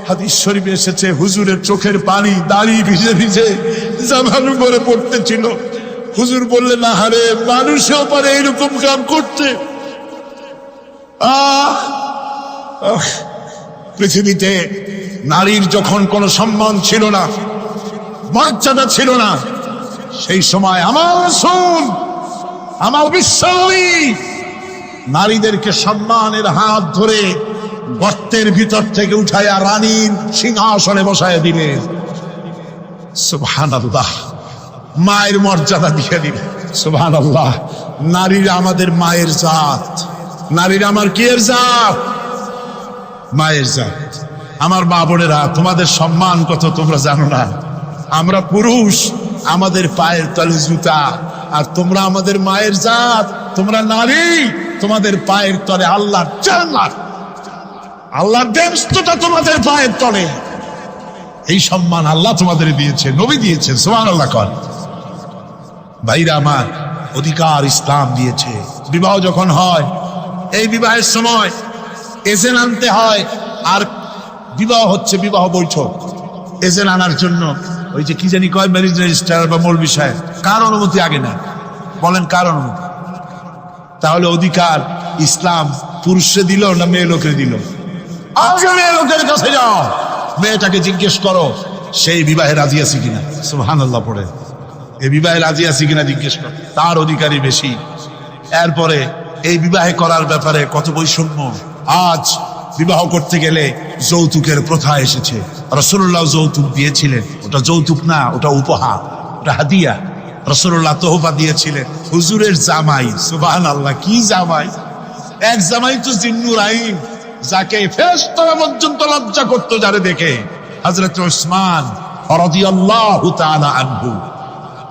হাদিস শরীফে এসেছে, হুজুরের চোখের পানি দাড়ি ভিজে ভিজে জামার উপরে পড়তেছিল। হুজুর বললেন, আহারে মানুষও পারে এরকম কাম করতে। পৃথিবীতে নারীর যখন কোনো সম্মান ছিল না, মর্যাদা ছিল না, সেই সময় আমার রাসূল, আমার বিশ্বনবী নারীদেরকে সম্মানের হাত ধরে গর্তের ভিতর থেকে উঠাইয়া রানীর সিংহাসনে বসায় দিলেন। সুবহানাল্লাহ, মায়ের মর্যাদা দিয়ে দিলেন। সুবহানাল্লাহ, নারীরা আমাদের মায়ের জাত, নারীরা আমার কিয়ের জাত? মায়ের জাত। আমার মা বোনেরা, তোমাদের সম্মান কত তোমরা জানো না। আমরা পুরুষ, আমাদের পায়ের তলে জুতা, আর তোমরা আমাদের মায়ের জাত, তোমরা নারী, তোমাদের পায়ের তলে আল্লাহর জান্নাত, আল্লাহর ব্যস্ততা তোমাদের পায়ের তলে। এই সম্মান আল্লাহ তোমাদের দিয়েছে, নবী দিয়েছেন। সুবহানাল্লাহ কর ভাইরা আমার, অধিকার ইসলাম দিয়েছে। বিবাহ যখন হয়, এই বিবাহের সময় এজেন্ট আনতে হয়। আর বিবাহ হচ্ছে বিবাহ বৈঠক, এজেন্ট আনার জন্য ওই যে কি জানি কয়, ম্যারেজ রেজিস্ট্রার বা মৌলবি সাহেব, কার অনুমতি আগে না? বলেন কার অনুমতি? তাহলে অধিকার ইসলাম পুরুষে দিল না মেয়ে লোকের দিল? আগে মেয়ে লোকের কাছে যাও, মেয়েটাকে জিজ্ঞেস করো সেই বিবাহে রাজি আছে কিনা। সুবহানাল্লাহ পড়ে, এই বিবাহে রাজি আছে কিনা জিজ্ঞেস করো, তার অধিকারই বেশি। এরপরে এই বিবাহে করার ব্যাপারে কত বৈষম্য। আজ বিবাহ করতে গেলে যৌতুকের প্রথা এসেছে। রাসূলুল্লাহ যৌতুক দিয়েছিলেন, ওটা যৌতুক না, ওটা উপহার, ওটা হাদিয়া। রাসূলুল্লাহ তোহফা দিয়েছিলেন হুজুরের জামাই। সুবহানাল্লাহ, কি জামাই! এক জামাই তো জিন্নুর আইন, যাকে ফেরেশতারা পর্যন্ত লজ্জা করত যারে দেখে, হযরত উসমান রাদিয়াল্লাহু তাআলা আনহু।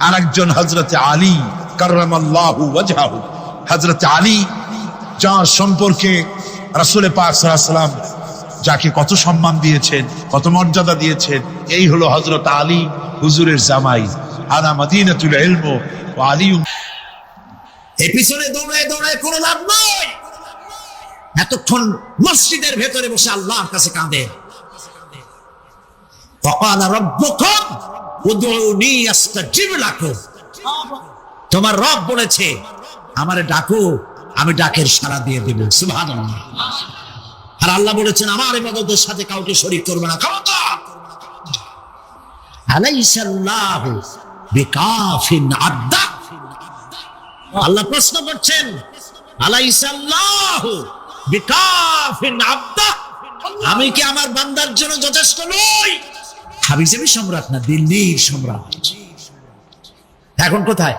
আরেকজন হযরত আলী কাররামাল্লাহু ওয়াজহাহু। হযরত আলী, যার সম্পর্কে রাসূল পাক সাল্লাল্লাহু আলাইহি ওয়াসাল্লাম যাকে কত সম্মান দিয়েছেন, কত মর্যাদা দিয়েছেন, এই হলো হযরত আলী, হুজুরের জামাই। আনা মাদিনাতুল ইলম ওয়া আলী। এই পিছনে দৌড়ায় দৌড়ায় কোনো লাভ নাই। এতক্ষণ মসজিদের ভেতরে বসে আল্লাহর কাছে কাঁদে। ওয়াকালা রাব্বুকুম উদউনি আস্তাজিব লাকুম। তোমার রব বলেছে আমারে ডাকো, আমি ডাকের সাড়া দিয়ে দেব। সুবহানাল্লাহ। আর আল্লাহ বলেছেন আমার ইবাদতের সাথে কাউকে শরীক করবে না। খবরদার। আলাইসাল্লাহু বিকাফিন আবদা। আল্লাহ প্রশ্ন করছেন, আলাইসাল্লাহু বিকাফিন আবদা, আমি কি আমার বান্দার জন্য যথেষ্ট নই? হাবিজাবি সম্রাট না, দিল্লির সম্রাট। এখন কোথায়?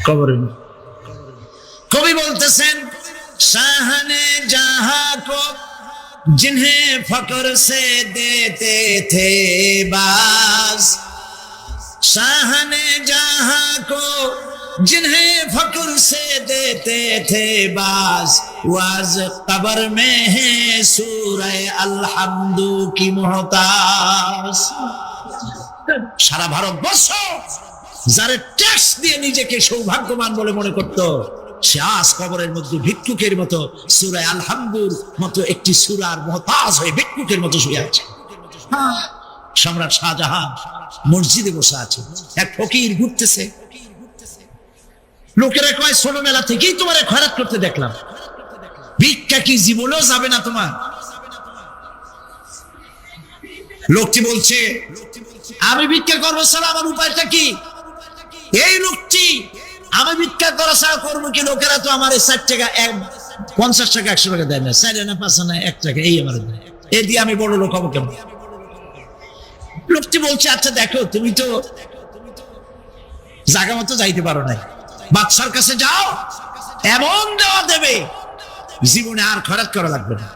কবরে। কবি বলতেছেন, শাহনে জাহাঁ কো जिन्हें फकर से देते थे बाज, शाहने जहां को जिन्हें फकर से देते थे बाज, वाज कबर में है सूरह अलहम्दु की मोहताज। সারা ভারতবর্ষ যারা ট্যাক্স দিয়ে নিজেকে সৌভাগ্যবান বলে মনে করত, সে আজ কবরের মধ্যে ভিক্ষুকের মতো সূরা আলহামদুর মতো একটি সূরার মুহতাজ হয়ে ভিক্ষুকের মতো শুয়ে আছে। সম্রাট শাহজাহান মসজিদে বসে আছে, এক ফকির ঘুরতেছে। লোকেরা কয় ছোটবেলা থেকেই তোমার খয়রাত করতে দেখলাম, ভিক্ষা কি জীবনেও যাবে না তোমার? লোকটি বলছে আমি ভিক্ষা করবো ছাড়া আমার উপায়টা কি? এই লোকটি আমি ভিক্ষা করা ছাড়া করবো কি? লোকেরা তো আমার 60 টাকা 50 টাকা 100 টাকা দেয় না, 4 আনা 5 আনা 1 টাকা এই আমার দেয়, এই দিয়ে আমি বড় লোক হবো কেমন? লোকটি বলছে আচ্ছা দেখো, তুমি তো জায়গা মতো যাইতে পারো নাই, বাদশার কাছে যাও, এমন দেওয়া দেবে জীবনে আর খয়রাত করা লাগবে না।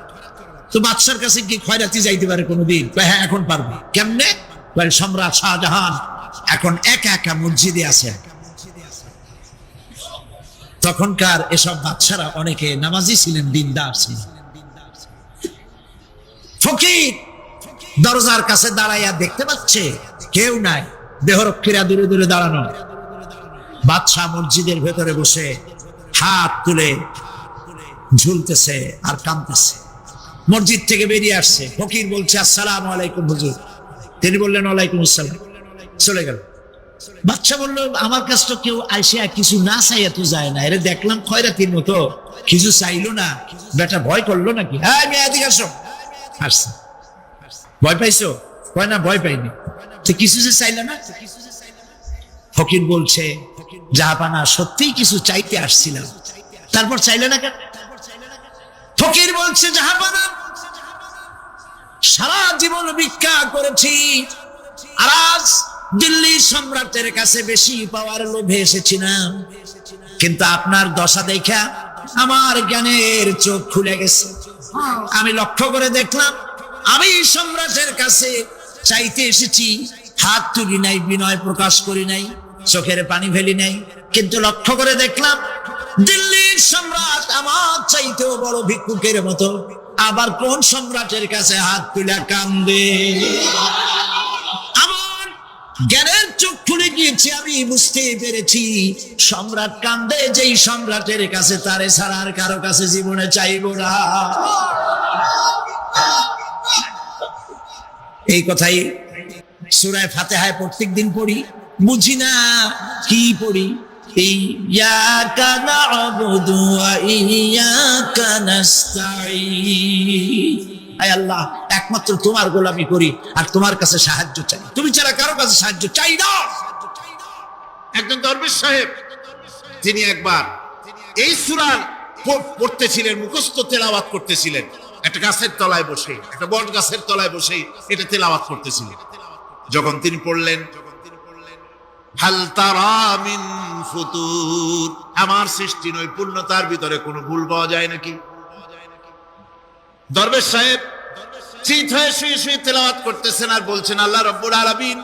তো বাদশার কাছে কি খয়রাতি যাইতে পারে কোনোদিন? হ্যাঁ এখন পারবে। কেমনে? সম্রাট শাহজাহান এখন একা একা মসজিদে আছে। তখনকার এসব বাদশারা অনেকে নামাজি ছিলেন, দিনদার ছিলেন। ফকির দরজার কাছে দাঁড়াইয়া দেখতে পাচ্ছে কেউ নাই, দেহরক্ষীরা দূরে দূরে দাঁড়ানো। বাদশাহ মসজিদের ভেতরে বসে হাত তুলে ঝুলতেছে আর কাঁদতেছে। মসজিদ থেকে বেরিয়ে আসছে, ফকির বলছে আসসালামু আলাইকুম হুজুর। তিনি বললেন ওয়ালাইকুম আসসালাম, চলে গেল। বাদশা বলল আমার কাছে তো কেউ আইসা কিছু না চাইয়া তো যায় না, এরে দেখলাম খয়রাতির মতো কিছু চাইলো না, বেটা ভয় করলো নাকি? হ্যাঁ মেয়ে এদিকে আসো। আসছে, ভয় পাইছো? কয় না ভয় পাইনি। তো কিছু যে চাইলে না? ফকির বলছে জাহাপানা সত্যিই কিছু চাইতে আসছিলাম, তারপর চাইলে না কেন? ফকির বলছে জাহাপানা সারা জীবন ভিক্ষা করেছি, আর আজ দিল্লির সম্রাটের কাছে বেশি পাওয়ার লোভে এসেছিলাম, কিন্তু আপনার দশা দেখা আমার জ্ঞানের চোখ খুলে গেছে। আমি লক্ষ্য করে দেখলাম আমি সম্রাটের কাছে চাইতে এসেছি, হাত তুলি নাই, বিনয় প্রকাশ করি নাই, চোখের পানি ফেলি নাই, কিন্তু লক্ষ্য করে দেখলাম দিল্লির সম্রাট আমার চাইতেও বড় ভিক্ষুকের মতো আবার কোন সম্রাটের কাছে হাত তুলে কান্দে। আমার জ্ঞানের চোখ খুলে গিয়েছে, আমি বুঝতে পেরেছি সম্রাট কান্দে যেই সম্রাটের কাছে, তারে ছাড়া আর কারো কাছে জীবনে চাইব না। এই কথাই সূরা ফাতিহায় প্রত্যেকদিন পড়ি, বুঝি না কি পড়ি। ইয়াকা না'বুদু ওয়া ইয়াকা নাস্তাঈন, আয় আল্লাহ একমাত্র তোমার গোলামি করি আর তোমার কাছে সাহায্য চাই, তুমি ছাড়া কারো কাছে সাহায্য চাই না। একজন দরবেশ সাহেব তিনি একবার এই সূরা পড়তেছিলেন, মুখস্থ তেলাওয়াত করতেছিলেন, একটা গাছের তলায় বসে, একটা বট গাছের তলায় বসে এটা তেলাওয়াত করতেছিলেন। যখন তিনি পড়লেন হাল তারা মিন ফুতুর, আমার সৃষ্টি নৈপুণ্যতার ভিতরে কোনো ভুল পাওয়া যায় নাকি? দরবেশ সাহেব চিত হয়ে শুয়ে শুয়ে তেলাওয়াত করতেছেন আর বলছেন আল্লাহ রাব্বুল আলামিন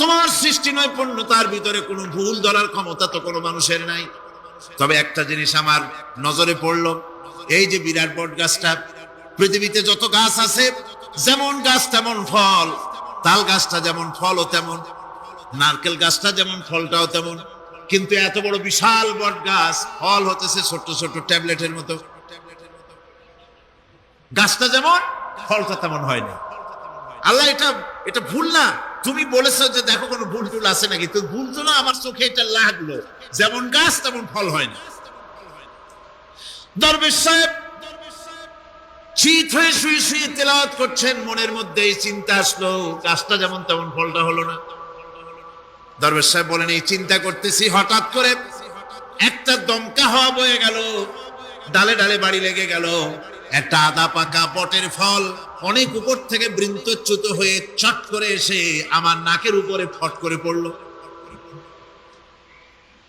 তোমার সৃষ্টি নৈপুণ্যতার ভিতরে কোনো ভুল ধরার ক্ষমতা তো কোনো মানুষের নাই। তবে একটা জিনিস আমার নজরে পড়লো, এই যে বিরাট বট গাছটা, পৃথিবীতে যত গাছ আছে যেমন গাছ তেমন ফল, তাল গাছটা যেমন ফলও তেমন, নারকেল গাছটা যেমন ফলটাও তেমন, কিন্তু এত বড় বিশাল বট গাছ ফল হতেছে ছোট ছোট ট্যাবলেটের মতো। গাছটা যেমন ফলটা তেমন হয়নি। আল্লাহ এটা ভুল না, তুমি বলেছো যে দেখো কোনো ভুল টুল আছে নাকি, তো ভুল তো না, আমার চোখে এটা লাগলো, যেমন গাছ তেমন ফল হয় না। দরবেশ সাহেব চিত হয়ে শুয়ে শুয়ে তেলাওয়াত করছেন, মনের মধ্যে এই চিন্তা আসলো গাছটা যেমন তেমন ফলটা হলো না। দরবেশ সাহেব বলেন এই চিন্তা করতেছি, হঠাৎ করে একটা দমকা হাওয়া বয়ে গেল, ডালে ডালে বাড়ি লেগে গেল, একটা আদা পাকা বটের ফল অনেক উপর থেকে বৃন্তচ্যুত হয়ে চট করে এসে আমার নাকের উপরে ফট করে পড়লো।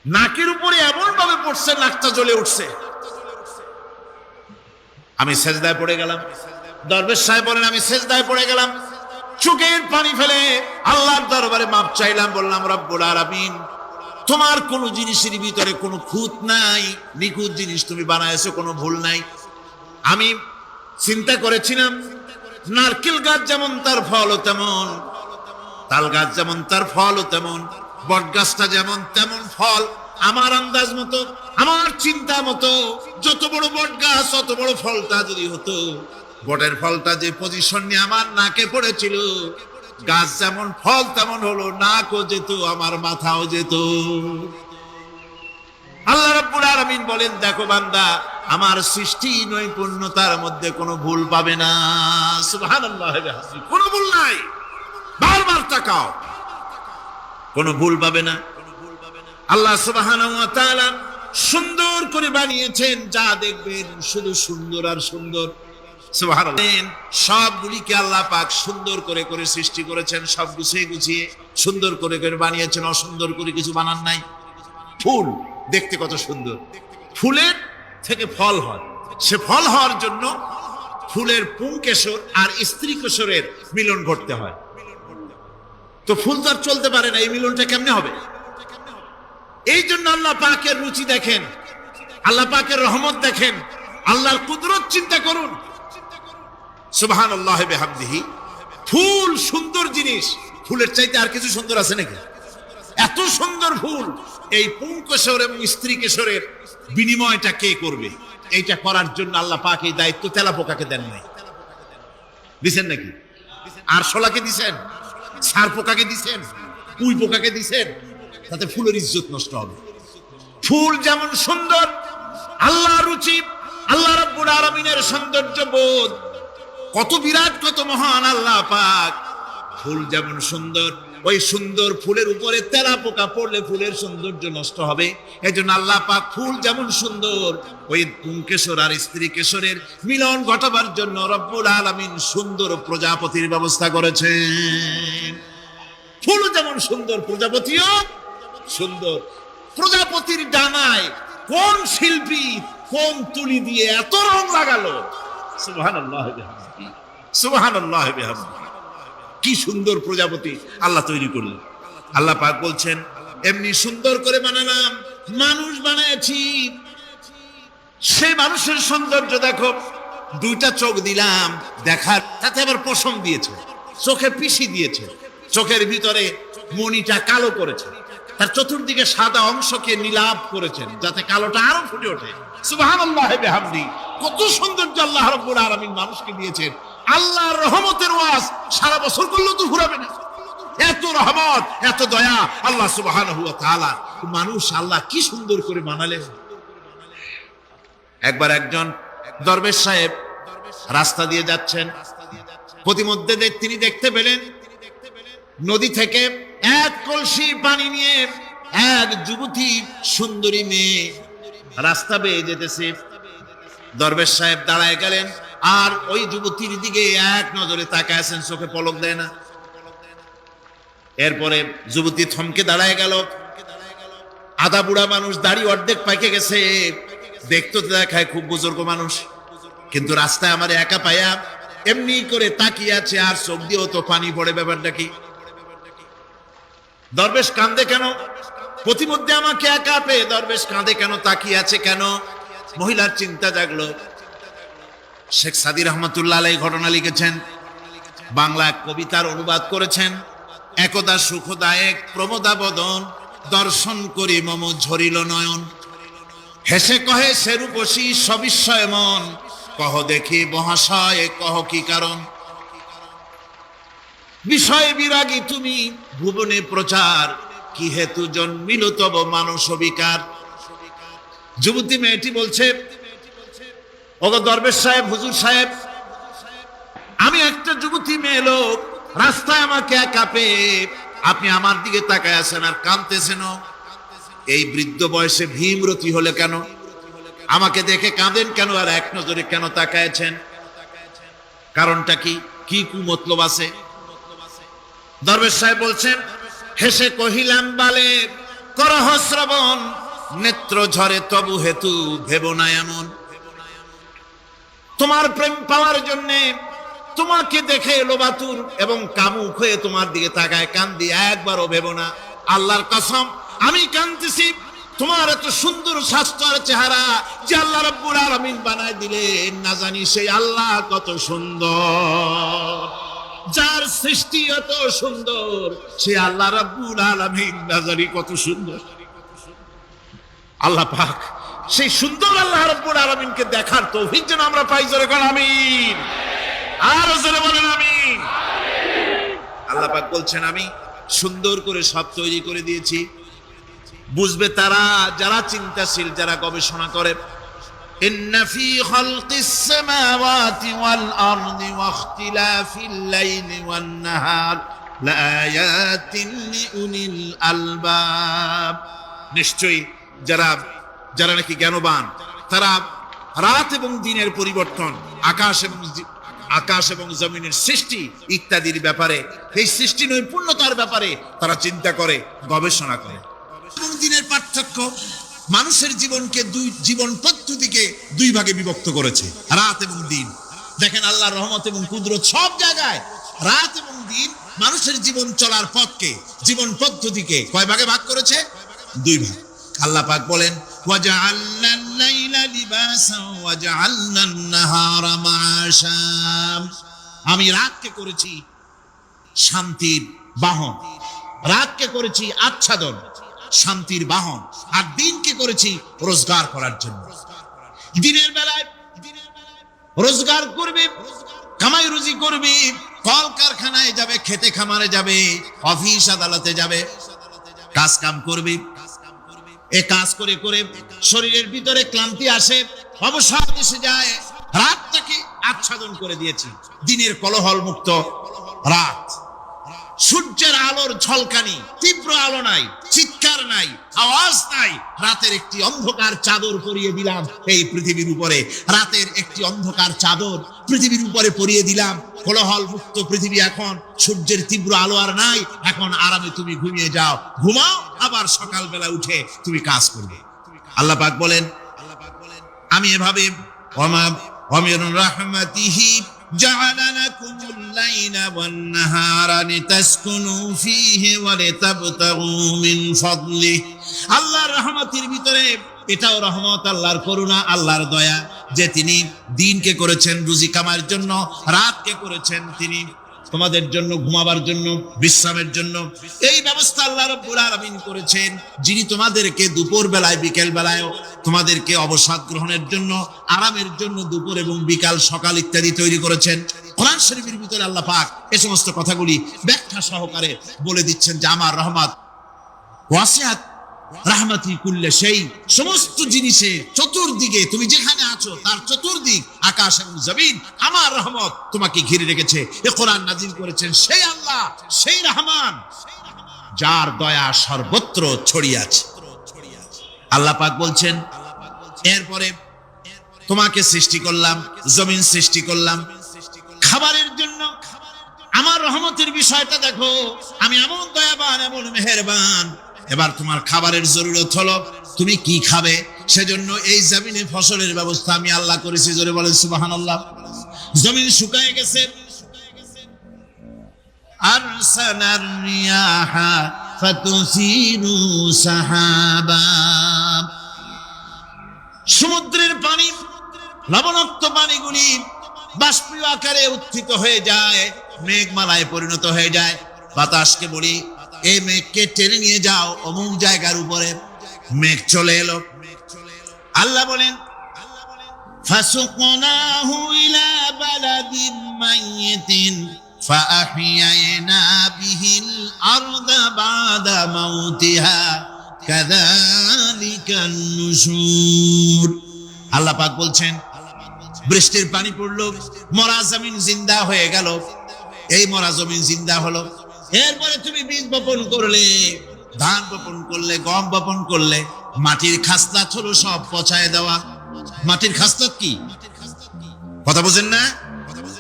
নাকের উপরে এমন ভাবে পড়ছে নাকটা জ্বলে উঠছে, আমি সেজদায় পড়ে গেলাম। দরবেশ সাহেব বলেন আমি সেজদায় পড়ে গেলাম, চোখের পানি ফেলে আল্লাহর দরবারে মাপ চাইলাম, বললাম রব্বুল আলামিন তোমার কোন জিনিসের ভিতরে কোনো খুঁত নাই, নিখুঁত জিনিস তুমি বানাইছো, কোনো ভুল নাই। আমি চিন্তা করেছিলাম নারকেল গাছ যেমন তার ফলও তেমন, তাল গাছ যেমন তার ফলও তেমন, বট গাছটা যেমন তেমন ফল। আমার আন্দাজ মতো, আমার চিন্তা মতো, যত বড় বট গাছ অত বড় ফলটা যদি হতো, বটের ফলটা যে পজিশন নিয়ে আমার নাকে পড়েছিল, গাছ যেমন ফল তেমন হলো, নাকও যেত, আমার মাথাও যেত। আল্লাহ রাব্বুল আলামিন বলেন, দেখো বান্দা, আমার সৃষ্টি নৈপুণ্যতার মধ্যে কোনো ভুল পাবে না। সুবহানাল্লাহ, কোনো ভুল নাই। বারবার তাকাও, কোনো ভুল পাবে না। আল্লাহ সুবহানাহু ওয়া তাআলা সুন্দর করে বানিয়েছেন, যা দেখবেন শুধু সুন্দর আর সুন্দর। সুবহানাল্লাহ, সবগুলিকে আল্লাহ পাক সুন্দর করে করে সৃষ্টি করেছেন, সব গুছিয়ে গুছিয়ে সুন্দর করে করে বানিয়েছেন, অসুন্দর করে কিছু বানান নাই। ফুল দেখতে কত সুন্দর, ফুলের থেকে ফল হয়, সে ফল হওয়ার জন্য ফুলের পুংকেশর আর স্ত্রী কেশরের মিলন ঘটতে হয়। তো ফুল তো আর চলতে পারে না, এই মিলনটা কেমনে হবে? এই জন্য আল্লাহ পাকের রুচি দেখেন, আল্লাহ পাকের রহমত দেখেন, আল্লাহর কুদরত চিন্তা করুন। সুবহানাল্লাহি বিহামদিহি। ফুল সুন্দর জিনিস, ফুলের চাইতে আর কিছু সুন্দর আছে নাকি? এত সুন্দর ফুল, এই পুংকেশর এবং স্ত্রী কেশরের বিনিময়টা কে করবে? এইটা করার জন্য আল্লাহ পাক এই দায়িত্ব তেলাপোকাকে দেন নাই, দিছেন নাকি? আরশোলাকে দিছেন, সার পোকাকে দিছেন, পুঁই পোকাকে দিছেন, তাতে ফুলের ইজ্জত নষ্ট হবে। ফুল যেমন সুন্দর, আল্লাহ রুচি, আল্লাহ রাব্বুল আলামিনের সৌন্দর্য বোধ কত বিরাট, কত মহান আল্লাহ পাক। ফুল যেমন সুন্দর, ওই সুন্দর ফুলের উপরে তেলাপোকা পড়লে ফুলের সৌন্দর্য নষ্ট হবে। এই জন্য আল্লাহ পাক ফুল যেমন সুন্দর, ওই পুংকেশর আর স্ত্রী কেশরের মিলন ঘটাবার জন্য রব্বুল আলামিন সুন্দর প্রজাপতির ব্যবস্থা করেছেন। ফুল যেমন সুন্দর, প্রজাপতিও সুন্দর। প্রজাপতির ডানায় কোন শিল্পী কোন তুলি দিয়ে এত রং লাগালো! সুবহানাল্লাহ বিহামদিহি, সুবহানাল্লাহ বিহামদিহি। কি সুন্দর প্রজাপতি আল্লাহ তৈরি করলেন। আল্লাহ পাক বলছেন, এমনি সুন্দর করে বানালাম, মানুষ বানাইছি, সে মানুষের সৌন্দর্য দেখো। দুইটা চোখ দিলাম দেখার, তাতে আবার পশম দিয়েছে, চোখে পিসি দিয়েছে, চোখের ভিতরে মণিটা কালো করেছে, তার চতুর্দিকে সাদা অংশকে নীলাভ করেছেন যাতে কালোটা আরো ফুটে ওঠে। সুবহানাল্লাহ বিহামদিহি। কত সৌন্দর্য আল্লাহ রাব্বুল আলামিন মানুষকে দিয়েছেন। আল্লাহর রহমতের ওয়াজ সারা বছর করলেও তো ফুরাবে না, এত রহমত, এত দয়া আল্লাহ সুবহানাহু ওয়া তাআলা। মানুষ আল্লাহ কি সুন্দর করে বানালেন। একবার একজন দরবেশ সাহেব রাস্তা দিয়ে যাচ্ছেন, প্রতিমধ্যে তিনি দেখতে পেলেন নদী থেকে এক কলসি পানি নিয়ে এক যুবতী সুন্দরী মেয়ে রাস্তা বেয়ে যেতেছে। দরবেশ সাহেব দাঁড়ায় গেলেন আর ওই যুবতীর দিকে এক নজরে তাকায় আছেন, চোখে পলক দেয় না। এরপরে যুবতী থমকে দাঁড়ায় গেল। আধা বুড়া মানুষ, দাড়ি অর্ধেক পাইকে গেছে, দেখতে দেখায় খুব বুজুর্গ মানুষ, কিন্তু রাস্তায় আমার একা পায়া এমনি করে তাকিয়ে আছে আর চোখ দিয়েও তো পানি পড়ে। ব্যাপারটা কি? দরবেশ কাঁদে কেন? প্রতিমধ্যে আমাকে একা পেয়ে দরবেশ কাঁদে কেন, তাকিয়ে আছে কেন? মহিলার চিন্তা জাগলো। শেখ সাদী রহমতুল্লাহ আলাইহি ঘটনা লিখেছেন, বাংলা কবিতার অনুবাদ করেছেন। একদা সুখদায়ক প্রমোদা বদন, দর্শন করি মম ঝরিল নয়ন। হেসে কহে সেরূপসী সবিস্ময় মন, কহ দেখি মহাশয় কহ কি কারণ। বিষয় বিরাগী তুমি ভুবনে প্রচার, কি হেতু জন্মিল তব মানস বিকার। যুবতী মেয়েটি বলছে, ওগো দরবেশ সাহেব, হুজুর সাহেব, আমি একটা যুবতী মেয়ে লোক, রাস্তায় আমাকে একা পেয়ে আপনি আমার দিকে তাকায় আছেন আর কাঁদতেছেন। এই বৃদ্ধ বয়সে ভীমরতি হলে কেন? আমাকে দেখে কাঁদেন কেন আর এক নজরে কেন তাকায়ছেন? কারণটা কি? কি কুমতলব আছে? দরবেশ সাহেব বলছেন, হেসে কহিলাম বালে করহ শ্রবণ, নেত্র ঝরে তবু হেতু ভেব না এমন। তোমার প্রেম পাওয়ার জন্যে তোমাকে দেখে লোবাতুর এবং কামুক হয়ে তোমার দিকে তাকায়, কান্দি, একবারও ভেব না। আল্লাহর কসম আমি কাঁদতেছি, তোমার এত সুন্দর স্বাস্থ্য আর চেহারা যে আল্লাহ রাব্বুল আলামিন বানায় দিলেন, না জানি সেই আল্লাহ কত সুন্দর, যার সৃষ্টি এত সুন্দর সে আল্লাহ রাব্বুল আলামিন না জানি কত সুন্দর। আল্লাহ পাক সেই সুন্দর আল্লাহ রাব্বুল আলামিনকে দেখার তৌফিক যেন আমরা পাই। জোরে বলেন আমিন, আর জোরে বলেন আমিন। আল্লাহ পাক বলছেন আমি সুন্দর করে সব তৈরি করে দিয়েছি। বুঝবে তারা যারা চিন্তাশীল, যারা গবেষণা করে। ইন্না ফি খালকিস সামাওয়াতি ওয়াল আরদি ওয়া ইখতিলাফিল লাইলি ওয়ান নাহার লাআয়াতিন লিউলিল আলবাব। নিশ্চয়ই যারা নাকি জ্ঞানবান, তারা রাত এবং দিনের পরিবর্তন, আকাশ এবং জমিনের সৃষ্টি ইত্যাদির ব্যাপারে, এই সৃষ্টি নৈপুণ্যতার ব্যাপারে তারা চিন্তা করে, গবেষণা করে। এবং দিনের পার্থক্য, মানুষের জীবনকে জীবন পদ্ধতিকে দুই ভাগে বিভক্ত করেছে, রাত এবং দিন। দেখেন আল্লাহর রহমত এবং কুদরত সব জায়গায়। রাত এবং দিন মানুষের জীবন চলার পথকে, জীবন পদ্ধতিকে কয় ভাগে ভাগ করেছে? দুই ভাগ। আল্লাহ পাক বলেন ওয়াজআলনাল লাইলা লিবাসান ওয়াজআলনান নাহারা মাআশা। আমি রাতকে করেছি শান্তির বাহন, রাতকে করেছি আচ্ছাদন, শান্তির বাহন, আর দিনকে করেছি রোজগার করার জন্য। দিনের বেলায় রোজগার করবে, কামাই রুজি করবে, কল কারখানায় যাবে, খেতে খামারে যাবে, অফিস আদালতে যাবে, কাজ কাম করবে। এ কাজ করে করে শরীরের ভিতরে ক্লান্তি আসে, অবসাদ এসে যায়। রাতটাকে আচ্ছাদন করে দিয়েছি, দিনের কোলাহল মুক্ত রাত। সূর্যের আলোর ঝলকানি, তীব্র আলো নাই, চিৎকার নাই, আওয়াজ নাই। রাতের একটি অন্ধকার চাদর পরিয়ে দিলাম এই পৃথিবীর উপরে। রাতের একটি অন্ধকার চাদর পৃথিবীর উপরে পরিয়ে দিলাম। কোলাহল মুক্ত পৃথিবী এখন। সূর্যের তীব্র আলো আর নাই। এখন আরামে তুমি ঘুমিয়ে যাও, ঘুমাও, আবার সকালবেলা উঠে তুমি কাজ করবে। আল্লাহ পাক বলেন আমি এভাবে ওয়ামির রাহমাতিহি জাআলা লাকুমুল লাইলা ওয়ান নাহারা লিতাসকুনু ফীহি ওয়া লিতাবতাগু মিন ফাদলিহি। আল্লাহর রহমতের ভিতরে এটাও রহমত, আল্লাহর করুণা, আল্লাহর দয়া যে তিনি দিনকে করেছেন রুজি কামার জন্য, রাতকে করেছেন তিনি তোমাদের জন্য ঘুমাবার জন্য, বিশ্রামের জন্য। এই ব্যবস্থা আল্লাহ রাব্বুল আলামিন করেছেন, যিনি তোমাদেরকে দুপুর বেলায়, বিকেল বেলায় তোমাদেরকে অবসাদ গ্রহণের জন্য, আরামের জন্য দুপুর এবং বিকাল, সকাল ইত্যাদি তৈরি করেছেন। কোরআন শরীফের ভিতরে আল্লাহ পাক এই সমস্ত কথাগুলি ব্যাখ্যা সহকারে বলে দিচ্ছেন যে আমার রহমত ওয়াসিআত রাহমাতি কুল্লে সেই সমস্ত জিনিসে চতুর্দিকে, তুমি যেখানে আছো তার চতুর্দিক, আকাশ এবং জমিন, আমার রহমত তোমাকে ঘিরে রেখেছে। এ কোরআন নাজিল করেছেন সেই আল্লাহ, সেই রহমান, যার দয়া সর্বত্র ছড়িয়ে আছে। আল্লাহ পাক বলছেন এরপরে তোমাকে সৃষ্টি করলাম, জমিন সৃষ্টি করলাম খাবারের জন্য। আমার রহমতের বিষয়টা দেখো, আমি এমন দয়াবান, এমন মেহেরবান। এবার তোমার খাবারের জরুরত হলো, তুমি কি খাবে? সেজন্য এই জমিনে ফসলের ব্যবস্থা আমি আল্লাহ করেছি। জোরে বলেন সুবহানাল্লাহ। জমিন শুকায় গেছে, আরসালার রিয়াহা ফাতুসিরু সাহাবা। সমুদ্রের পানি, লবণাক্ত পানিগুলি বাষ্পীয় আকারে উত্থিত হয়ে যায়, মেঘমালায় পরিণত হয়ে যায়। বাতাসকে বলি এই মেঘকে টেনে নিয়ে যাও অমুক জায়গার উপরে। মেঘ চলে এলো। আল্লাহ বলেন ফাসুকনাহু ইলা বালাদিন মাইয়িতিন ফাআহইয়ানা বিহিল আরদা বাদা মাউতিহা কাযালিকান নুশুর। আল্লাহ পাক বলছেন বৃষ্টির পানি পড়লো, মরা জমিন জিন্দা হয়ে গেল। এই মরা জমিন জিন্দা হলো। এরপরে তুমি বীজ বপন করলে, ধান বপন করলে, গম বপন করলে, মাটির খাসলাত হলো সব পচায় দেওয়া। মাটির খাসলাত কি? কথা বোঝেন না?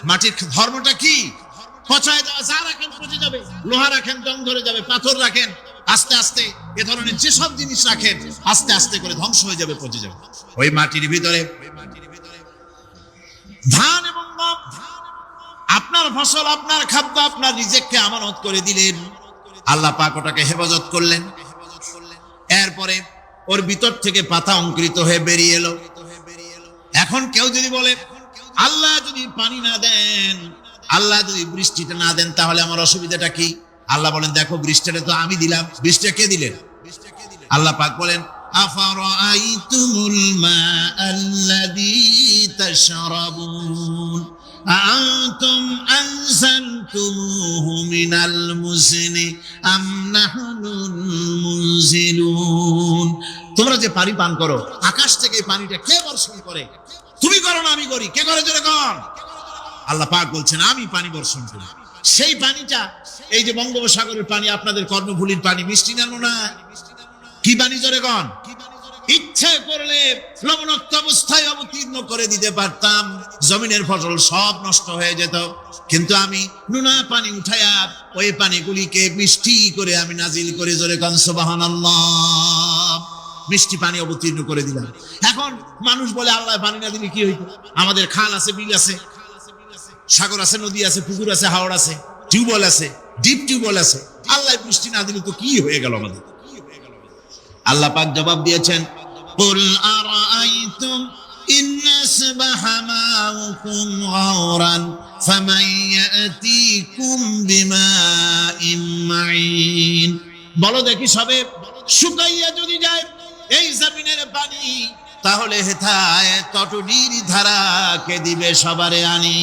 মাটির ধর্মটা কি? পচায় দেওয়া। যা রাখেন পচে যাবে, লোহা রাখেন জং ধরে যাবে, পাথর রাখেন আস্তে আস্তে, এ ধরনের যেসব জিনিস রাখেন আস্তে আস্তে করে ধ্বংস হয়ে যাবে, পচে যাবে। ওই মাটির ভিতরে ধান এবং গম, আপনার ফসল, আপনার খাদ্য, আপনার রিজিককে আমানত করে দিলেন। আল্লাহ পাক ওটাকে হেফাজত করলেন। এরপরে ওর ভিতর থেকে পাতা অঙ্কুরিত হয়ে বেরিয়ে এলো। এখন কেউ যদি বলে আল্লাহ যদি পানি না দেন, আল্লাহ যদি বৃষ্টিটা না দেন, তাহলে আমার অসুবিধাটা কি? আল্লাহ বলেন দেখো বৃষ্টিটা তো আমি দিলাম। বৃষ্টিটা কে দিলেন? আল্লাহ পাক বলেন আফারাআইতুমুল মাআল্লাযী তাশরাবুন আআনতুম আনজালতুমুহু মিনাল মুজনি আম নাহনুল মুনজিলুন। তোমরা যে পানি পান করো, আকাশ থেকে এই পানিটা কে বর্ষণ করে? তুমি করো না আমি করি? কে করে জোরে কর? আল্লাহ পাক বলছেন আমি পানি বর্ষণ করি। সেই পানিটা এই যে বঙ্গোপসাগরের পানি, আপনাদের কর্ণফুলীর পানি, মিষ্টি নানো না? কি পানি জোরে কন? ইচ্ছে করলে লবণাক্ত অবস্থায় অবতীর্ণ করে দিতে পারতাম, জমিনের ফসল সব নষ্ট হয়ে যেত, কিন্তু আমি নুনা পানি উঠায়া ওই পানিগুলিকে মিষ্টি করে আমি নাজিল করে জোরে কন সুবহানাল্লাহ, মিষ্টি পানি অবতীর্ণ করে দিলাম। এখন মানুষ বলে আল্লাহ পানি না দিলে কি হইতো? আমাদের খাল আছে, বিল আছে, সাগর আছে, নদী আছে, পুকুর আছে, হাওড় আছে, টিউবওয়েল আছে, ডিপ টিউবওয়েল আছে, আল্লাহ বৃষ্টি না দিলে তো কি হয়ে গেল আমাদের? আল্লাহ পাক জবাব দিয়েছেন কুল আরাআইতুম ইন আসবাহা মাউকুম গাওরান ফামান ইয়াতিকুম বিমাইন মাইন। বলো দেখি সবে শুকাইয়া যদি যায় এই জমিনের পানি, তাহলে হেথায় তটডির ধারা কে দিবে সবারে আনি?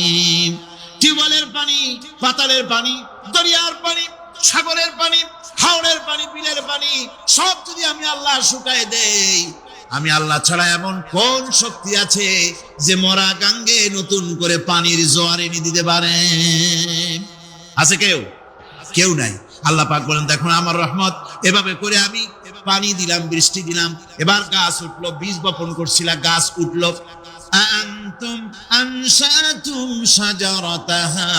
টিউবওয়েলের পানি, পাতালের পানি, দরিয়ার পানি, সাগরের পানি, হাওড়ের পানি, বিলের পানি সব যদি আমি আল্লাহ শুকায় দেই, আমি আল্লাহ ছাড়া এমন কোন শক্তি আছে যে মরা গাঙ্গে নতুন করে পানির জোয়ার এনে দিতে পারে? আছে কেউ? কেউ নাই। আল্লাহ পাক বলেন দেখুন আমার রহমত, এভাবে করে আমি পানি দিলাম, বৃষ্টি দিলাম, এবার গাছ উঠলো, বীজ বপন করছিলা, গাছ উঠলো। আনতুম আনশাতুম শাজারাতাহা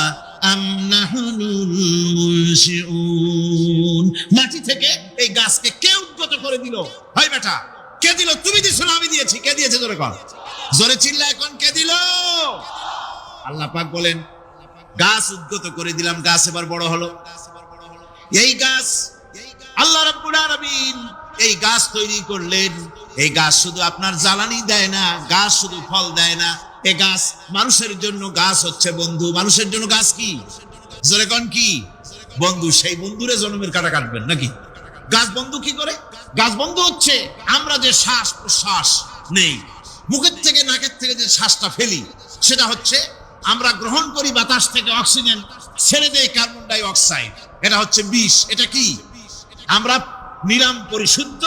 আম নাহনুল মুনশিউন। মাটি থেকে এই গাছকে কে উদ্গত করে দিল? ভাই বেটা কে দিল? তুমি দিছো না আমি দিয়েছি? কে দিয়েছে জোরে কর, জোরে চিল্লা এখন কে দিল? আল্লাহ পাক বলেন গাছ উদ্গত করে দিলাম, গাছ এবার বড় হলো। এই গাছ আল্লাহ রাব্বুল আলামিন এই গাছ তৈরি করলেন। এই গাছ শুধু আপনার জ্বালানি দেয় না, গাছ শুধু ফল দেয় না, এই গাছ মানুষের জন্য গাছ হচ্ছে বন্ধু। মানুষের জন্য গাছ কি? জোরে কোন কি? বন্ধু। সেই বন্ধুরে জন্মের কাটা কাটবেন নাকি? গাছ বন্ধু কি করে? গাছ বন্ধু হচ্ছে আমরা যে শ্বাস প্রশ্বাস নেই, মুখের থেকে নাকের থেকে যে শ্বাসটা ফেলি, সেটা হচ্ছে আমরা গ্রহণ করি বাতাস থেকে অক্সিজেন, ছেড়ে দেয় কার্বন ডাই অক্সাইড। এটা হচ্ছে বিষ। এটা কি? আমরা নিলাম পরিশুদ্ধ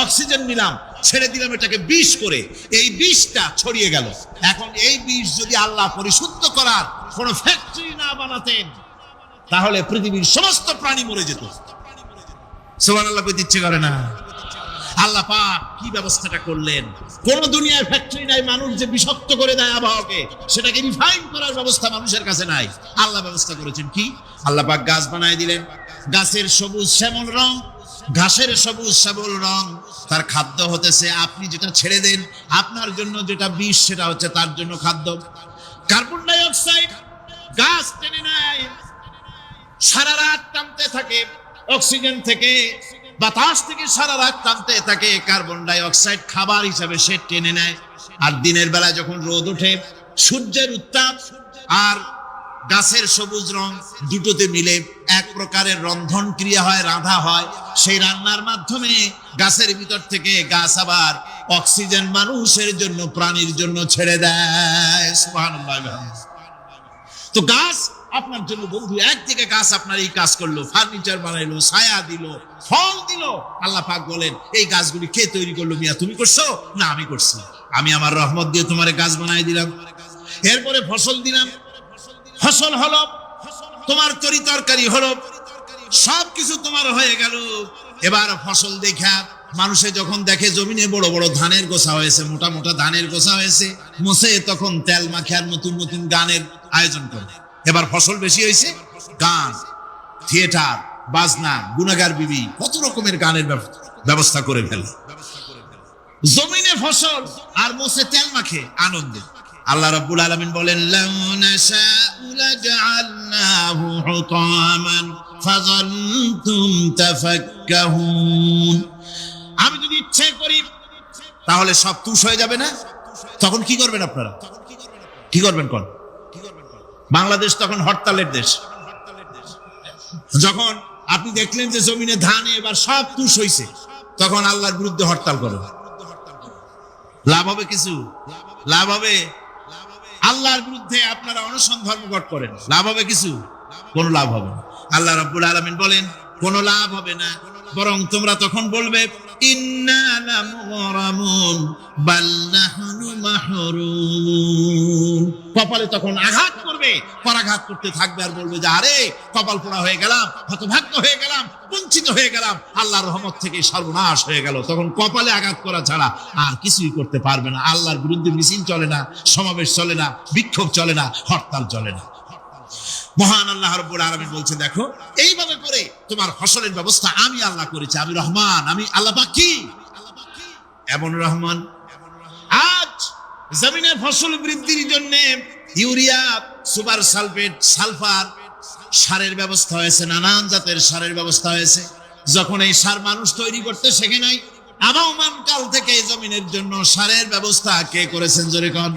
অক্সিজেন, নিলাম, ছেড়ে দিলাম এটাকে বিষ করে, এই বিষটা ছড়িয়ে গেল। এখন এই বিষ যদি আল্লাহ পরিশুদ্ধ করার কোন ফ্যাক্টরি না বানাতেন, তাহলে পৃথিবীর সমস্ত প্রাণী মরে যেত। সুবহানাল্লাহ কইতে ইচ্ছে করে না? আল্লাহ পাক কি ব্যবস্থাটা করলেন! কোন দুনিয়ার ফ্যাক্টরি নাই, মানুষ যে বিষাক্ত করে দেয় আবহাওয়াকে, সেটাকে রিফাইন করার ব্যবস্থা মানুষের কাছে নাই। আল্লাহ ব্যবস্থা করেছেন কি? আল্লাহ পাক গাছ বানায় দিলেন, গাছের সবুজ শ্যামল রং, ঘাসের সবুজ শ্যামল রং, তার খাদ্য হতেছে আপনি যেটা ছেড়ে দেন, আপনার জন্য যেটা বিষ সেটা হচ্ছে তার জন্য খাদ্য। কার্বন ডাই অক্সাইড গাছ টেনে নেয়, সারা রাত টানতে থাকে, অক্সিজেন থেকে বাতাস থেকে সারা রাত টানতে থাকে, কার্বন ডাই অক্সাইড খাবার হিসাবে সে টেনে নেয়। আর দিনের বেলা যখন রোদ ওঠে, সূর্যের উত্তাপ আর গাছের সবুজ রং দুটোতে মিলে এক প্রকারের রন্ধন ক্রিয়া হয়, রাধা হয়। সেই রান্নার মাধ্যমে গাছের ভিতর থেকে গাছ আবার অক্সিজেন মানুষের জন্য, প্রাণীর জন্য ছেড়ে দেয়। সুবহানাল্লাহ। তো গাছ আপনার জন্য বন্ধু। একদিকে গাছ আপনার এই কাজ করলো, ফার্নিচার বানাইলো, ছায়া দিল, ফল দিল। আল্লাহ পাক বলেন এই গাছগুলি কে তৈরি করলো? মিয়া তুমি করছো না আমি করছি? আমি আমার রহমত দিয়ে তোমার গাছ বানাই দিলাম। এরপরে ফসল দিলাম, ফসল হলো, তোমার তরি তরকারি হলো, সবকিছু তোমার হয়ে গেল। এবার ফসল দেখা মানুষে যখন দেখে জমিনে বড় বড় ধানের গোছা হয়েছে, মোটা মোটা ধানের গোছা হয়েছে, মোছে তখন তেল মাখিয়ার নতুন নতুন গানের আয়োজন করে। এবার ফসল বেশি হয়েছে, গান, থিয়েটার, বাজনা, গুনাগার বিবি, কত রকমের গানের ব্যবস্থা করে ফেলে। জমিনে ফসল আর মোছে তেল মাখে আনন্দে। আল্লাহ রাব্বুল আলামিন বলেন লাউ নাশাউ লাজআলনাহু হুতামান ফাযাল্তুম তাফাক্কাহুন। আমি যদি ইচ্ছে করি তাহলে সব তুষ হয়ে যাবে না? তখন কি করবেন আপনারা? কি করবেন কোন? বাংলাদেশ তখন হরতালের দেশ। যখন আপনি দেখলেন যে জমিনে ধানে এবার সব তুষ হইছে, তখন আল্লাহর বিরুদ্ধে হরতাল করেন। লাভ হবে কিছু? লাভ হবে? আল্লাহর বিরুদ্ধে আপনারা অনশন ধর্মঘট করেন, লাভ হবে কিছু? কোনো লাভ হবে না। আল্লাহ রাব্বুল আলামিন বলেন কোনো লাভ হবে না, বরং তোমরা তখন বলবে ইন্না লামুগরামুন বাল নাহনু মাহরুম। কপালে তখন আঘাত করবে, পরাঘাত করতে থাকবে আর বলবে যে আরে কপাল পোড়া হয়ে গেলাম, হতভাগ্য হয়ে গেলাম, বঞ্চিত হয়ে গেলাম, আল্লাহর রহমত থেকে সর্বনাশ হয়ে গেল। তখন কপালে আঘাত করা ছাড়া আর কিছুই করতে পারবে না। আল্লাহর বিরুদ্ধে মিছিল চলে না, সমাবেশ চলে না, বিক্ষোভ চলে না, হরতাল চলে না। মহান আল্লাহ রাব্বুল আলামিন বলছে দেখো এইভাবে করে তোমার ফসলের ব্যবস্থা আমি আল্লাহ করেছি। আমি রহমান, আমি আল্লাহ পাক কি এমন রহমান। আজ জমিনে ফসল বৃদ্ধির জন্য ইউরিয়া, সুপার সালফেট, সালফার সারের ব্যবস্থা হয়েছে, নানান জাতের সারের ব্যবস্থা হয়েছে। যখন এই সার মানুষ তৈরি করতে শেখে নাই, আবহমান কাল থেকে এই জমিনের জন্য সারের ব্যবস্থা কে করেছেন? জোরে কোন?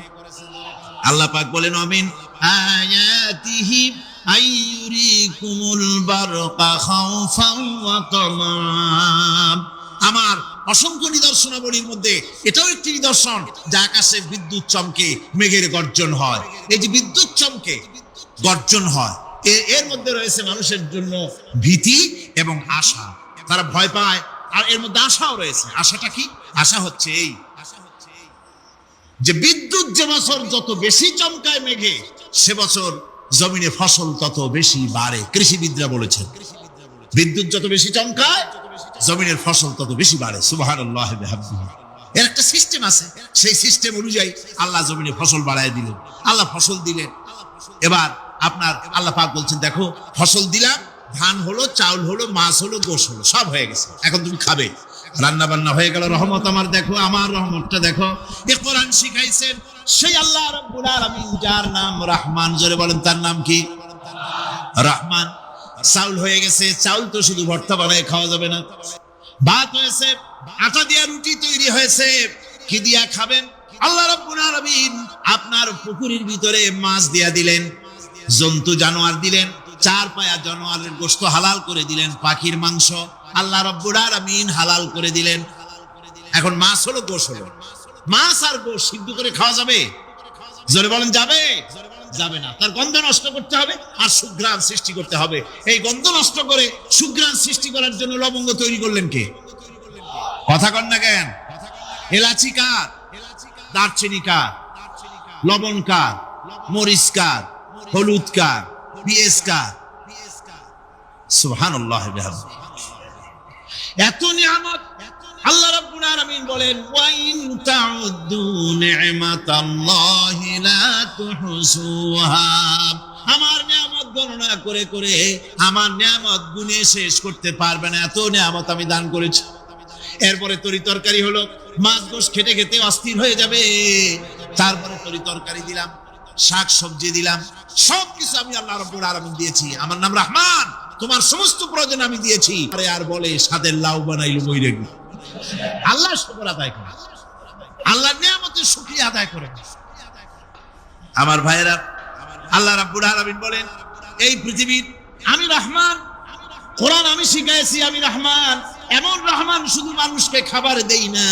আল্লাহ পাক বলেন আমিন আয়াতিহি আইয়ুরিকুমুল বারকা খাউফান ওয়া তামাম। আমার অসংখ্য নিদর্শনাবলীর মধ্যে এটাও একটি নিদর্শন যে আকাশে বিদ্যুৎ চমকে মেঘের গর্জন হয়। এই যে বিদ্যুৎ চমকে গর্জন হয়, এর মধ্যে রয়েছে মানুষের জন্য ভীতি এবং আশা। তারা ভয় পায়, আর এর মধ্যে আশাও রয়েছে। আশাটা কি? আশা হচ্ছে এই যে বিদ্যুৎ যে বছর যত বেশি চমকায় মেঘে, সে বছর জমিনে ফসল তত বেশি বাড়ে। কৃষিবিদরা বলেছেন বিদ্যুৎ যত বেশি চমকায় জমিনের ফসল তত বেশি বাড়ে। সুবহানাল্লাহ ওয়া বিহামদিহি। এর একটা সিস্টেম আছে, সেই সিস্টেম অনুযায়ী আল্লাহ জমিনে ফসল বাড়ায় দিলেন, আল্লাহ ফসল দিলেন। এবার আপনার আল্লাহ পাক বলছেন দেখো ফসল দিলাম, ধান হলো, চাউল হলো, মাছ হলো, গোশ হলো, সব হয়ে গেছে, এখন তুমি খাবে। রান্না বান্না হয়ে গেল, রহমত আমার দেখো, আমার রহমতটা দেখো। এ কোরআন শিখাইছেন সেই আল্লাহ রাব্বুল আলামিন যার নাম রহমান। জোরে বলেন তার নাম কি? রহমান। চাউল হয়ে গেছে, চাউল তো শুধু ভর্তা বানায় খাওয়া যাবে না। ভাত হয়েছে, আটা দিয়া রুটি তৈরি হয়েছে, কি দিয়া খাবেন? আল্লাহ রাব্বুল আলামিন আপনার পুকুরের ভিতরে মাছ দিয়া দিলেন, জন্তু জানোয়ার দিলেন, চার পায়া জানোয়ারের গোশত হালাল করে দিলেন, পাখির মাংস আল্লাহ রাব্বুল আলামিন হালাল করে দিলেন। এখন মাছ হলো, গোশ হলো। মাছ আর গোশ সিদ্ধ করে খাওয়া যাবে? জোরে বলেন যাবে? যাবে না। তার গন্ধ নষ্ট করতে হবে আর সুঘ্রাণ সৃষ্টি করতে হবে। এই গন্ধ নষ্ট করে সুঘ্রাণ সৃষ্টি করার জন্য লবঙ্গ তৈরি করলেন কে? কথা কন না কেন? এলাচি কার? দারচিনি কার? লবণ কার? মরিচ কার? হলুদ কার? পেঁয়াজ কার? সুবহানাল্লাহ ওয়া বিহামদিহি। এত নিয়ামত আল্লাহ রাব্বুল আলামিন বলেন ওয়া ইন তাউদ্দু নি'মাতাল্লাহি লা তুহসুহা। আমার নিয়ামত গণনা করে করে আমার নিয়ামত গুণে শেষ করতে পারবে না, এত নিয়ামত আমি দান করেছি। এরপরে তরি তরকারি হলো, মাছ গোশ খেতে খেতে অস্থির হয়ে যাবে, তারপরে তরি তরকারি দিলাম, শাক সবজি দিলাম, সবকিছু আমি আল্লাহ রাব্বুল আলামিন দিয়েছি। আমার নাম রহমান, তোমার সমস্ত প্রয়োজন আমি দিয়েছি। আর বলে স্বাদের লাউ বানাইলো মই রেগু। আল্লাহ শুকর আদায় করে, আল্লাহর নিয়ামতের শুকরিয়া আদায় করে। আমার ভাইয়েরা, আল্লাহ রাব্বুল আলামিন বলেন এই পৃথিবীর আমি রহমান, কোরআন আমি শিখাইছি আমি রহমান। এমন রহমান শুধু মানুষকে খাবার দেই না,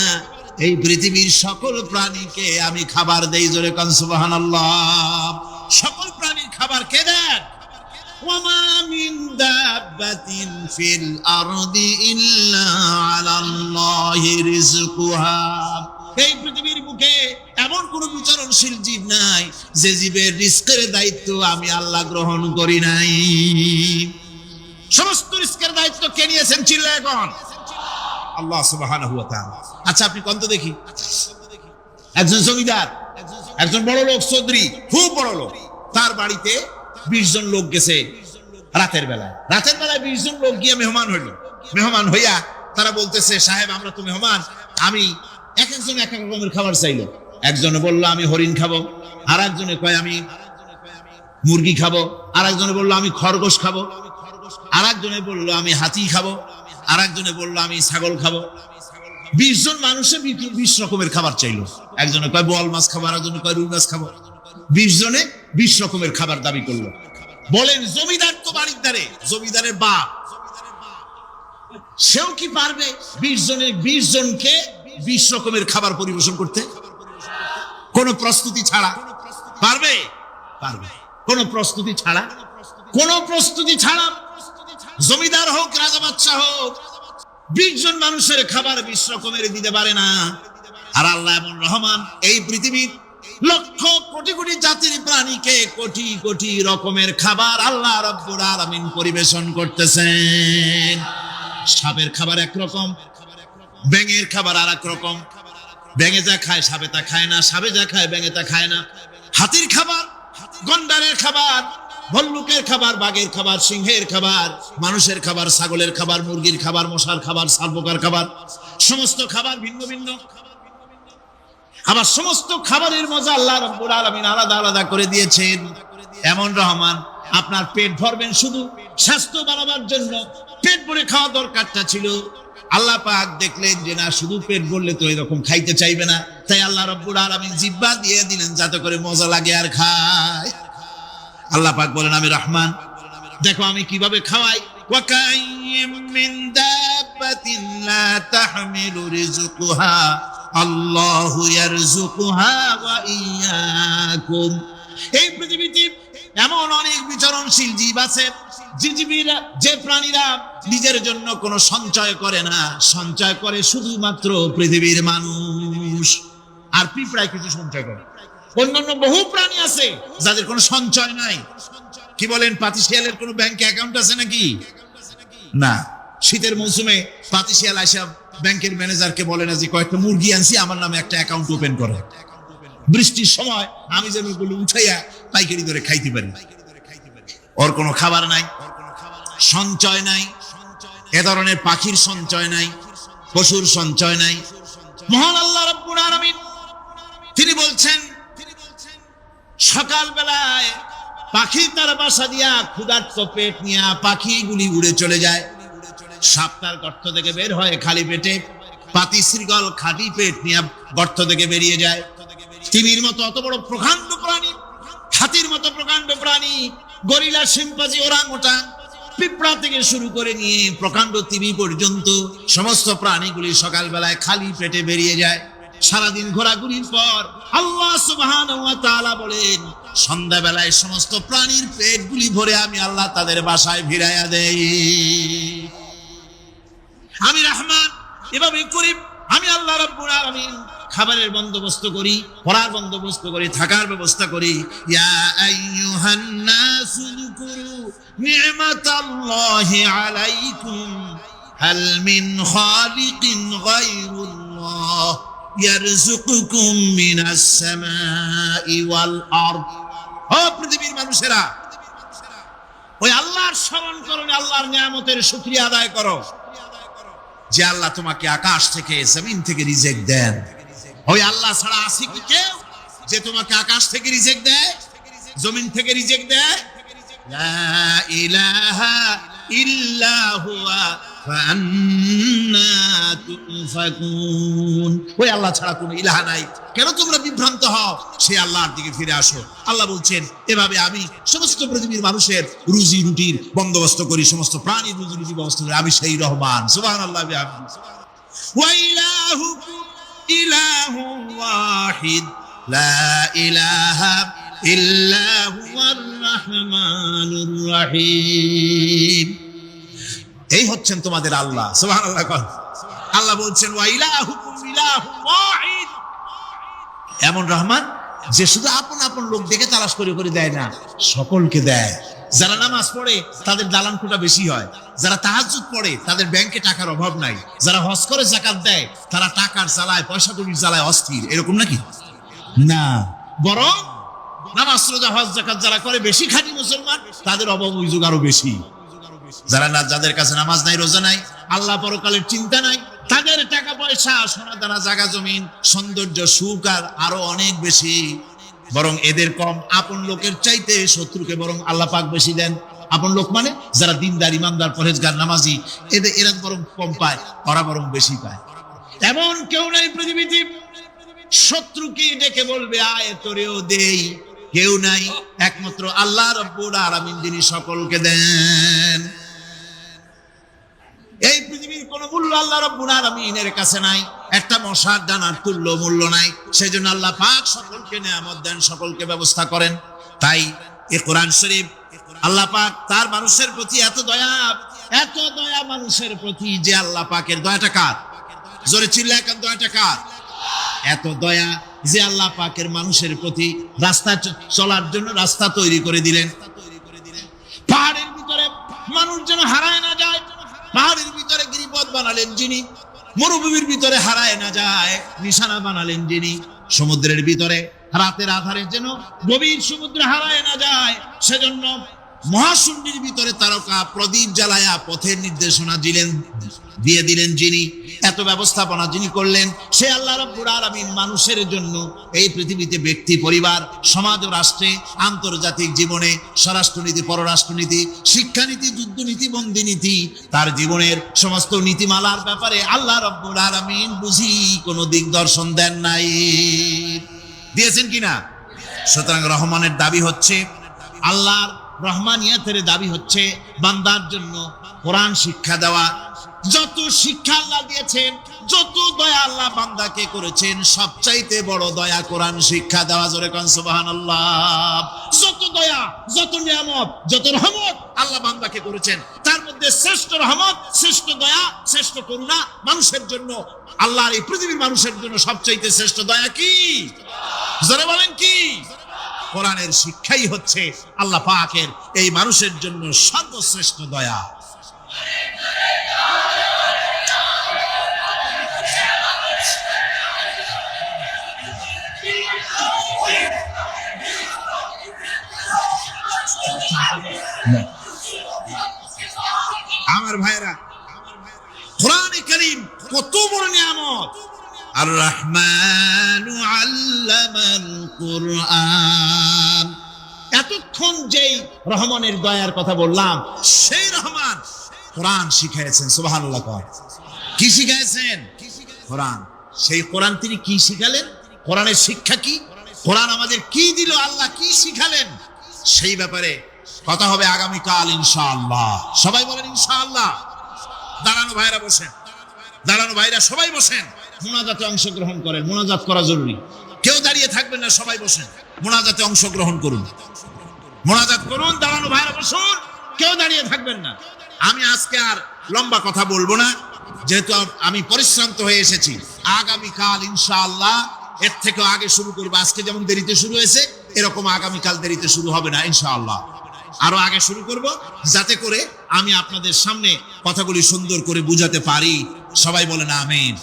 এই পৃথিবীর সকল প্রাণীকে আমি খাবার দেই। জোরে কান সুবহানাল্লাহ। সকল প্রাণীর খাবার কে দেন? ওয়ামা মিন দাব্বাতিন ফিল আরদি ইল্লা আলাল্লাহি রিজকুহা। এই পৃথিবীর বুকে এমন কোন বিচরণশীল জীব নাই যে জীবের রিজকের দায়িত্ব আমি আল্লাহ গ্রহণ করি নাই। সমস্ত রিজকের দায়িত্ব কে নিয়েছেন? চিল্লায় এখন আল্লাহ সুবহানাহু ওয়া তাআলা। আচ্ছা আপনি কোন তো দেখি, একজন জমিদার, একজন বড় লোক, চৌধুরী, খুব বড় লোক, তার বাড়িতে 20 জন লোক গেছে রাতের বেলায়। 20 জন লোক গিয়ে মেহমান হইল। মেহমান হইয়া তারা বলতেছে সাহেব আমরা তো মেহমান, আমি এক একজন এক এক রকমের খাবার চাইলো। একজনে বললো আমি হরিণ খাবো, আর একজনে কয় আমি মুরগি খাবো, আর একজনে বললো আমি খরগোশ খাবো, আর একজনে বললো আমি হাতি খাবো, আর একজনে বললো আমি ছাগল খাবো। 20 জন মানুষে 20 রকমের খাবার চাইলো। একজনে কয় বোয়াল মাছ খাবো, আরেকজনে কয় রুই মাছ খাবো। 20 জনে 20 রকমের খাবার দাবি করলো। বলেন জমিদার তো বাড়ির দ্বারে, জমিদারের বাপ, সেও কি পারবে 20 জনকে 20 রকমের খাবার পরিবেশন করতে? কোনো প্রস্তুতি ছাড়া পারবে? পারবে। কোনো প্রস্তুতি ছাড়া, কোনো প্রস্তুতি ছাড়া জমিদার হোক রাজা বাদশাহ হোক 20 জন মানুষের খাবার 20 রকমের দিতে পারে না। আর আল্লাহ এমন রহমান, এই পৃথিবীর লক্ষ কোটি কোটি জাতির প্রাণীকে কোটি কোটি রকমের খাবার আল্লাহ রাব্বুল আলামিন পরিবেশন করতেছেন। সাপের খাবার একরকম, ব্যাঙের খাবার আর এক রকম। ব্যাঙে যা খায় সাপে তা খায় না, সাপে যা খায় ব্যাঙে তা খায় না। হাতির খাবার, গন্ডারের খাবার, ভল্লুকের খাবার, বাঘের খাবার, সিংহের খাবার, মানুষের খাবার, ছাগলের খাবার, মুরগির খাবার, মশার খাবার, সারপোকার খাবার, সমস্ত খাবার ভিন্ন ভিন্ন। আবার সমস্ত খাবারের মজা আল্লাহ রাব্বুল আলামিন আলাদা আলাদা করে দিয়েছেন। এমন রহমান, আপনার পেট ভরবেন শুধু স্বাস্থ্য বাড়াবার জন্য, পেট ভরে খাওয়া দরকারটা ছিল। আল্লাহ পাক দেখলেন যে না, শুধু পেট ভরলে তো এরকম খাইতে চাইবে না, তাই আল্লাহ রাব্বুল আলামিন জিহ্বা দিয়ে দিলেন যাতে করে মজা লাগে আর খায়। আল্লাহ পাক বলেন আমি রহমান, দেখো আমি কিভাবে খাওয়াই। ওয়াকাইয়িম মিন দাব্বাতিন লা তাহমিলু রিজকুহা আল্লাহু ইয়ারযুকুহা ওয়া ইয়্যাকুম। এই পৃথিবীতে এমন অনেক বিচরণশীল জীব আছে, যে প্রাণীরা নিজের জন্য কোনো সঞ্চয় করে না, সঞ্চয় করে শুধুমাত্র পৃথিবীর মানুষ। আর পিঁপড়ায় কিছু সঞ্চয় করে। অন্যান্য বহু প্রাণী আছে যাদের কোনো সঞ্চয় নাই। কি বলেন, পাতিশিয়ালের কোনো ব্যাংকে অ্যাকাউন্ট আছে নাকি? না। শীতের মৌসুমে পাতিশিয়াল আইসা ব্যাংকের ম্যানেজারকে বলে না যে কয়েকটা মুরগি আনছি, আমার নামে একটা অ্যাকাউন্ট ওপেন করে। বৃষ্টির সময় আমি যেন এগুলো উঠাইয়া পাইকারি ধরে খাইতে পারি। ওর কোনো খাবার নাই, সঞ্চয় নাই। এ ধরনের পাখির সঞ্চয় নাই, পশুর সঞ্চয় নাই। মহান আল্লাহ রাব্বুল আলামিন তিনি বলছেন, সকাল বেলায় পাখি তার বাসা দিয়া ক্ষুধার্ত পেট নিয়ে পাখিগুলি উড়ে চলে যায়। সাপ তার গর্ত থেকে বের হয় খালি পেটে, পাতি শৃগাল খালি পেট নিয়ে গর্ত থেকে বেরিয়ে যায়। তিমির মতো অত বড় প্রকাণ্ড প্রাণী, হাতির মতো প্রকাণ্ড প্রাণী, গরিলা, শিম্পাঞ্জি, ওরাংওটাং, পিঁপড়া থেকে শুরু করে নিয়ে প্রকাণ্ড তিমি পর্যন্ত সমস্ত প্রাণীগুলি সকালবেলায় খালি পেটে বেরিয়ে যায়। সারাদিন ঘোরাঘুরির পর আল্লাহ সুবহানাহু ওয়া তাআলা বলেন, সন্ধ্যাবেলায় সমস্ত প্রাণীর পেটগুলি ভরে আমি আল্লাহ তাদের বাসায় ফিরাইয়া দেই। আমি রহমান, এভাবে করি। আমি আল্লাহ রাব্বুল আলামিন খাবারের বন্দোবস্ত করি, পড়ার বন্দোবস্ত করি, থাকার ব্যবস্থা করি। ইয়া আইয়ুহান নাসু যকুরু নি'মাতাল্লাহি আলাইকুম হাল মিন খালিকিন গায়রুল্লাহ ইয়ারযুকুকুম মিনাস সামাই ওয়াল আরদ। ও পৃথিবীর মানুষেরা, ওই আল্লাহর স্মরণ করো, আল্লাহর নিয়ামতের শুকরিয়া আদায় করো যে আল্লাহ তোমাকে আকাশ থেকে, জমিন থেকে রিজিক দেন। ওই আল্লাহ ছাড়া আছে কি কেউ যে তোমাকে আকাশ থেকে রিজিক দেয়, জমিন থেকে রিজিক দেয়? লা ইলাহা ইল্লা হুয়া ফাআন্না তুফাকুন। ওই আল্লাহ ছাড়া কোনো ইলাহা নাই, কেন তোমরা বিভ্রান্ত হও? সেই আল্লাহর দিকে ফিরে আসো। আল্লাহ বলছেন, এভাবে আমি সমস্ত পৃথিবীর মানুষের রুজি রুটির বন্দোবস্ত করি, সমস্ত প্রাণীর রুজি রুটির বন্দোবস্ত করি। আমি সেই রহমান। সুবহানাল্লাহ। ওয়া ইলাহুকুম ইলাহুন ওয়াহিদ লা ইলাহা ইল্লা হুয়ার রাহমানুর রহিম। এই হচ্ছেন তোমাদের আল্লাহ। সুবহানাল্লাহ। আল্লাহ বলছেন, ওয়া ইলাহুকুম ইলাহুন ওয়াহিদ। এমন রহমান যে শুধু আপন আপন লোক দেখে তালাশ করে করে দেয় না, সকলকে দেয়। যারা নামাজ পড়ে তাদের দালান কোটা বেশি হয়, যারা তাহাজ্জুদ পড়ে তাদের ব্যাংকে টাকার অভাব নাই, যারা হজ করে যাকাত দেয় তারা টাকার জ্বালায়, পয়সা কড়ির জ্বালায় অস্থির। এরকম নাকি? না, বরং নামাজ রোজা হজ যাকাত যারা করে বেশি খাঁটি মুসলমান, তাদের অভাব অভিযোগ আরো বেশি। যাদের কাছে নামাজ নাই, রোজা নাই, আল্লাহ পরকালের চিন্তা নাই, তাদের টাকা পয়সা, সোনা দানা, জায়গা জমিন, সৌন্দর্য, সুখ আর আরো অনেক বেশি। বরং এদের কম। আপন লোকের চাইতে শত্রুকে বরং আল্লাহ পাক বেশি দেন। আপন লোক মানে যারা দিনদার, ইমানদার, পরহেজগার, নামাজি, এরা বরং কম পায়, ওরা বরং বেশি পায়। এমন কেউ নাই পৃথিবীতে শত্রুকে ডেকে বলবে আয় তোরেও দেই, কেউ নাই, একমাত্র আল্লাহ রাব্বুল আলামিন যিনি সকলকে দেন। এই পৃথিবীর কোন মূল্য আল্লাহ রাব্বুল আলামিনের কাছে নাই, একটা মশার ডানার তুল্য মূল্য নাই। সেজন্য আল্লাহ পাক সকলকে নিয়ামত দেন, সকলকে ব্যবস্থা করেন। তাই এই কোরআন শরীফ আল্লাহ পাক তার মানুষের প্রতি এত দয়া মানুষের প্রতি, যে আল্লাহ পাকের দয়াটা কার? জোরে চিল্লায় কার দয়াটা কার? এত দয়া যে আল্লাহ পাকের মানুষের প্রতি রাস্তা চলার জন্য রাস্তা তৈরি করে দিলেন। পাহাড়ের ভিতরে মানুষ যেন হারায় না যায়, পাহাড়ের ভিতরে গিরিপথ বানালেন যিনি, মরুভূমির ভিতরে হারায় না যায় নিশানা বানালেন যিনি, সমুদ্রের ভিতরে রাতের আধারে যেন গভীর সমুদ্রে হারায় না যায়, সেজন্য মহাশূন্যের ভিতরে তারকা প্রদীপ জ্বালায়া পথের নির্দেশনা দিয়ে দিলেন যিনি, এত ব্যবস্থাপনা যিনি করলেন, সে আল্লাহ রাব্বুল আলামিন মানুষের জন্য এই পৃথিবীতে ব্যক্তি, পরিবার, সমাজ ও রাষ্ট্রে, আন্তর্জাতিক জীবনে, স্বরাষ্ট্রনীতি, পররাষ্ট্রনীতি, শিক্ষানীতি, যুদ্ধনীতি, বন্দিনীতি, তার জীবনের সমস্ত নীতিমালার ব্যাপারে আল্লাহ রাব্বুল আলামিন বুঝি কোনো দিগদর্শন দেন নাই। দিয়েছেন কিনা? সুতরাং রহমানের দাবি হচ্ছে, আল্লাহর রহমানিয়াতের দাবি হচ্ছে বান্দার জন্য কোরআন শিক্ষা দেওয়া। যত শিক্ষা আল্লাহ দিয়েছেন, যত দয়া আল্লাহ বান্দাকে করেছেন, সবচাইতে বড় দয়া কোরআন শিক্ষা দেওয়া। জোরে কোন সুবহানাল্লাহ। যত দয়া, যত নিয়ামত, যত রহমত আল্লাহ বান্দাকে করেছেন, তার মধ্যে শ্রেষ্ঠ রহমত, শ্রেষ্ঠ দয়া, শ্রেষ্ঠ করুণা মানুষের জন্য, আল্লাহর এই পৃথিবীর মানুষের জন্য সবচাইতে শ্রেষ্ঠ দয়া কি? জোরে বলেন কি? কোরআনের শিক্ষাই হচ্ছে আল্লাহ পাকের এই মানুষের জন্য সর্বশ্রেষ্ঠ দয়া। আমার ভাইরা, কোরআনে কারীম কত বড় নিয়ামত। আর রহমানু আল্লামাল কুরআন। এতক্ষণ যেই রহমানের দয়ার কথা বললাম, সেই রহমান কোরআন শিখাইছেন। সুবহানাল্লাহ। কি শিখাইছেন? কোরআন। সেই কোরআন তিনি কি শিখালেন? কোরআনের শিক্ষা কি? কোরআন আমাদের কি দিল? আল্লাহ কি শিখালেন? সেই ব্যাপারে কথা হবে আগামীকাল ইনশাআল্লাহ। সবাই বলেন ইনশাআল্লাহ। দাঁড়ানো ভাইরা বসেন, দাঁড়ানো ভাইরা সবাই বসেন, মুনাজাতে অংশগ্রহণ করেন। মুনাজাত করা জরুরি, কেউ দাঁড়িয়ে থাকবেন না, সবাই বসেন, মুনাজাতে অংশগ্রহণ করুন, মুনাজাত করুন। দাঁড়ানো ভাইরা বসুন, কেউ দাঁড়িয়ে থাকবেন না। আমি আজকে আর লম্বা কথা বলবো না, যেহেতু আমি পরিশ্রান্ত হয়ে এসেছি। আগামীকাল ইনশাআল্লাহ এর থেকে আগে শুরু করবো। আজকে যেমন দেরিতে শুরু হয়েছে, এরকম আগামীকাল দেরিতে শুরু হবে না ইনশাআল্লাহ। আরো আগে শুরু করব, যাতে করে আমি আপনাদের সামনে কথাগুলি সুন্দর করে বুঝাতে পারি। সবাই বলেন আমিন।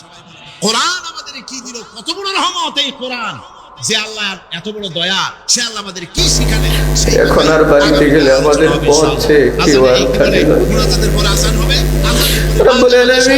কোরআন আমাদের কি দিল? কত বড় রহমত এই কোরআন। যে আল্লাহ এত বড় দয়া, সে আল্লাহ আমাদের কি শিখালেন? এখন আর বাড়িতে গেলে আমাদের পথে কেউ আর থাকে না। মুনাজাতের পর আযান হবে। রব্বুল আলামিন।